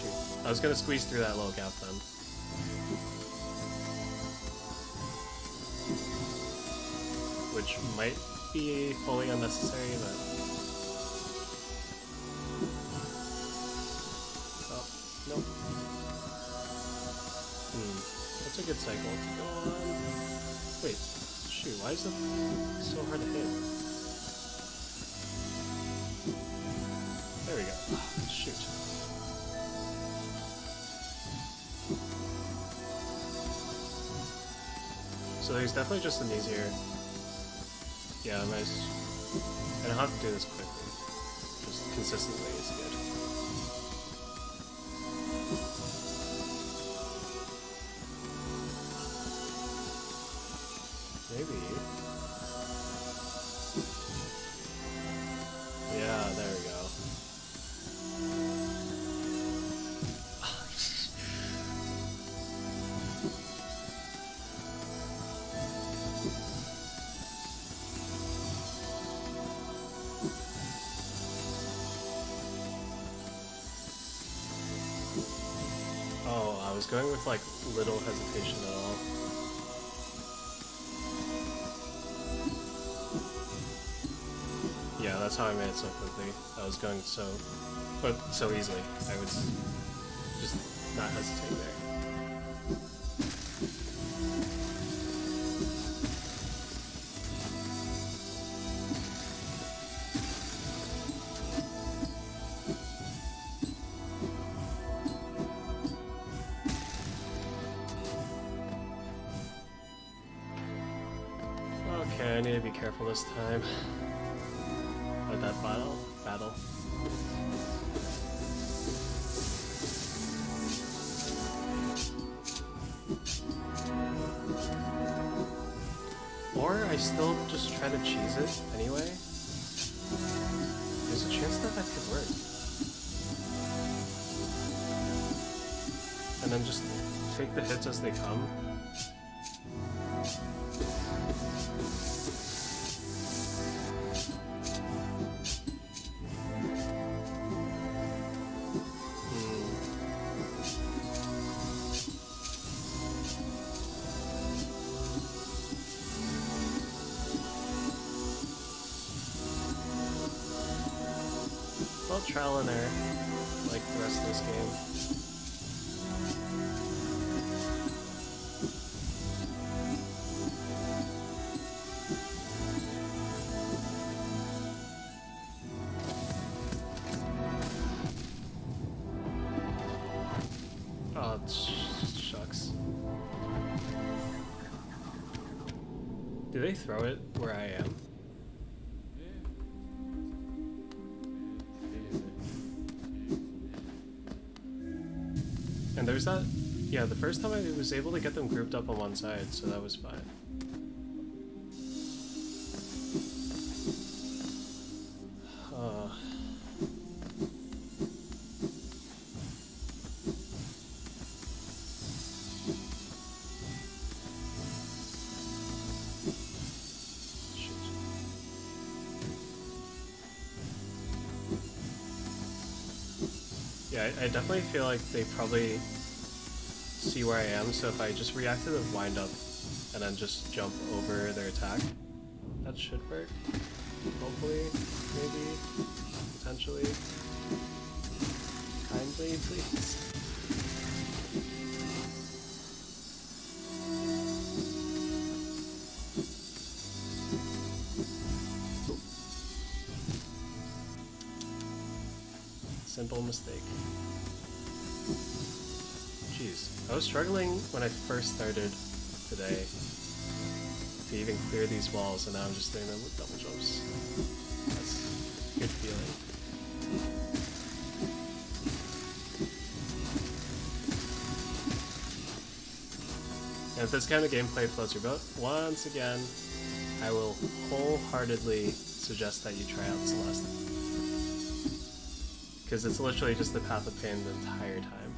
A: shoot. I was gonna squeeze through that little gap then. Which might be fully unnecessary, but... Oh, nope. That's a good cycle to go on. Wait, shoot, why is it so hard to hit? There we go. Oh, shoot. So there's definitely just an easier... Yeah, nice. I don't have to do this quickly. Just consistently is good. Maybe. Yeah, there we go. Oh, I was going with like little hesitation at all. Yeah, that's how I made it so quickly. I was going so easily. I was just not hesitating there. Okay, I need to be careful this time. With that battle. Or I still just try to cheese it anyway. There's a chance that could work. And then just take the hits as they come. well, trial and error, like the rest of this game. Oh, shucks. Do they throw it where I am? And there's that, yeah, the first time I was able to get them grouped up on one side, so that was fine. Yeah, I definitely feel like they probably see where I am, so if I just react to the wind up and then just jump over their attack, that should work. Hopefully, maybe, potentially. Kindly, please. Simple mistake. Jeez, I was struggling when I first started today to even clear these walls, and now I'm just doing them with double jumps. That's a good feeling. And if this kind of gameplay floats your boat, once again, I will wholeheartedly suggest that you try out Celeste. Because it's literally just the path of pain the entire time.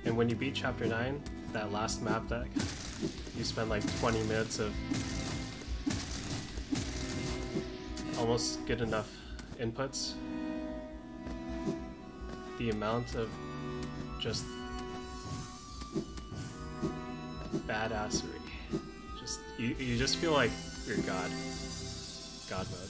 A: And when you beat Chapter 9, that last map that you spend like 20 minutes of almost good enough inputs, the amount of just badassery. You just feel like you're God mode.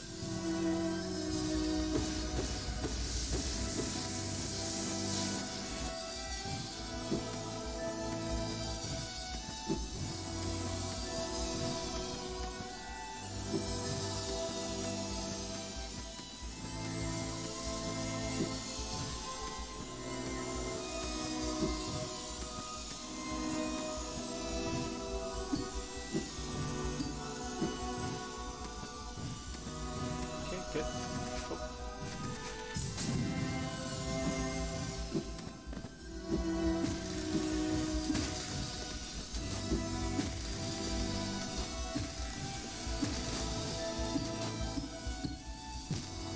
A: Good. Oh.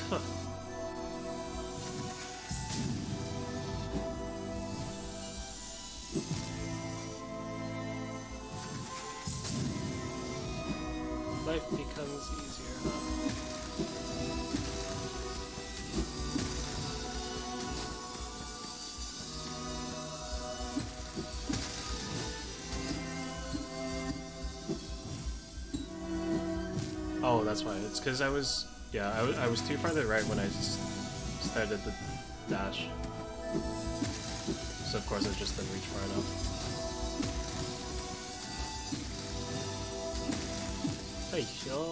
A: Huh. Life becomes easier, huh? Oh, that's why. It's because I was too far to the right when I started the dash. So of course I just didn't reach far enough. Hey, yo.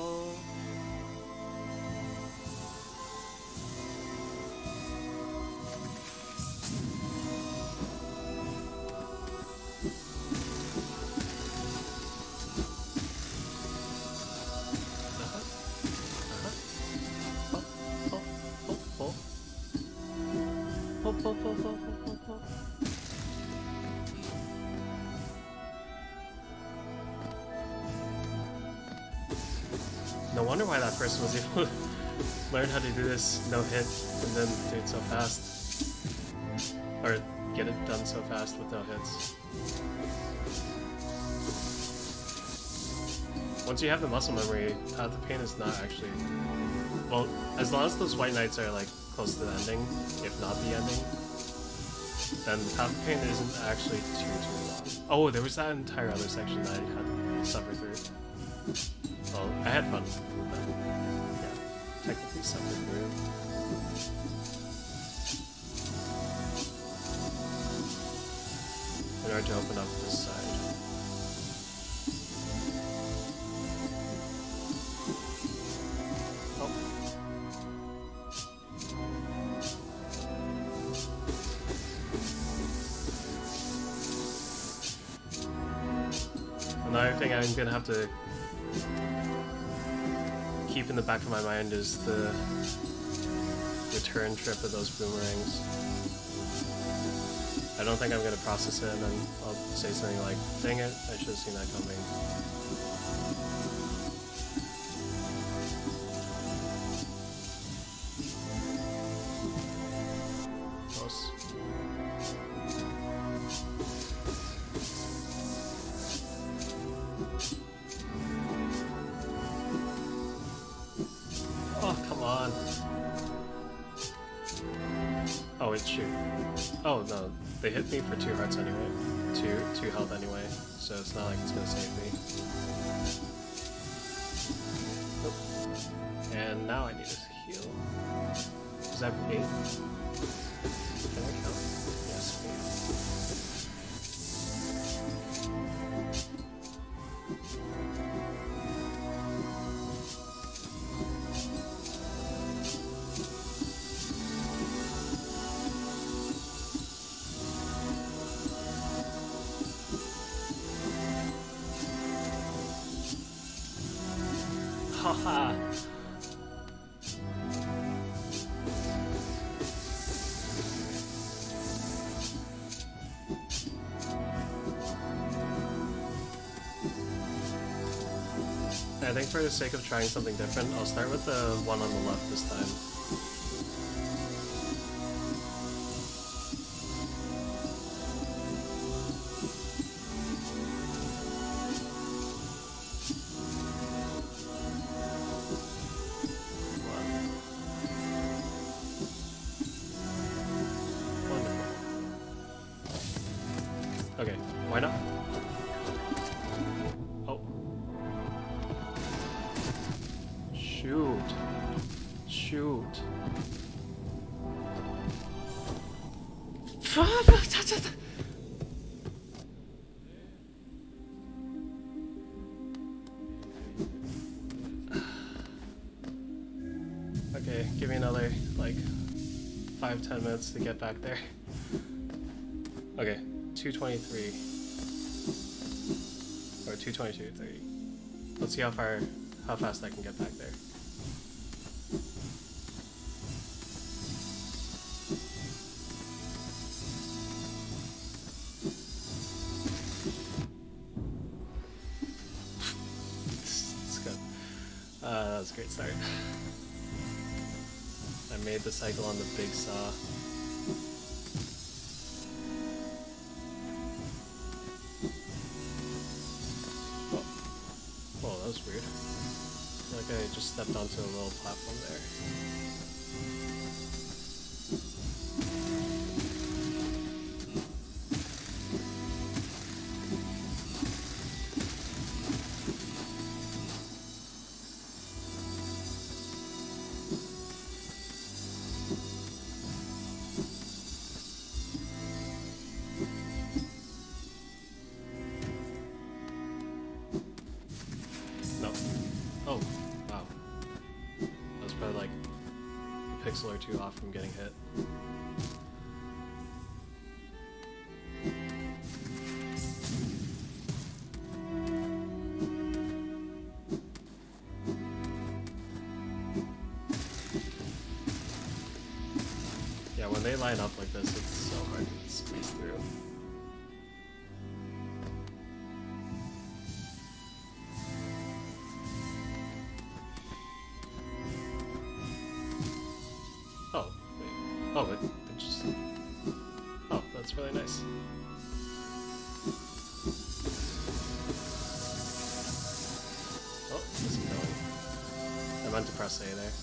A: No wonder why that person was able to learn how to do this no hit and then do it so fast. Or get it done so fast with no hits. Once you have the muscle memory, Path of Pain is not actually... Well, as long as those White Knights are like close to the ending, if not the ending, then the Path of Pain isn't actually too long. Oh, there was that entire other section that I had to suffer through. Well, I had fun. But, yeah, technically suffered through. In order to open up this side. Oh. Another thing I'm gonna have to keep in the back of my mind is the return trip of those boomerangs. I don't think I'm gonna process it, and then I'll say something like, dang it, I should have seen that coming. Close. Oh, come on. Oh, wait, shoot. Oh, no. They hit me for 2 hearts anyway. Two health anyway, so it's not like it's gonna save me. Nope. And now I need to heal. Is that 8? Can I count? Yes, 8. Haha. I think for the sake of trying something different, I'll start with the one on the left this time. Okay, why not? Oh. Shoot. Shoot. Okay, give me another, like, 5-10 minutes to get back there. Okay. 223 or 222.30. Let's see how fast I can get back there. It's good. That was a great start. I made the cycle on the big saw. That was weird. I feel like I just stepped onto a little platform there. Oh, wow. That was probably like a pixel or 2 off from getting hit. Yeah, when they line up like this, it's so hard to squeeze through. Oh, wait. Oh, it just... Oh, that's really nice. Oh, this is going. I meant to press A there.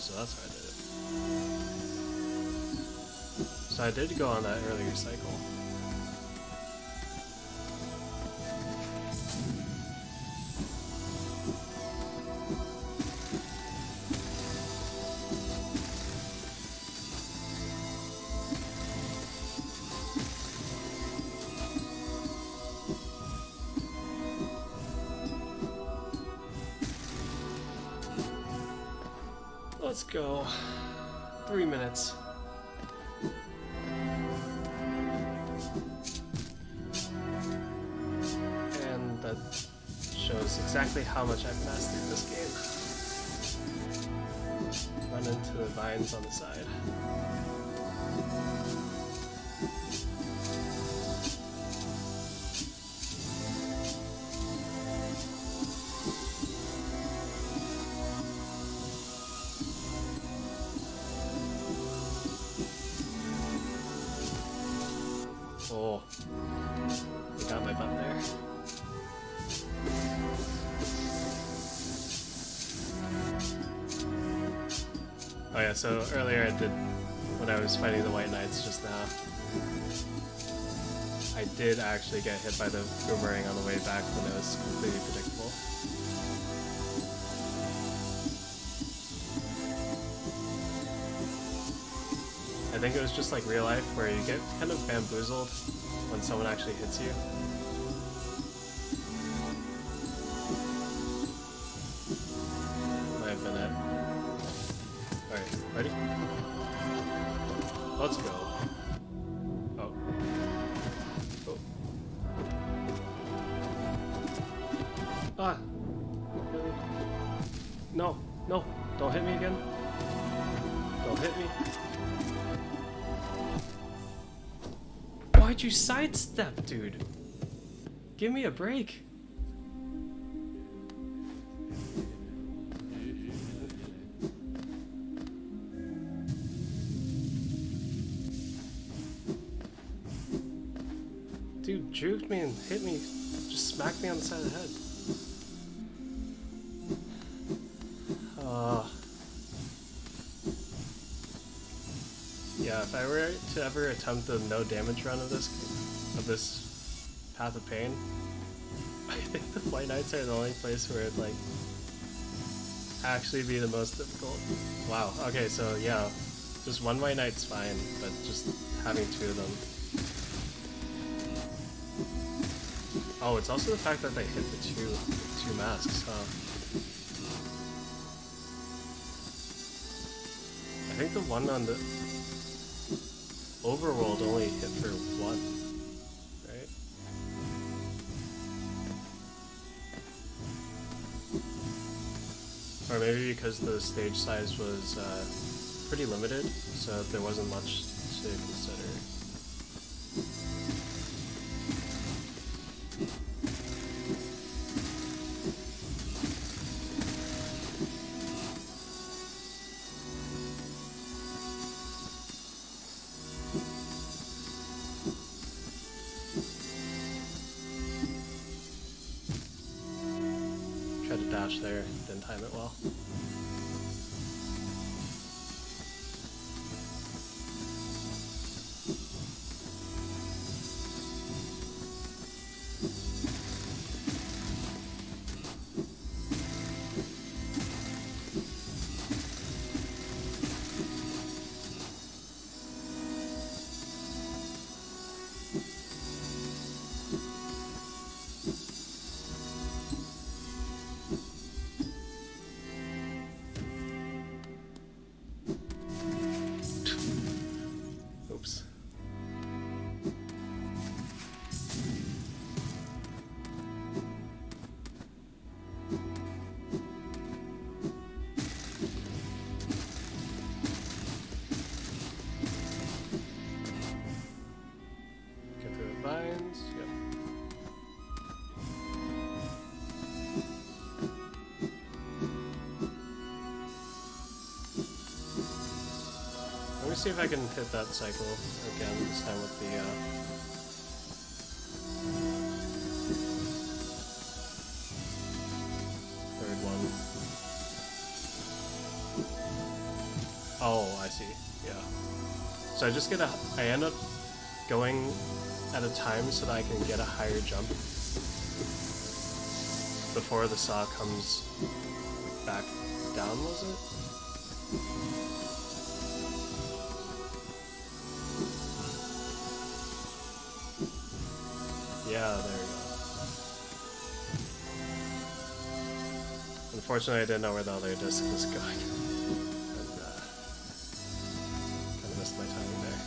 A: so that's how I did it. So I did go on that earlier cycle. Let's go. 3 minutes. And that shows exactly how much I've mastered this game. Run into the vines on the side. Oh, you got my butt there. Oh yeah, so earlier I did, when I was fighting the White Knights just now, I did actually get hit by the boomerang on the way back when it was completely predictable. I think it was just like real life where you get kind of bamboozled when someone actually hits you. Might have been it. Alright, ready? Let's go. Oh. Oh. Ah! Really? No, no, don't hit me again. Don't hit me. Why'd you sidestep, dude? Give me a break. Dude juked me and hit me. Just smacked me on the side of the head. Yeah, if I were to ever attempt the no damage run of this Path of Pain, I think the White Knights are the only place where it'd like actually be the most difficult. Wow. Okay, so yeah, just one White Knight's fine, but just having two of them. Oh, it's also the fact that they hit the two masks, huh? I think the one on the overworld only hit for one, right? Or maybe because the stage size was pretty limited, so there wasn't much to consider. Tried to dash there, didn't time it well. Oops. Get through the vines, yep. Let me see if I can hit that cycle again, this time with the third one. Oh, I see. Yeah. So I end up going at a time so that I can get a higher jump before the saw comes back down, was it? Yeah, there we go. Unfortunately, I didn't know where the other disc was going. And, kind of missed my timing there.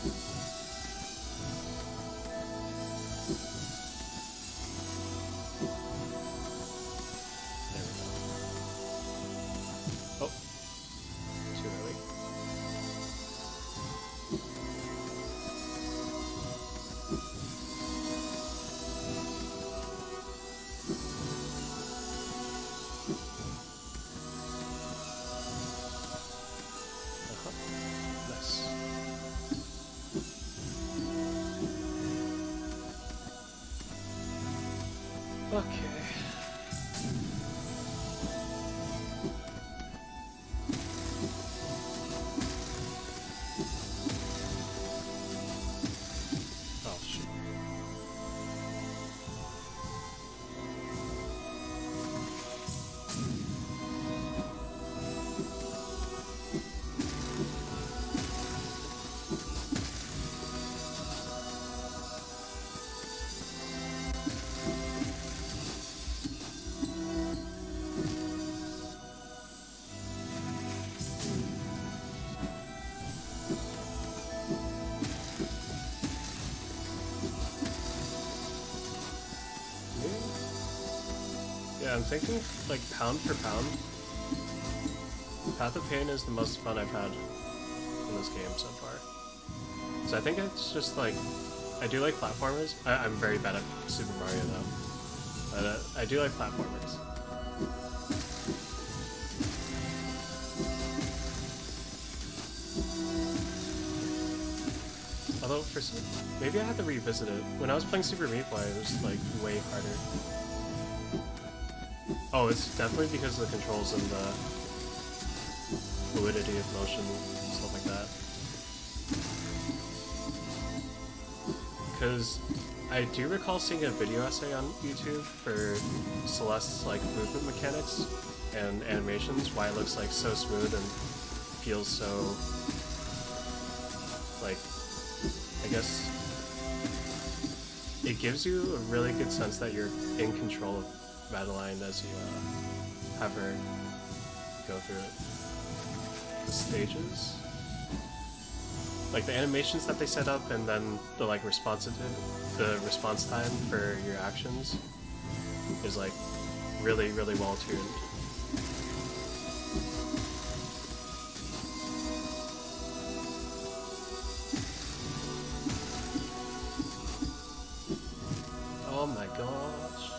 A: There we go. Oh, too early. Nice. Okay. Oh, shoot. Yeah, I'm thinking, like, pound for pound, Path of Pain is the most fun I've had in this game so far. So I think it's just, like, I do like platformers. I'm very bad at Super Mario, though. But I do like platformers. Although, maybe I had to revisit it. When I was playing Super Meat Boy, it was, like, way harder. Oh, it's definitely because of the controls and the fluidity of motion and stuff like that. Because I do recall seeing a video essay on YouTube for Celeste's like movement mechanics and animations, why it looks like so smooth and feels so like, I guess it gives you a really good sense that you're in control of Madeline as you have her go through it. The stages, like the animations that they set up, and then the like response time for your actions is like really well tuned. Oh my gosh.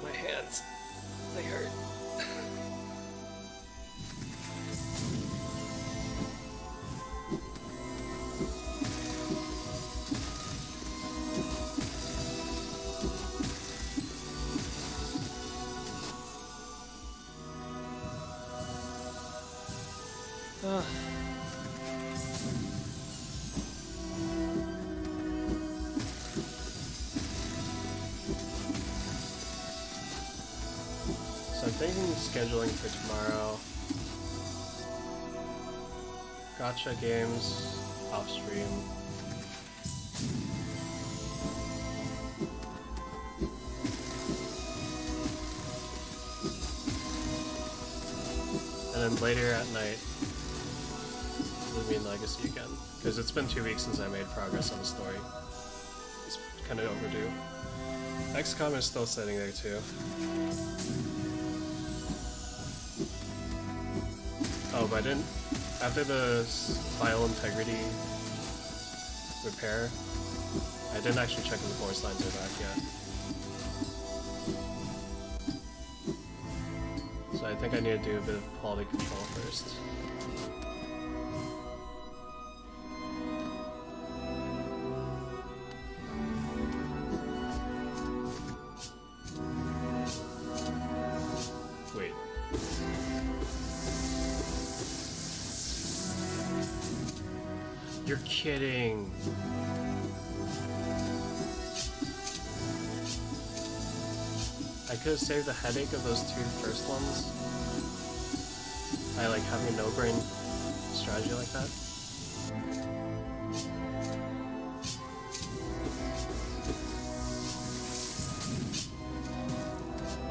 A: My hands, they hurt. So I'm thinking scheduling for tomorrow. Gotcha games off stream. And then later at night, Lumion Legacy again. Because it's been 2 weeks since I made progress on the story. It's kind of overdue. XCOM is still sitting there too. Oh, but I didn't... After the file integrity repair, I didn't actually check if the voice lines are back yet. So but I think I need to do a bit of quality control first. Wait. You're kidding. I could have saved the headache of those two first ones by like having a no-brain strategy like that.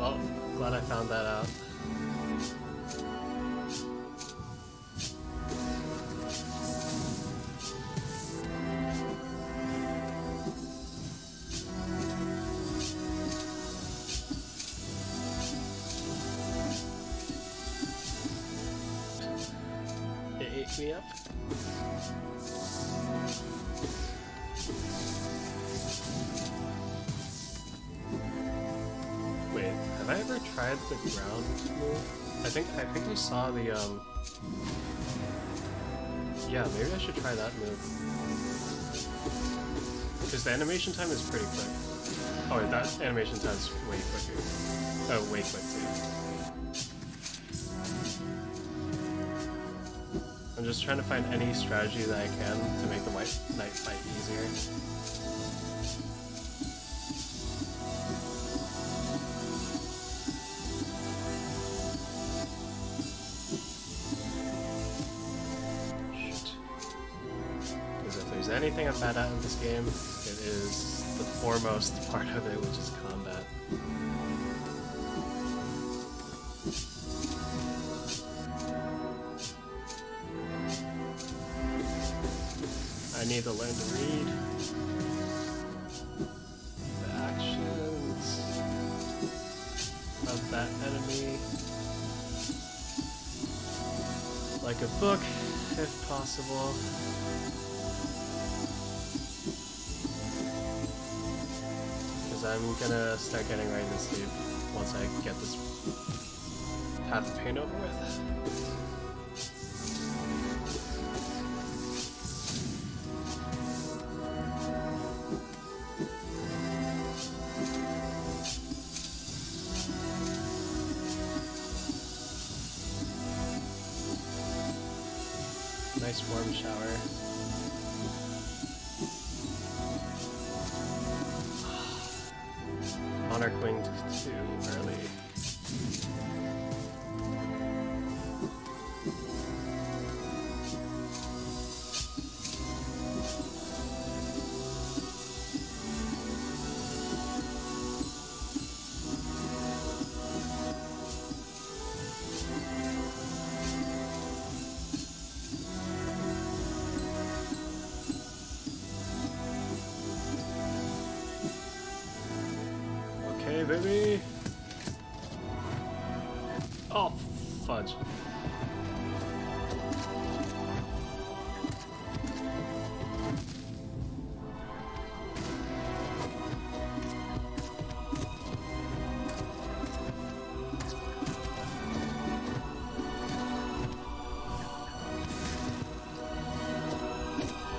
A: Well, glad I found that out. Me up. Wait, have I ever tried the ground move? I think I saw the yeah, maybe I should try that move. Because the animation time is pretty quick. Oh, that animation time is way quicker. Oh, way quick too. I'm just trying to find any strategy that I can to make the white knight fight easier. Shoot. Because if there's anything I'm bad at in this game, it is the foremost part of it, which is combat. I need to learn to read the actions of that enemy like a book, if possible. Because I'm gonna start getting ready to sleep once I get this Path of Pain over with. Nice warm shower. Monarch winged too early. Okay, baby. Oh, fudge.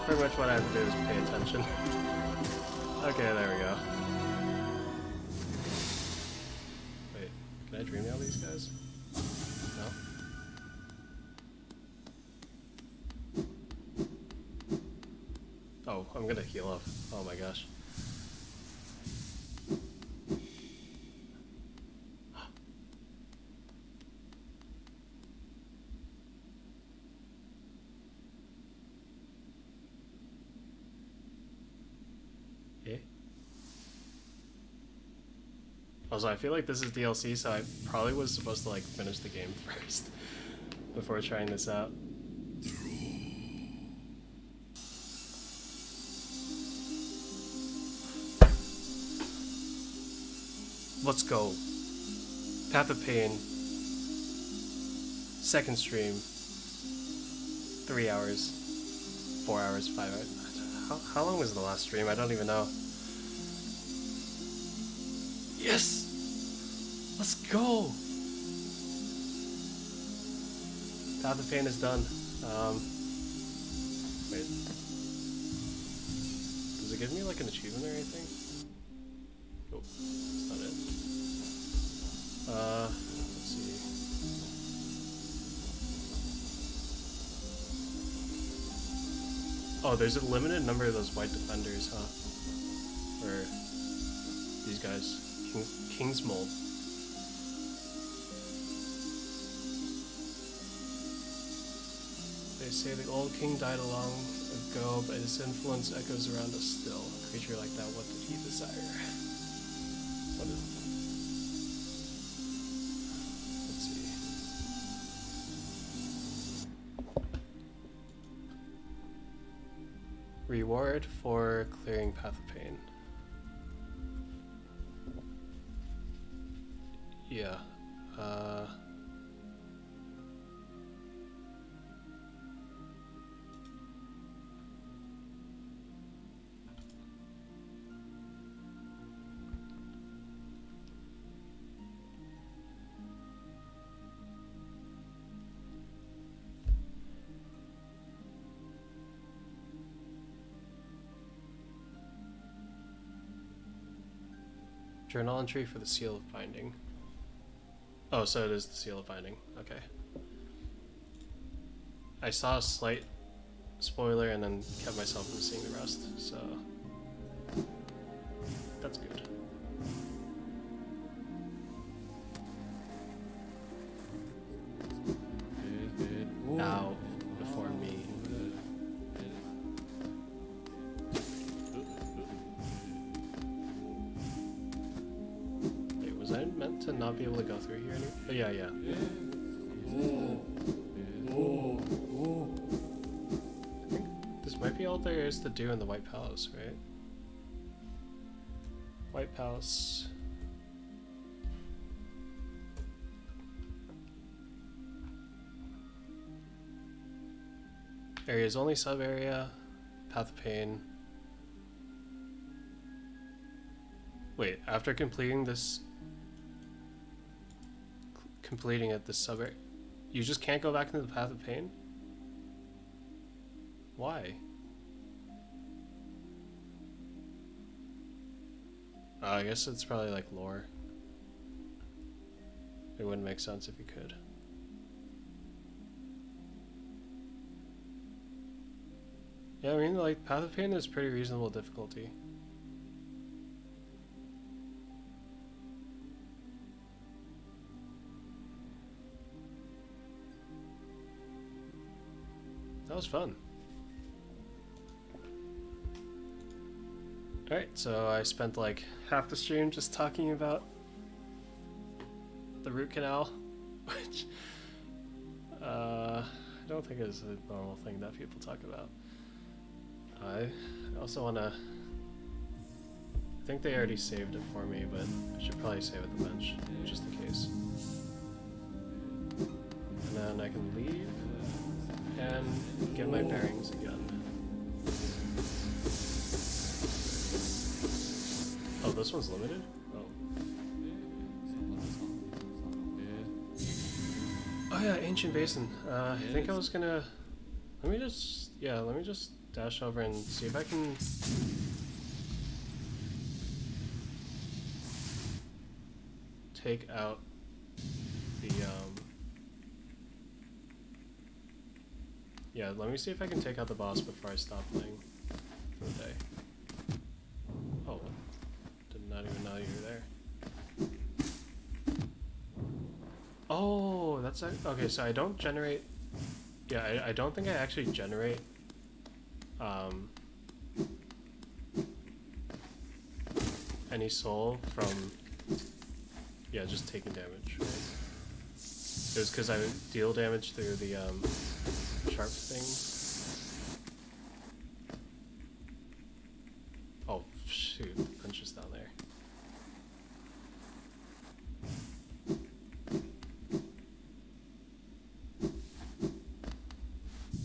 A: Pretty much what I have to do is pay attention. Okay, there we go. Wait, can I dream all these guys? No? Oh, I'm gonna heal up. Oh my gosh. Also, I feel like this is DLC, so I probably was supposed to like finish the game first before trying this out. Let's go. Path of Pain. Second stream. 3 hours. 4 hours, 5 hours. How long was the last stream? I don't even know. Yes! Let's go! Path of Pain is done. Wait. Does it give me like an achievement or anything? Nope, that's not it. Let's see. Oh, there's a limited number of those white defenders, huh? Or these guys. King's Mold. They say the old king died long ago, but his influence echoes around us still. A creature like that, what did he desire? What is... Let's see. Reward for clearing Path of Pain. Yeah. Journal entry for the Seal of Binding. Oh, so it is the Seal of Binding. Okay. I saw a slight spoiler and then kept myself from seeing the rest, so that's good. Now, before me. Wait, was I meant to not be able to go through here anymore? Oh, yeah, yeah. I think this might be all there is to do in the White Palace, right? White Palace. Areas only sub-area, Path of Pain. Wait, after completing this, this sub-area, you just can't go back into the Path of Pain? Why? I guess it's probably like lore. It wouldn't make sense if you could. Yeah, I mean, like, Path of Pain is pretty reasonable difficulty. That was fun. Alright, so I spent like half the stream just talking about the root canal, which I don't think is a normal thing that people talk about. I also want to... I think they already saved it for me, but I should probably save at the bench, just in case. And then I can leave and get my bearings again. Oh, this one's limited? Oh. Oh yeah, Ancient Basin. I think I was gonna... let me just dash over and see if I can... take out the, yeah, let me see if I can take out the boss before I stop playing for the day. Oh, did not even know you were there. Oh, that's... okay, so I don't generate... yeah, I don't think I actually generate any soul from, yeah, just taking damage, right? It was because I would deal damage through the sharp thing. Oh shoot, the punch is down there.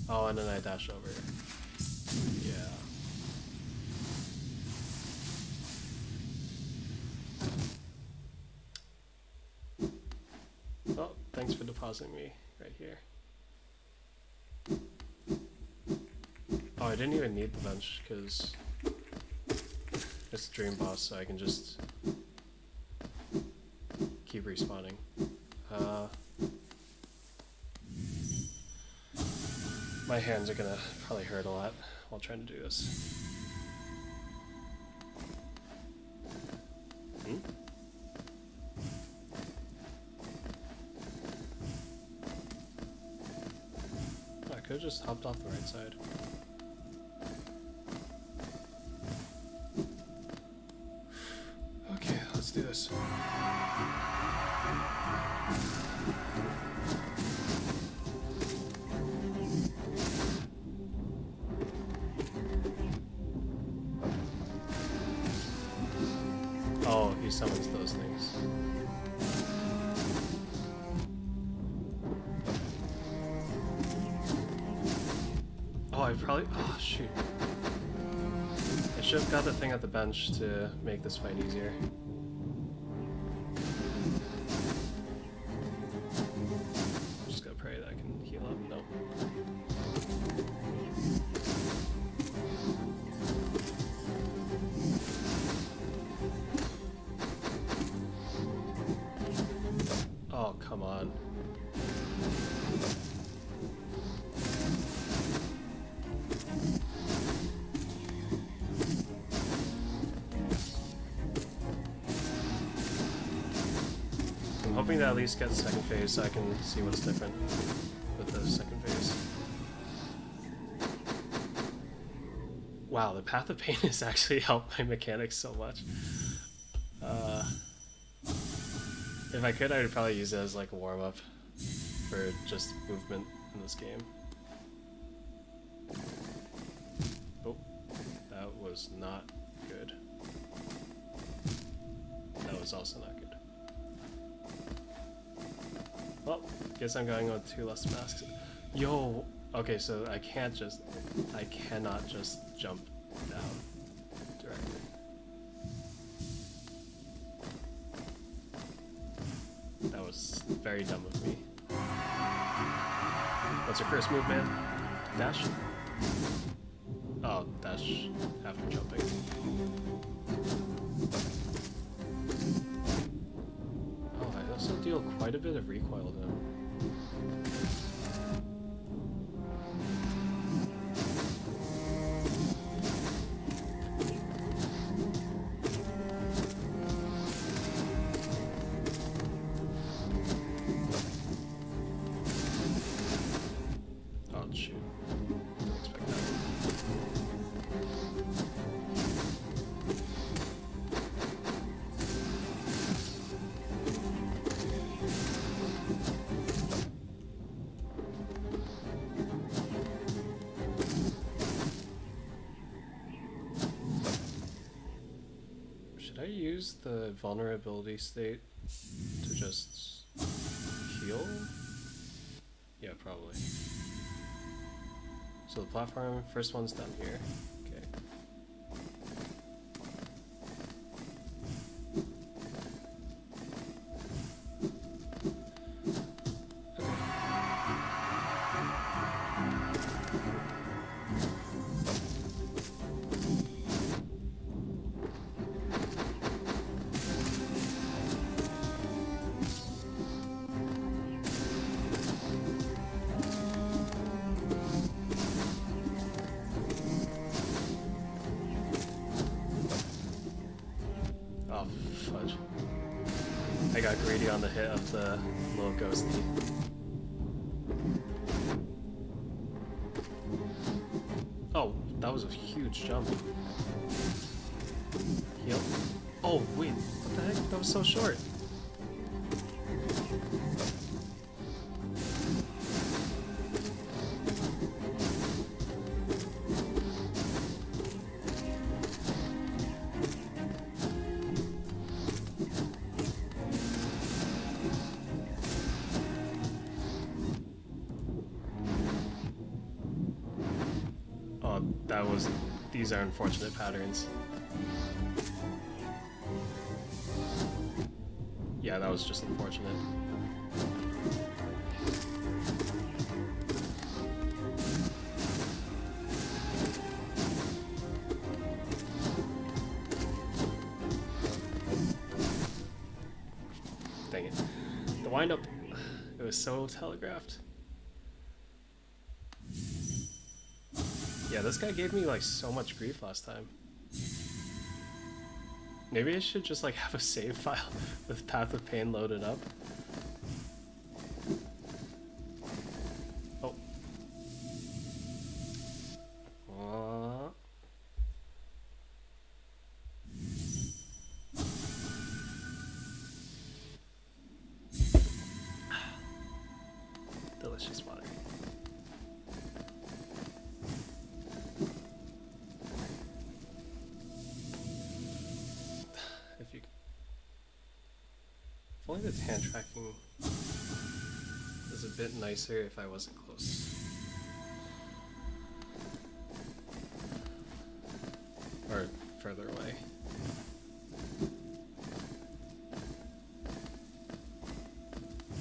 A: Oh, and then I dash over. Yeah. Oh, thanks for depositing me right here. Oh, I didn't even need the bench because it's the dream boss, so I can just keep respawning. My hands are gonna probably hurt a lot while trying to do this. I could have just hopped off the right side. Okay, let's do this. Oh, he summons those things. Oh, I probably... Oh, shoot. I should have got the thing at the bench to make this fight easier. I'm just gonna pray that I can heal up. No. Oh, come on. I'm hoping to at least get the second phase so I can see what's different with the second phase. Wow, the Path of Pain has actually helped my mechanics so much. If I could, I would probably use it as like a warm-up for just movement in this game. Oh, that was not good. That was also not good. Well, guess I'm going with 2 less masks. Yo, okay, so I cannot just jump down directly. That was very dumb of me. What's your first move, man? Dash? Oh, dash after jumping. Oh, I also deal quite a bit of recoil to him. Oh, shoot. Didn't expect that. Should I use the vulnerability state to just heal? Yeah, probably. So the platform, first one's down here. Okay. Oh, fudge. I got greedy on the hit of the little ghosty. Oh, that was a huge jump. Heal. Oh, wait, what the heck? That was so short. Oh, that was... These are unfortunate patterns. Yeah, that was just unfortunate. wind up, it was so telegraphed. Yeah, this guy gave me like so much grief last time. Maybe I should just like have a save file with Path of Pain loaded up. Oh. Delicious water. If only the hand tracking was a bit nicer if I wasn't close. Or further away.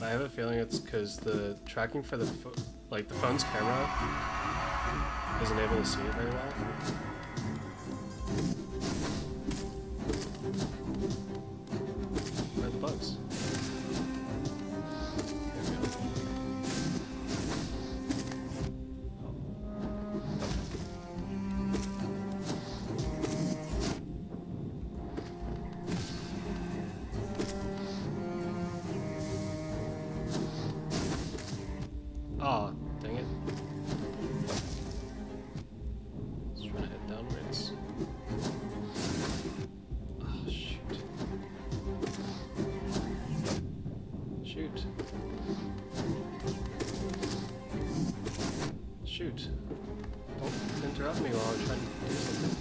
A: I have a feeling it's because the tracking for the the phone's camera isn't able to see it very well. Where are the bugs? There we go. Oh, dang it. Let's try to head downwards. Oh, shoot. Shoot. Shoot. Don't interrupt me while I'm trying to do something.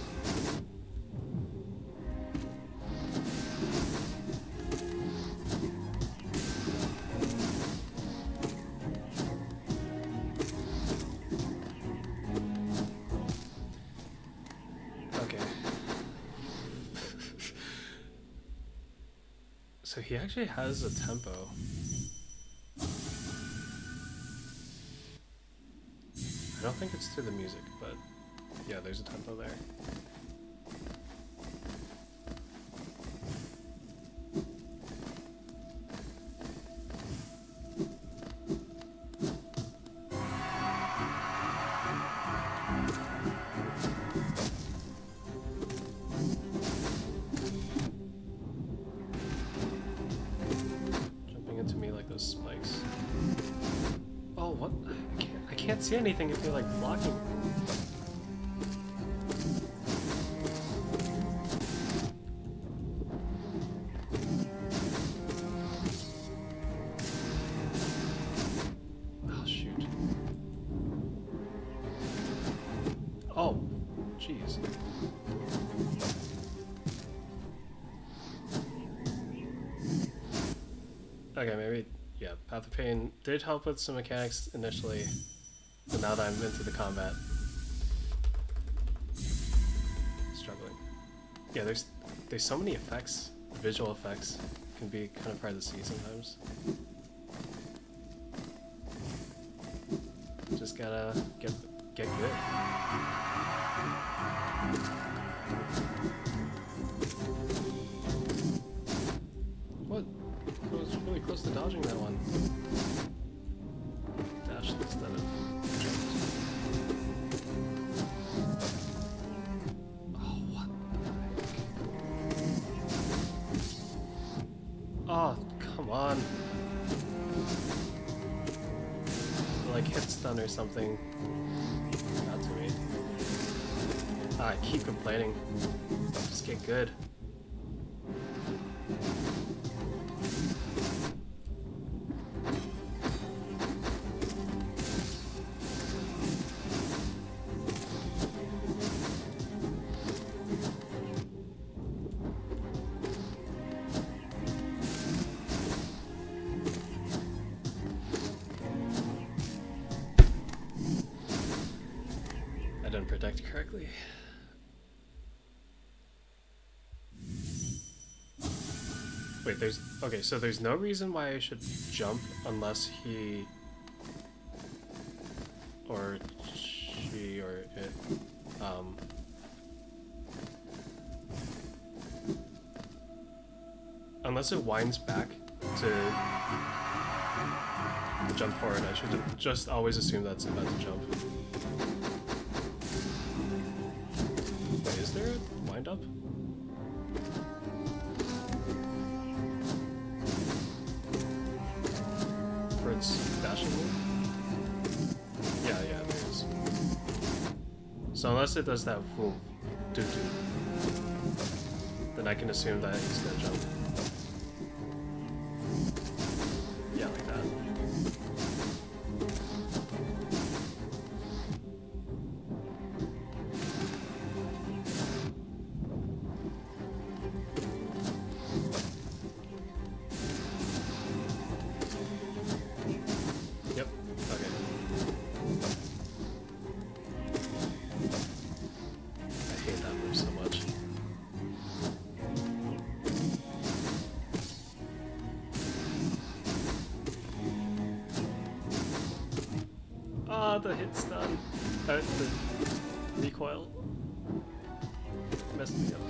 A: So he actually has a tempo. I don't think it's through the music, but yeah, there's a tempo there. Those spikes. Oh, what? I can't see anything if you're like blocking. Oh, shoot. Oh, jeez. Okay, maybe. Yeah, Path of Pain did help with some mechanics initially, but now that I'm into the combat, struggling. Yeah, there's so many effects. Visual effects can be kind of hard to see sometimes. Just gotta get good. What? I was really close to dodging that one. Dashed instead of jumped. Oh, what the heck? Oh, come on. Like hit stun or something. Not to me. I keep complaining. Just get good. Didn't protect correctly. Wait, okay, so there's no reason why I should jump unless he or she or it unless it winds back to to jump forward. I should just always assume that's about to jump. Wait, is there a wind up? For its dashing move? Yeah, there is. So unless it does that full doo-doo, then I can assume that he's gonna jump. Yeah, like that. Yep, okay. I hate that move so much. Ah, the hit stun. The recoil. Messed me up.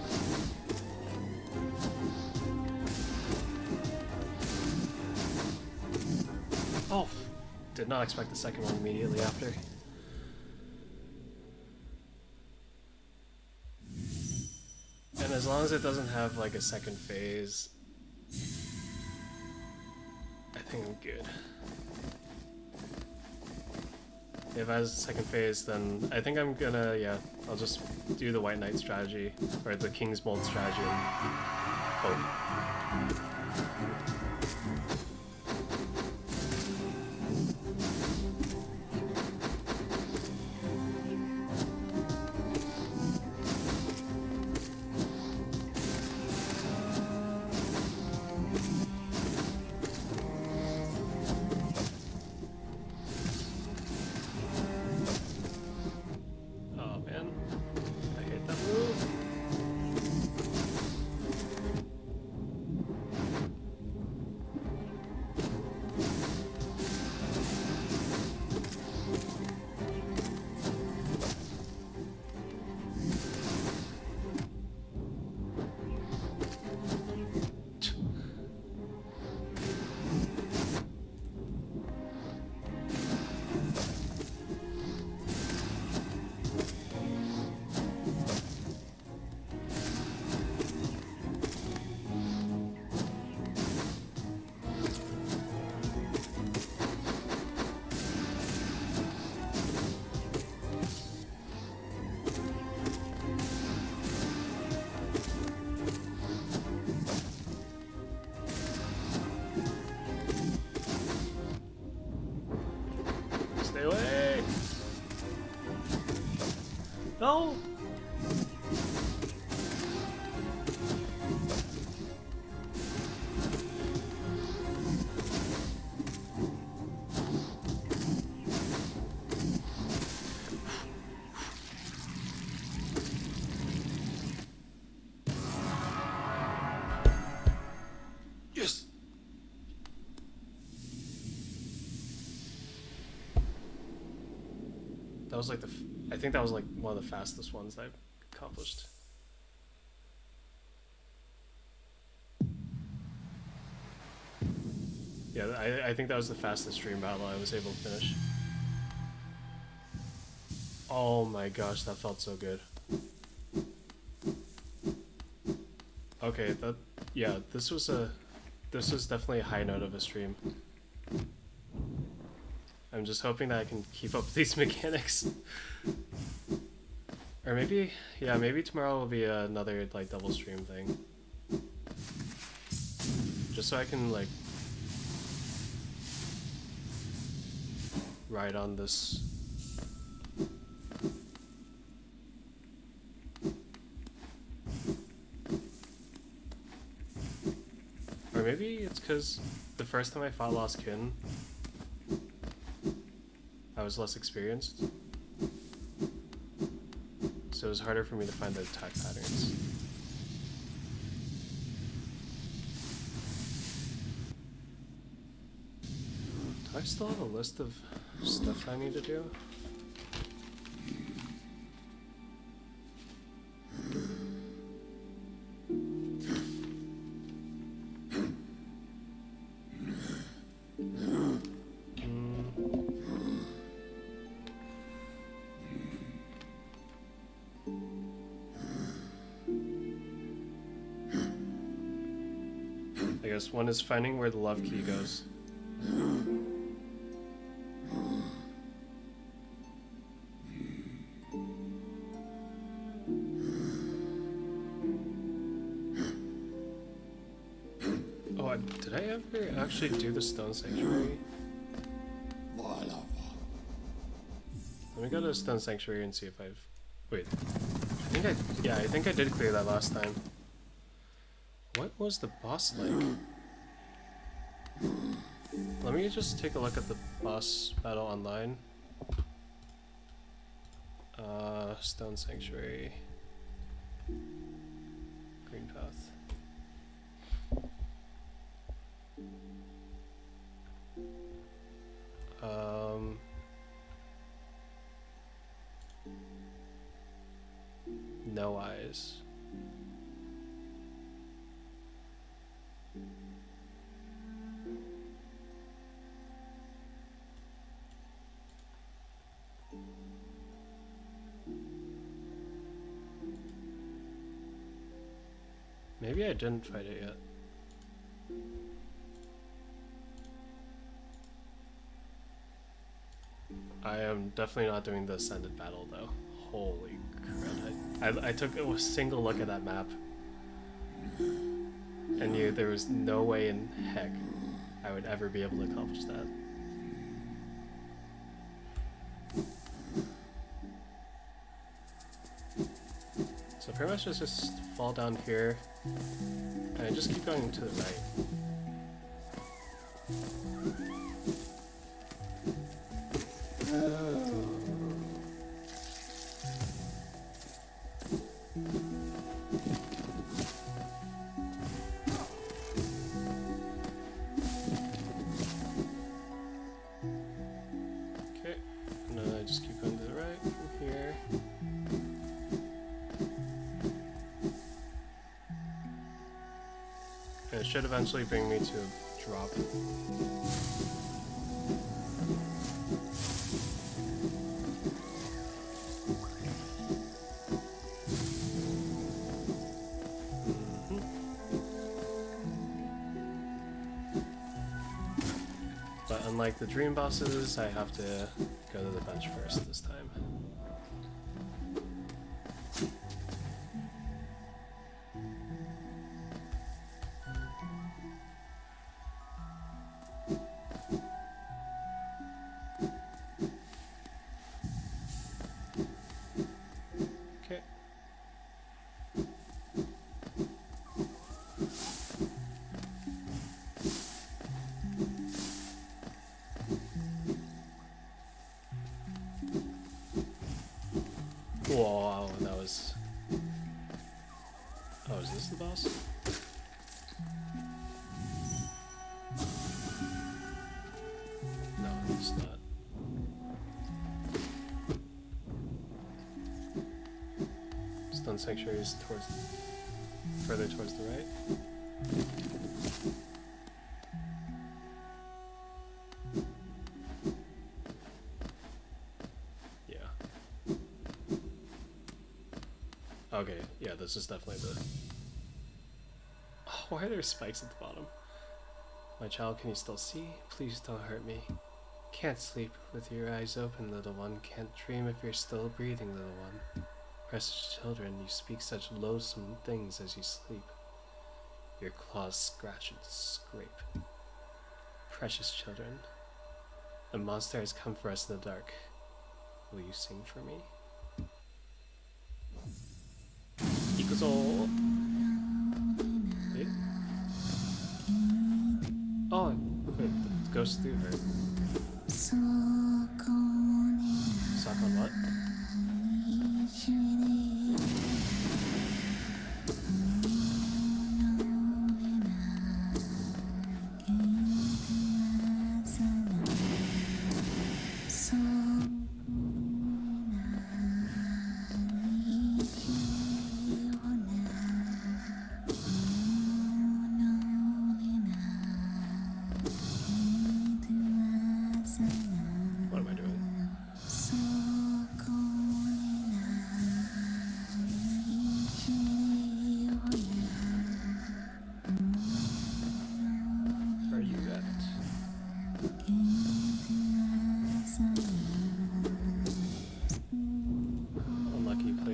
A: Oh, did not expect the second one immediately after. And as long as it doesn't have like a second phase, I think I'm good. If it has a second phase, then I think I'm gonna, yeah, I'll just do the White Knight strategy, or the King's Mold strategy, and hope. Oh man, I hate that move. Stay away! No! Yes! That was like I think that was like one of the fastest ones that I've accomplished. Yeah, I think that was the fastest stream battle I was able to finish. Oh my gosh, that felt so good. Okay, yeah, this was definitely a high note of a stream. I'm just hoping that I can keep up with these mechanics. Or maybe, yeah, maybe tomorrow will be another like double stream thing. Just so I can like ride on this. Or maybe it's because the first time I fought Lost Kin, I was less experienced. So it was harder for me to find the attack patterns. Do I still have a list of stuff I need to do? guess one is finding where the love key goes. Oh, did I ever actually do the stone sanctuary? Let me go to the stone sanctuary and see if I've... Wait. I think I did clear that last time. What was the boss like? Let me just take a look at the boss battle online. Stone sanctuary. Green path. No eyes. Maybe I didn't fight it yet. I am definitely not doing the ascended battle though. Holy crap. I took a single look at that map and knew there was no way in heck I would ever be able to accomplish that. So pretty much just fall down here and just keep going to the right. Okay, and then I just keep going to the right from here. And it should eventually bring me to a drop. But unlike the dream bosses, I have to go to the bench first this time. Okay. Whoa, that was... Oh, is this the boss? No, it's not. Stone Sanctuary is towards... further towards the right. Okay, yeah, this is definitely the... Oh, why are there spikes at the bottom? My child, can you still see? Please don't hurt me. Can't sleep with your eyes open, little one. Can't dream if you're still breathing, little one. Precious children, you speak such loathsome things as you sleep. Your claws scratch and scrape. Precious children, a monster has come for us in the dark. Will you sing for me? Ikuzo. Wait. Oh, wait, it goes through her. Sock on what?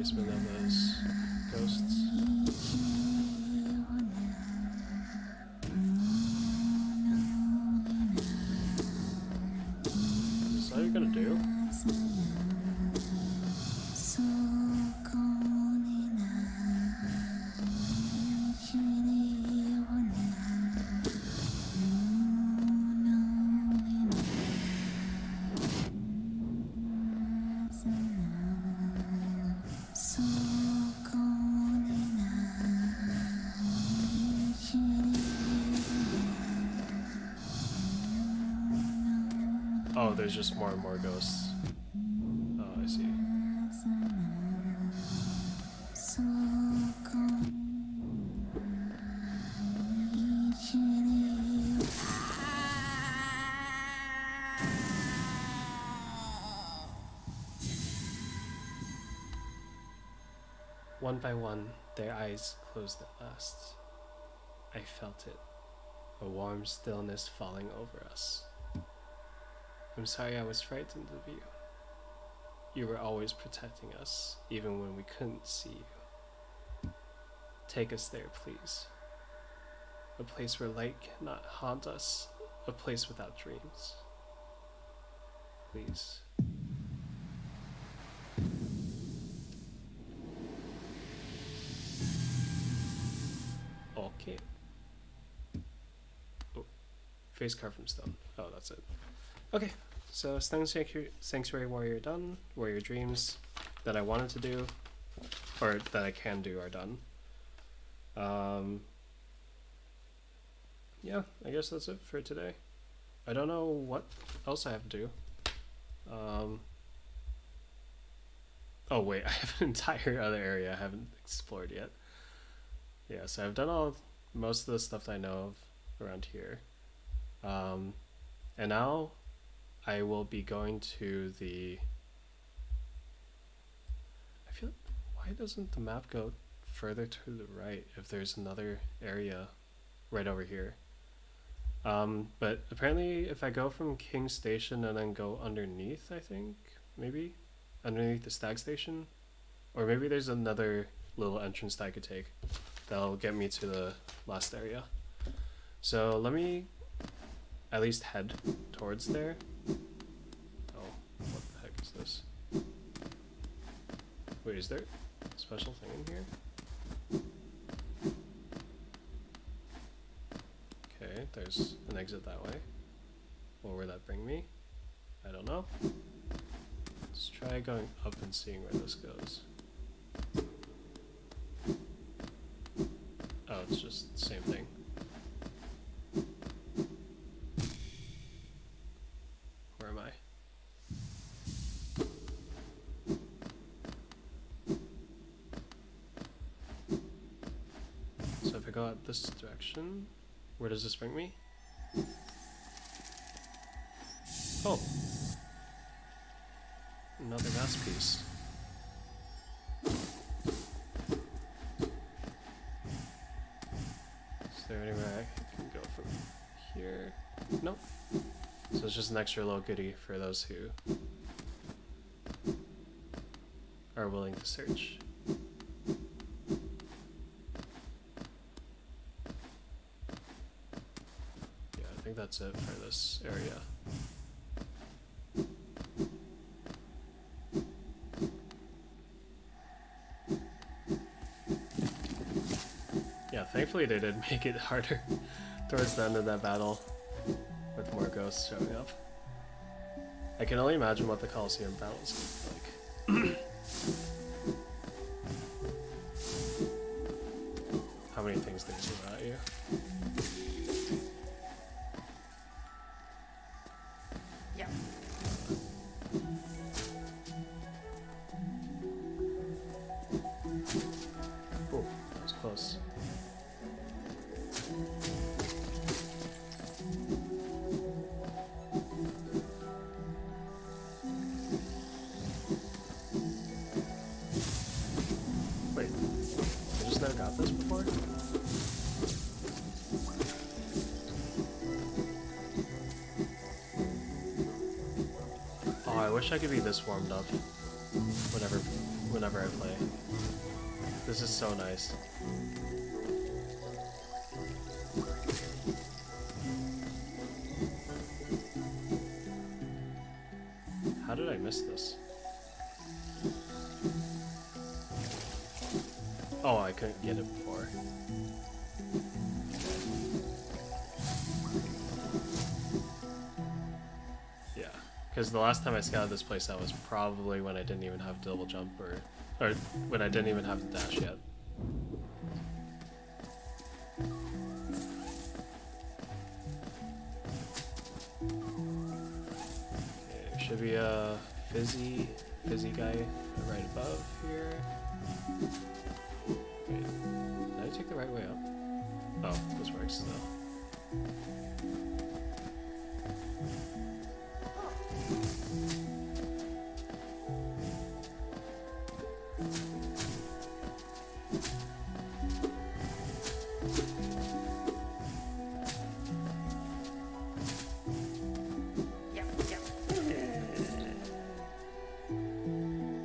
A: basement of those ghosts. Is that what you're gonna do? Oh, there's just more and more ghosts. Oh, I see. One by one, their eyes closed at last. I felt it, a warm stillness falling over us. I'm sorry I was frightened of you. You were always protecting us, even when we couldn't see you. Take us there, please. A place where light cannot haunt us, a place without dreams. Please. Okay. Oh, face carved from stone. Oh, that's it. Okay, so Stone Sanctuary Warrior done. Warrior Dreams that I wanted to do, or that I can do, are done. Yeah, I guess that's it for today. I don't know what else I have to do. Oh wait, I have an entire other area I haven't explored yet. Yeah, so I've done most of the stuff that I know of around here. And now I will be going to the... I feel... Why doesn't the map go further to the right if there's another area right over here? But apparently if I go from King Station and then go underneath, I think, maybe? Underneath the Stag Station? Or maybe there's another little entrance that I could take that'll get me to the last area. So let me at least head towards there. Oh, what the heck is this? Wait, is there a special thing in here? Okay, there's an exit that way. Well, where'd that bring me? I don't know. Let's try going up and seeing where this goes. Oh, it's just the same thing. Where am I? So if I go out this direction, where does this bring me? Oh! Another masterpiece. Is there anywhere I can go from here? Nope. So it's just an extra little goodie for those who are willing to search. Yeah, I think that's it for this area. Yeah, thankfully they did make it harder towards the end of that battle with more ghosts showing up. I can only imagine what the Colosseum battles look like. How many things they throw at you.
C: Yeah.
A: Oh, that was close. Wait, I just never got this before? Oh, I wish I could be this warmed up. Whatever whenever I play. This is so nice. How did I miss this? Oh, I couldn't get it before. Yeah, because the last time I scouted this place out was probably when I didn't even have double jump or when I didn't even have the dash yet. Okay, should be a fizzy guy right above here. Wait, did I take the right way up? Oh, this works still.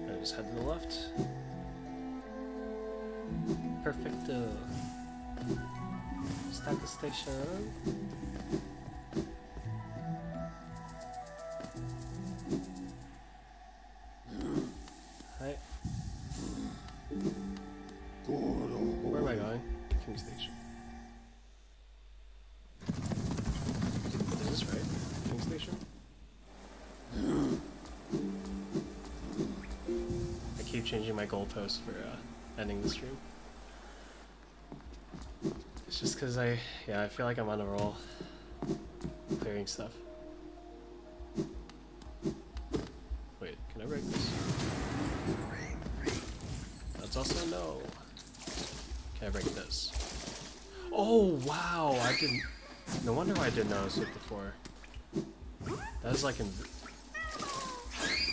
A: I just head to the left. Perfecto. Start the station. Hi. Where am I going? King Station. Is this right? King Station? I keep changing my goalposts for ending the stream. It's just because I feel like I'm on a roll clearing stuff. Wait, can I break this? That's also no. Can I break this? Oh wow, I didn't. No wonder why I didn't notice it before. That was like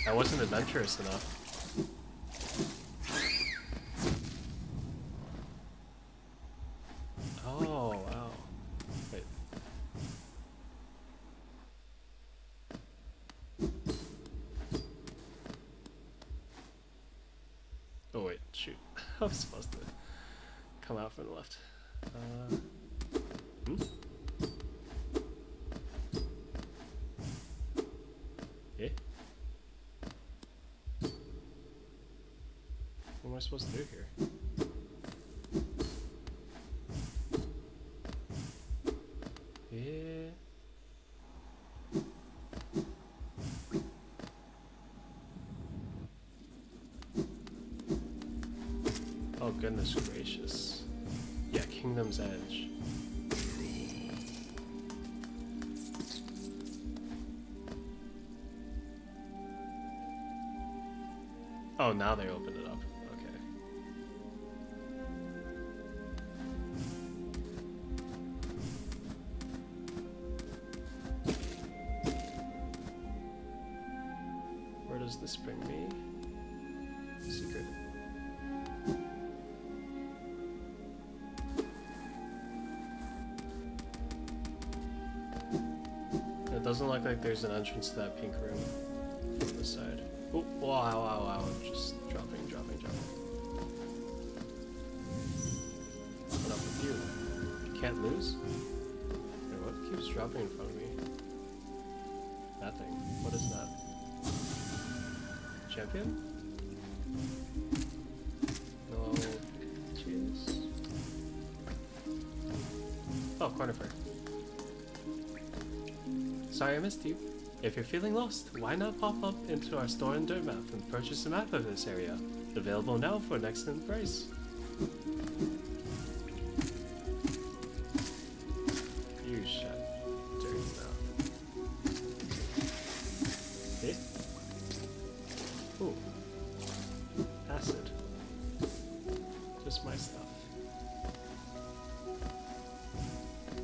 A: I wasn't adventurous enough. Oh wow. Wait. Oh wait, shoot. I was supposed to come out from the left. Yeah? What am I supposed to do here? Yeah. Oh goodness gracious. Yeah, Kingdom's Edge. Oh, now they open it up. Okay. Where does this bring me? Secret. It doesn't look like there's an entrance to that pink room from this side. Oh, wow. Just dropping. What up with you? You can't lose? Wait, what keeps dropping in front of me? That thing. What is that? Champion? No. Cheers. Oh, corner fair. Sorry I missed you. If you're feeling lost, why not pop up into our store in Dirtmouth and purchase a map of this area? Available now for an excellent price. You shut Dirtmouth. Eh? Ooh. Acid. Just my stuff.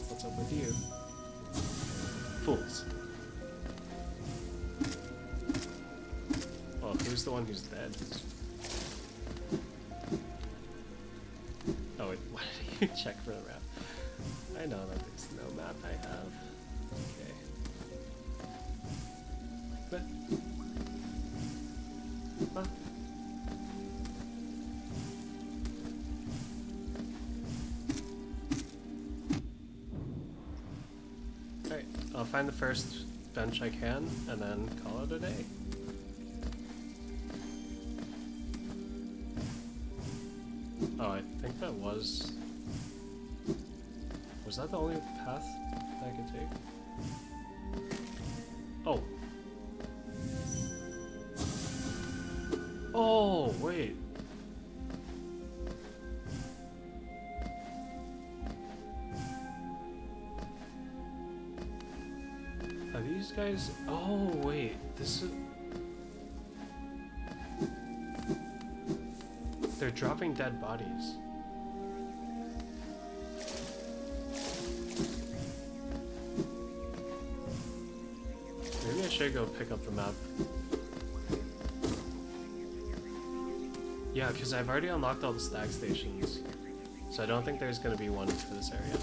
A: What's up with you? Fools. Oh, who's the one who's dead? Oh wait, why did you check for the map? I know that there's no map I have. Okay. But, huh? find the first bench I can, and then call it a day. Oh, I think that was... Was that the only path I could take? Oh. Oh, wait. Are these guys... Oh, wait. This is... They're dropping dead bodies. Maybe I should go pick up the map. Yeah, because I've already unlocked all the stag stations. So I don't think there's going to be one for this area.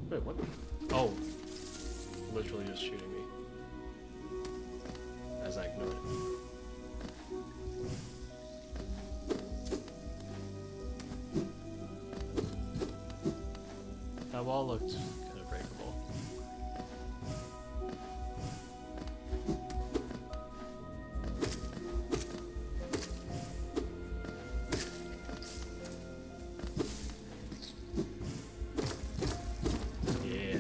A: Wait, what? Oh. Literally just shooting me. As I ignored it. That wall looked kind of breakable. Yeah.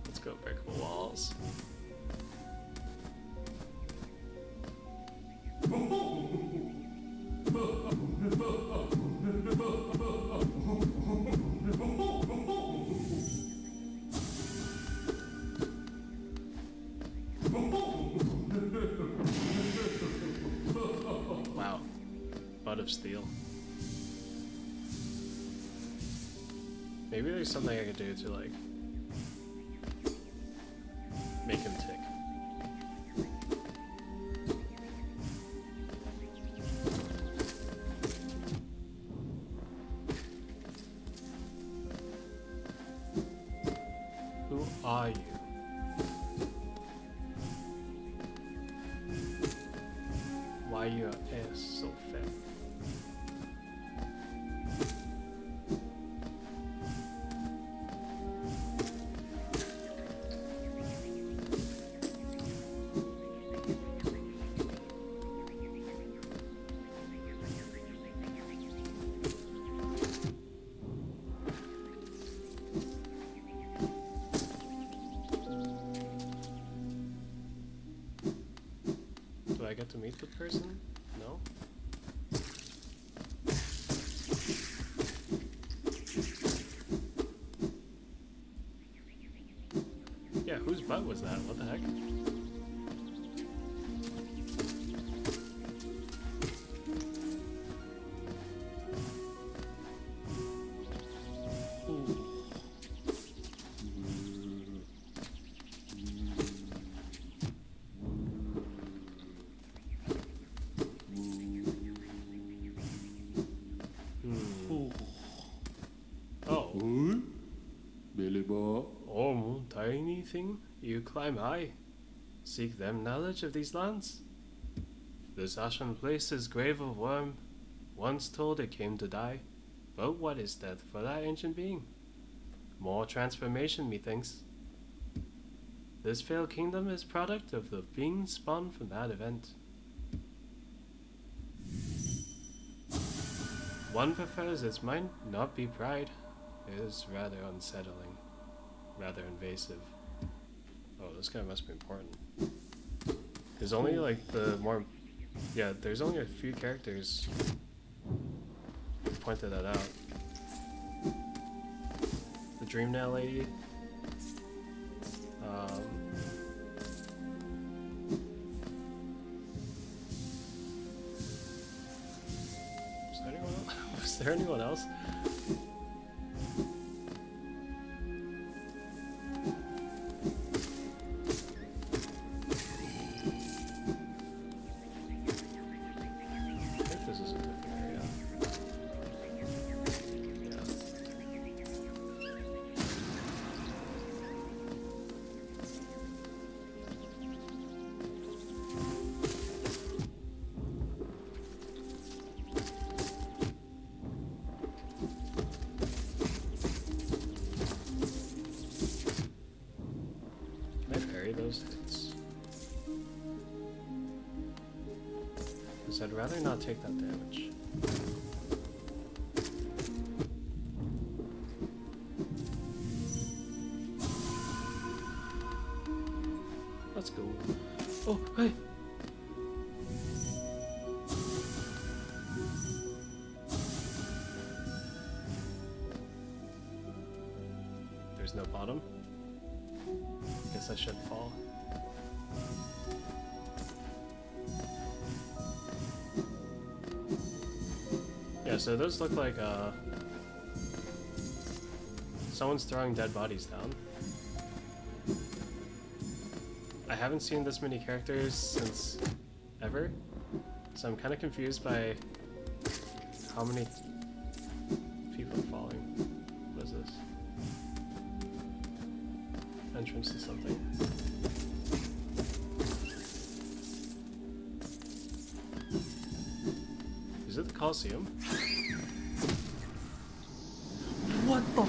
A: Let's go breakable walls. Wow. Butt of steel. Maybe there's something I could do to, like, make him tick. Who are you? Why your ass so fat? Do I get to meet the person? No? Yeah, whose butt was that? What the heck? Ooh. Oh.
B: Billy Boy.
A: Oh, tiny thing, you climb high. Seek them knowledge of these lands. This ashen place is grave of worm. Once told it came to die. But what is death for that ancient being? More transformation, methinks. This failed kingdom is product of the being spawned from that event. One prefers its might not be pride. It is rather unsettling, rather invasive. Oh, this guy must be important. There's only like the more, yeah, there's only a few characters who pointed that out. The Dream Nail lady. Was there anyone else? I think this is a different area. parry those hits. Because I'd rather not take that damage. Let's go. Oh, hey! There's no bottom. Guess I should fall. Yeah, so those look like someone's throwing dead bodies down. I haven't seen this many characters since ever, so I'm kind of confused by how many people are falling. What is this? Entrance to something. Is it the Coliseum? What the?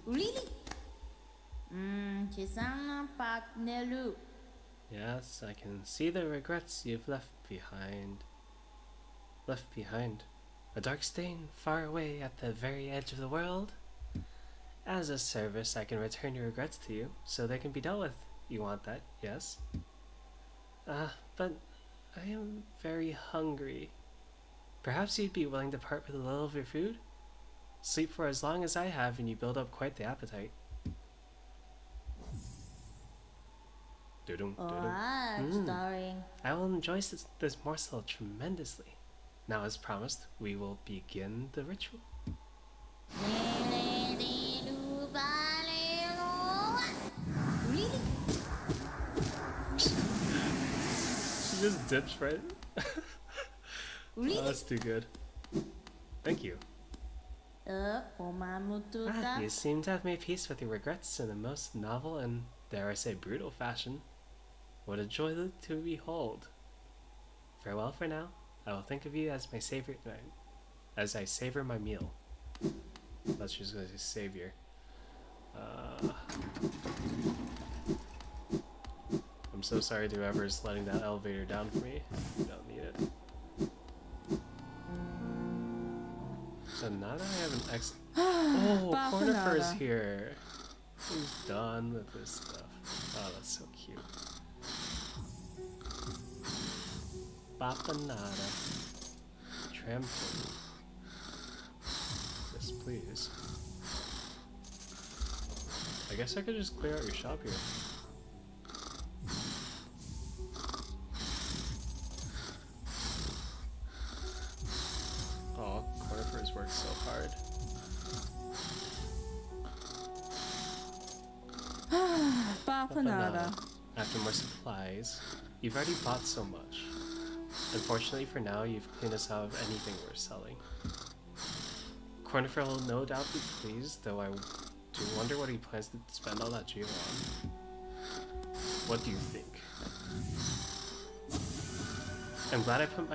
C: Really? Chisana Patnelu.
A: Yes, I can see the regrets you've left behind. Left behind? A dark stain far away at the very edge of the world? As a service, I can return your regrets to you, so they can be dealt with. You want that, yes? But I am very hungry. Perhaps you'd be willing to part with a little of your food? Sleep for as long as I have and you build up quite the appetite.
C: Starring.
A: I will enjoy this morsel tremendously. Now, as promised, we will begin the ritual.
C: Really?
A: She just dips right.
C: Really?
A: Oh, that's too good. Thank you. You seem to have made peace with your regrets in the most novel and, dare I say, brutal fashion. What a joy to behold. Farewell for now. I will think of you as my savior, as I savor my meal. I thought she was going to say savior. I'm so sorry to whoever's letting that elevator down for me. I don't need it. So now that I have an exit. Oh, Cornifer is here. He's done with this stuff. Oh, that's so cute. Bapanada. Trampoline. Yes, please. I guess I could just clear out your shop here. Oh, Cornifer's worked so hard.
C: Bapanada.
A: After more supplies, you've already bought so much. Unfortunately for now, you've cleaned us out of anything worth selling. Cornifer will no doubt be pleased, though I do wonder what he plans to spend all that geo on. What do you think? I'm glad I put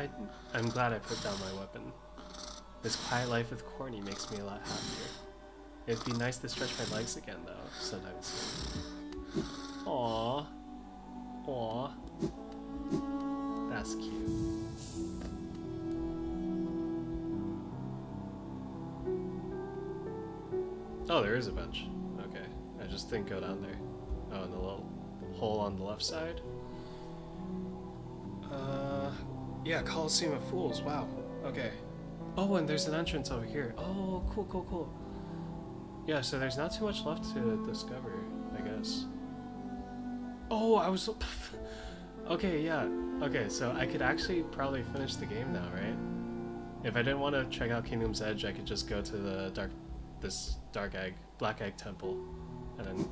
A: down my weapon. This quiet life with Corny makes me a lot happier. It'd be nice to stretch my legs again, though, sometime soon. Aww. Aww. That's cute. Oh, there is a bench. Okay. I just didn't go down there. Oh, in the little hole on the left side. Yeah, Coliseum of Fools. Wow. Okay. Oh, and there's an entrance over here. Oh, cool, cool, cool. Yeah, so there's not too much left to discover, I guess. Oh, I was. Okay, yeah. Okay, so I could actually probably finish the game now, right? If I didn't want to check out Kingdom's Edge, I could just go to this black egg temple, and then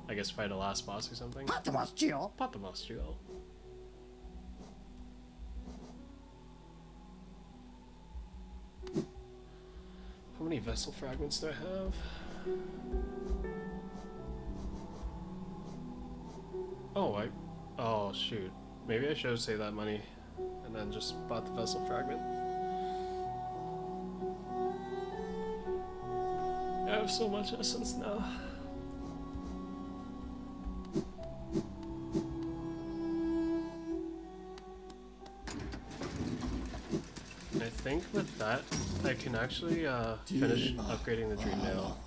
A: I guess fight a last boss or something. Patamaschio. How many vessel fragments do I have? Oh shoot. Maybe I should have saved that money and then just bought the vessel fragment. I have so much essence now. I think with that, I can actually finish upgrading the Dream Nail.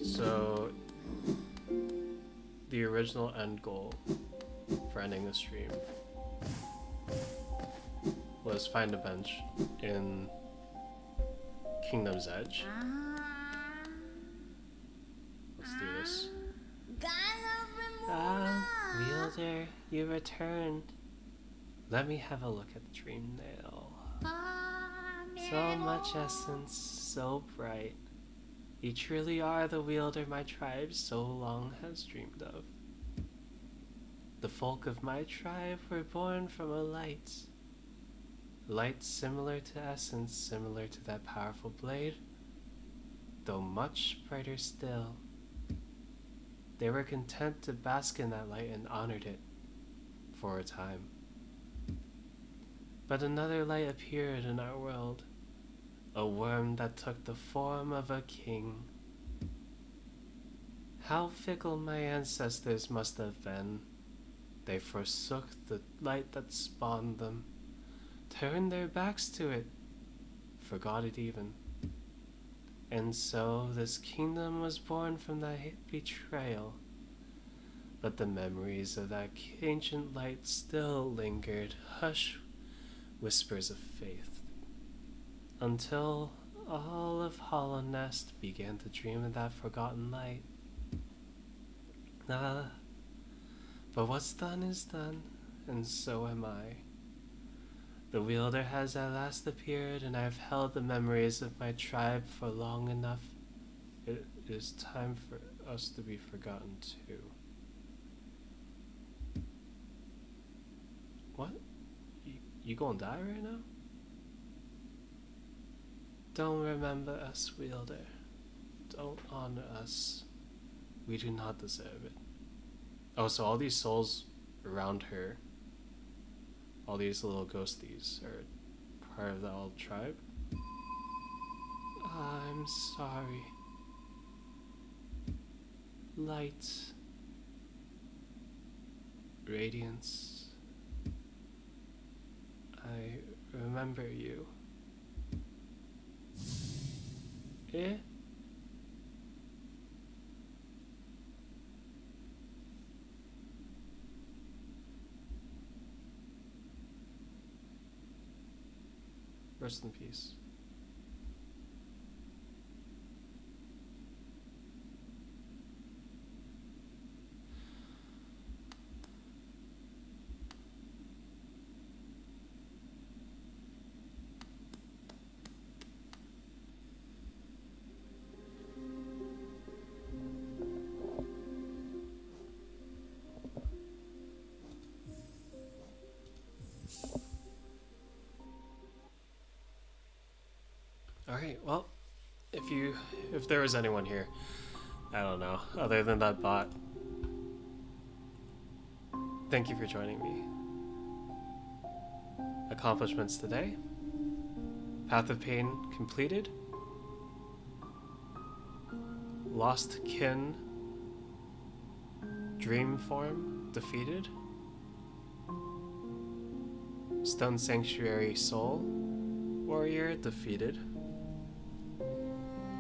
A: So, the original end goal for ending the stream was find a bench in Kingdom's Edge. Let's do this. Wielder, you returned. Let me have a look at the Dream Nail. So much essence, so bright. You truly are the wielder my tribe so long has dreamed of. The folk of my tribe were born from a light. Light similar to essence, similar to that powerful blade, though much brighter still. They were content to bask in that light and honored it for a time. But another light appeared in our world, a worm that took the form of a king. How fickle my ancestors must have been. They forsook the light that spawned them, turned their backs to it, forgot it even. And so this kingdom was born from that betrayal. But the memories of that ancient light still lingered, hush whispers of faith, until all of Hollow Nest began to dream of that forgotten light. But what's done is done, and so am I. The wielder has at last appeared, and I have held the memories of my tribe for long enough. It is time for us to be forgotten too. What? You gonna die right now? Don't remember us, wielder. Don't honor us. We do not deserve it. Oh, so all these souls around her, all these little ghosties, are part of the old tribe? I'm sorry. Light. Radiance. I remember you. Eh? Rest in peace. Alright, well, if there was anyone here, I don't know, other than that bot, thank you for joining me. Accomplishments today: Path of Pain completed, Lost Kin Dream Form defeated, Stone Sanctuary Soul Warrior defeated,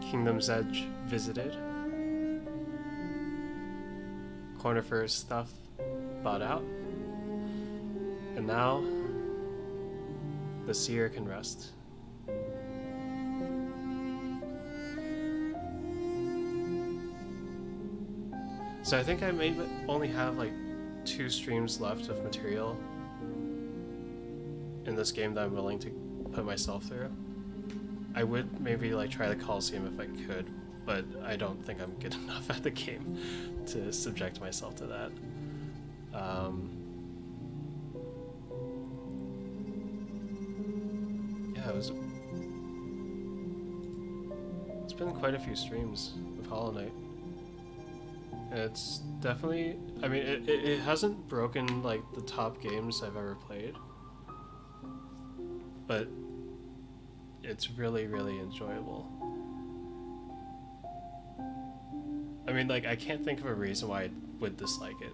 A: Kingdom's Edge visited, Cornifer's stuff bought out, and now the seer can rest. So I think I may only have like 2 streams left of material in this game that I'm willing to put myself through. I would maybe like try the Coliseum if I could, but I don't think I'm good enough at the game to subject myself to that. Yeah, it's been quite a few streams of Hollow Knight. It's definitely, I mean, it hasn't broken like the top games I've ever played, but it's really, really enjoyable. I mean, like, I can't think of a reason why I would dislike it.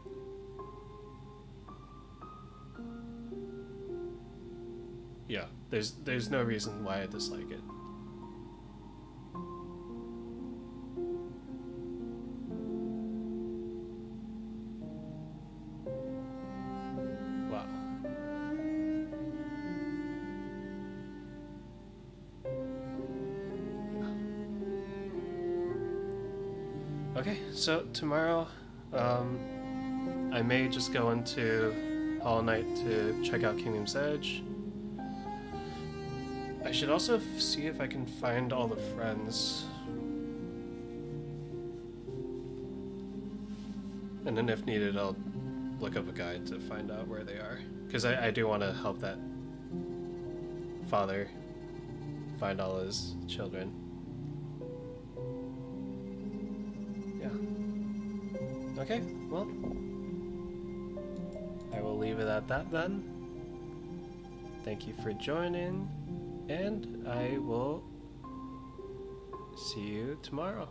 A: Yeah, there's no reason why I dislike it. Wow. Okay, so tomorrow, I may just go into Hollow Knight to check out Kingdom's Edge. I should also see if I can find all the friends. And then if needed, I'll look up a guide to find out where they are. Because I do want to help that father find all his children. Yeah. Okay, well, I will leave it at that then. Thank you for joining, and I will see you tomorrow.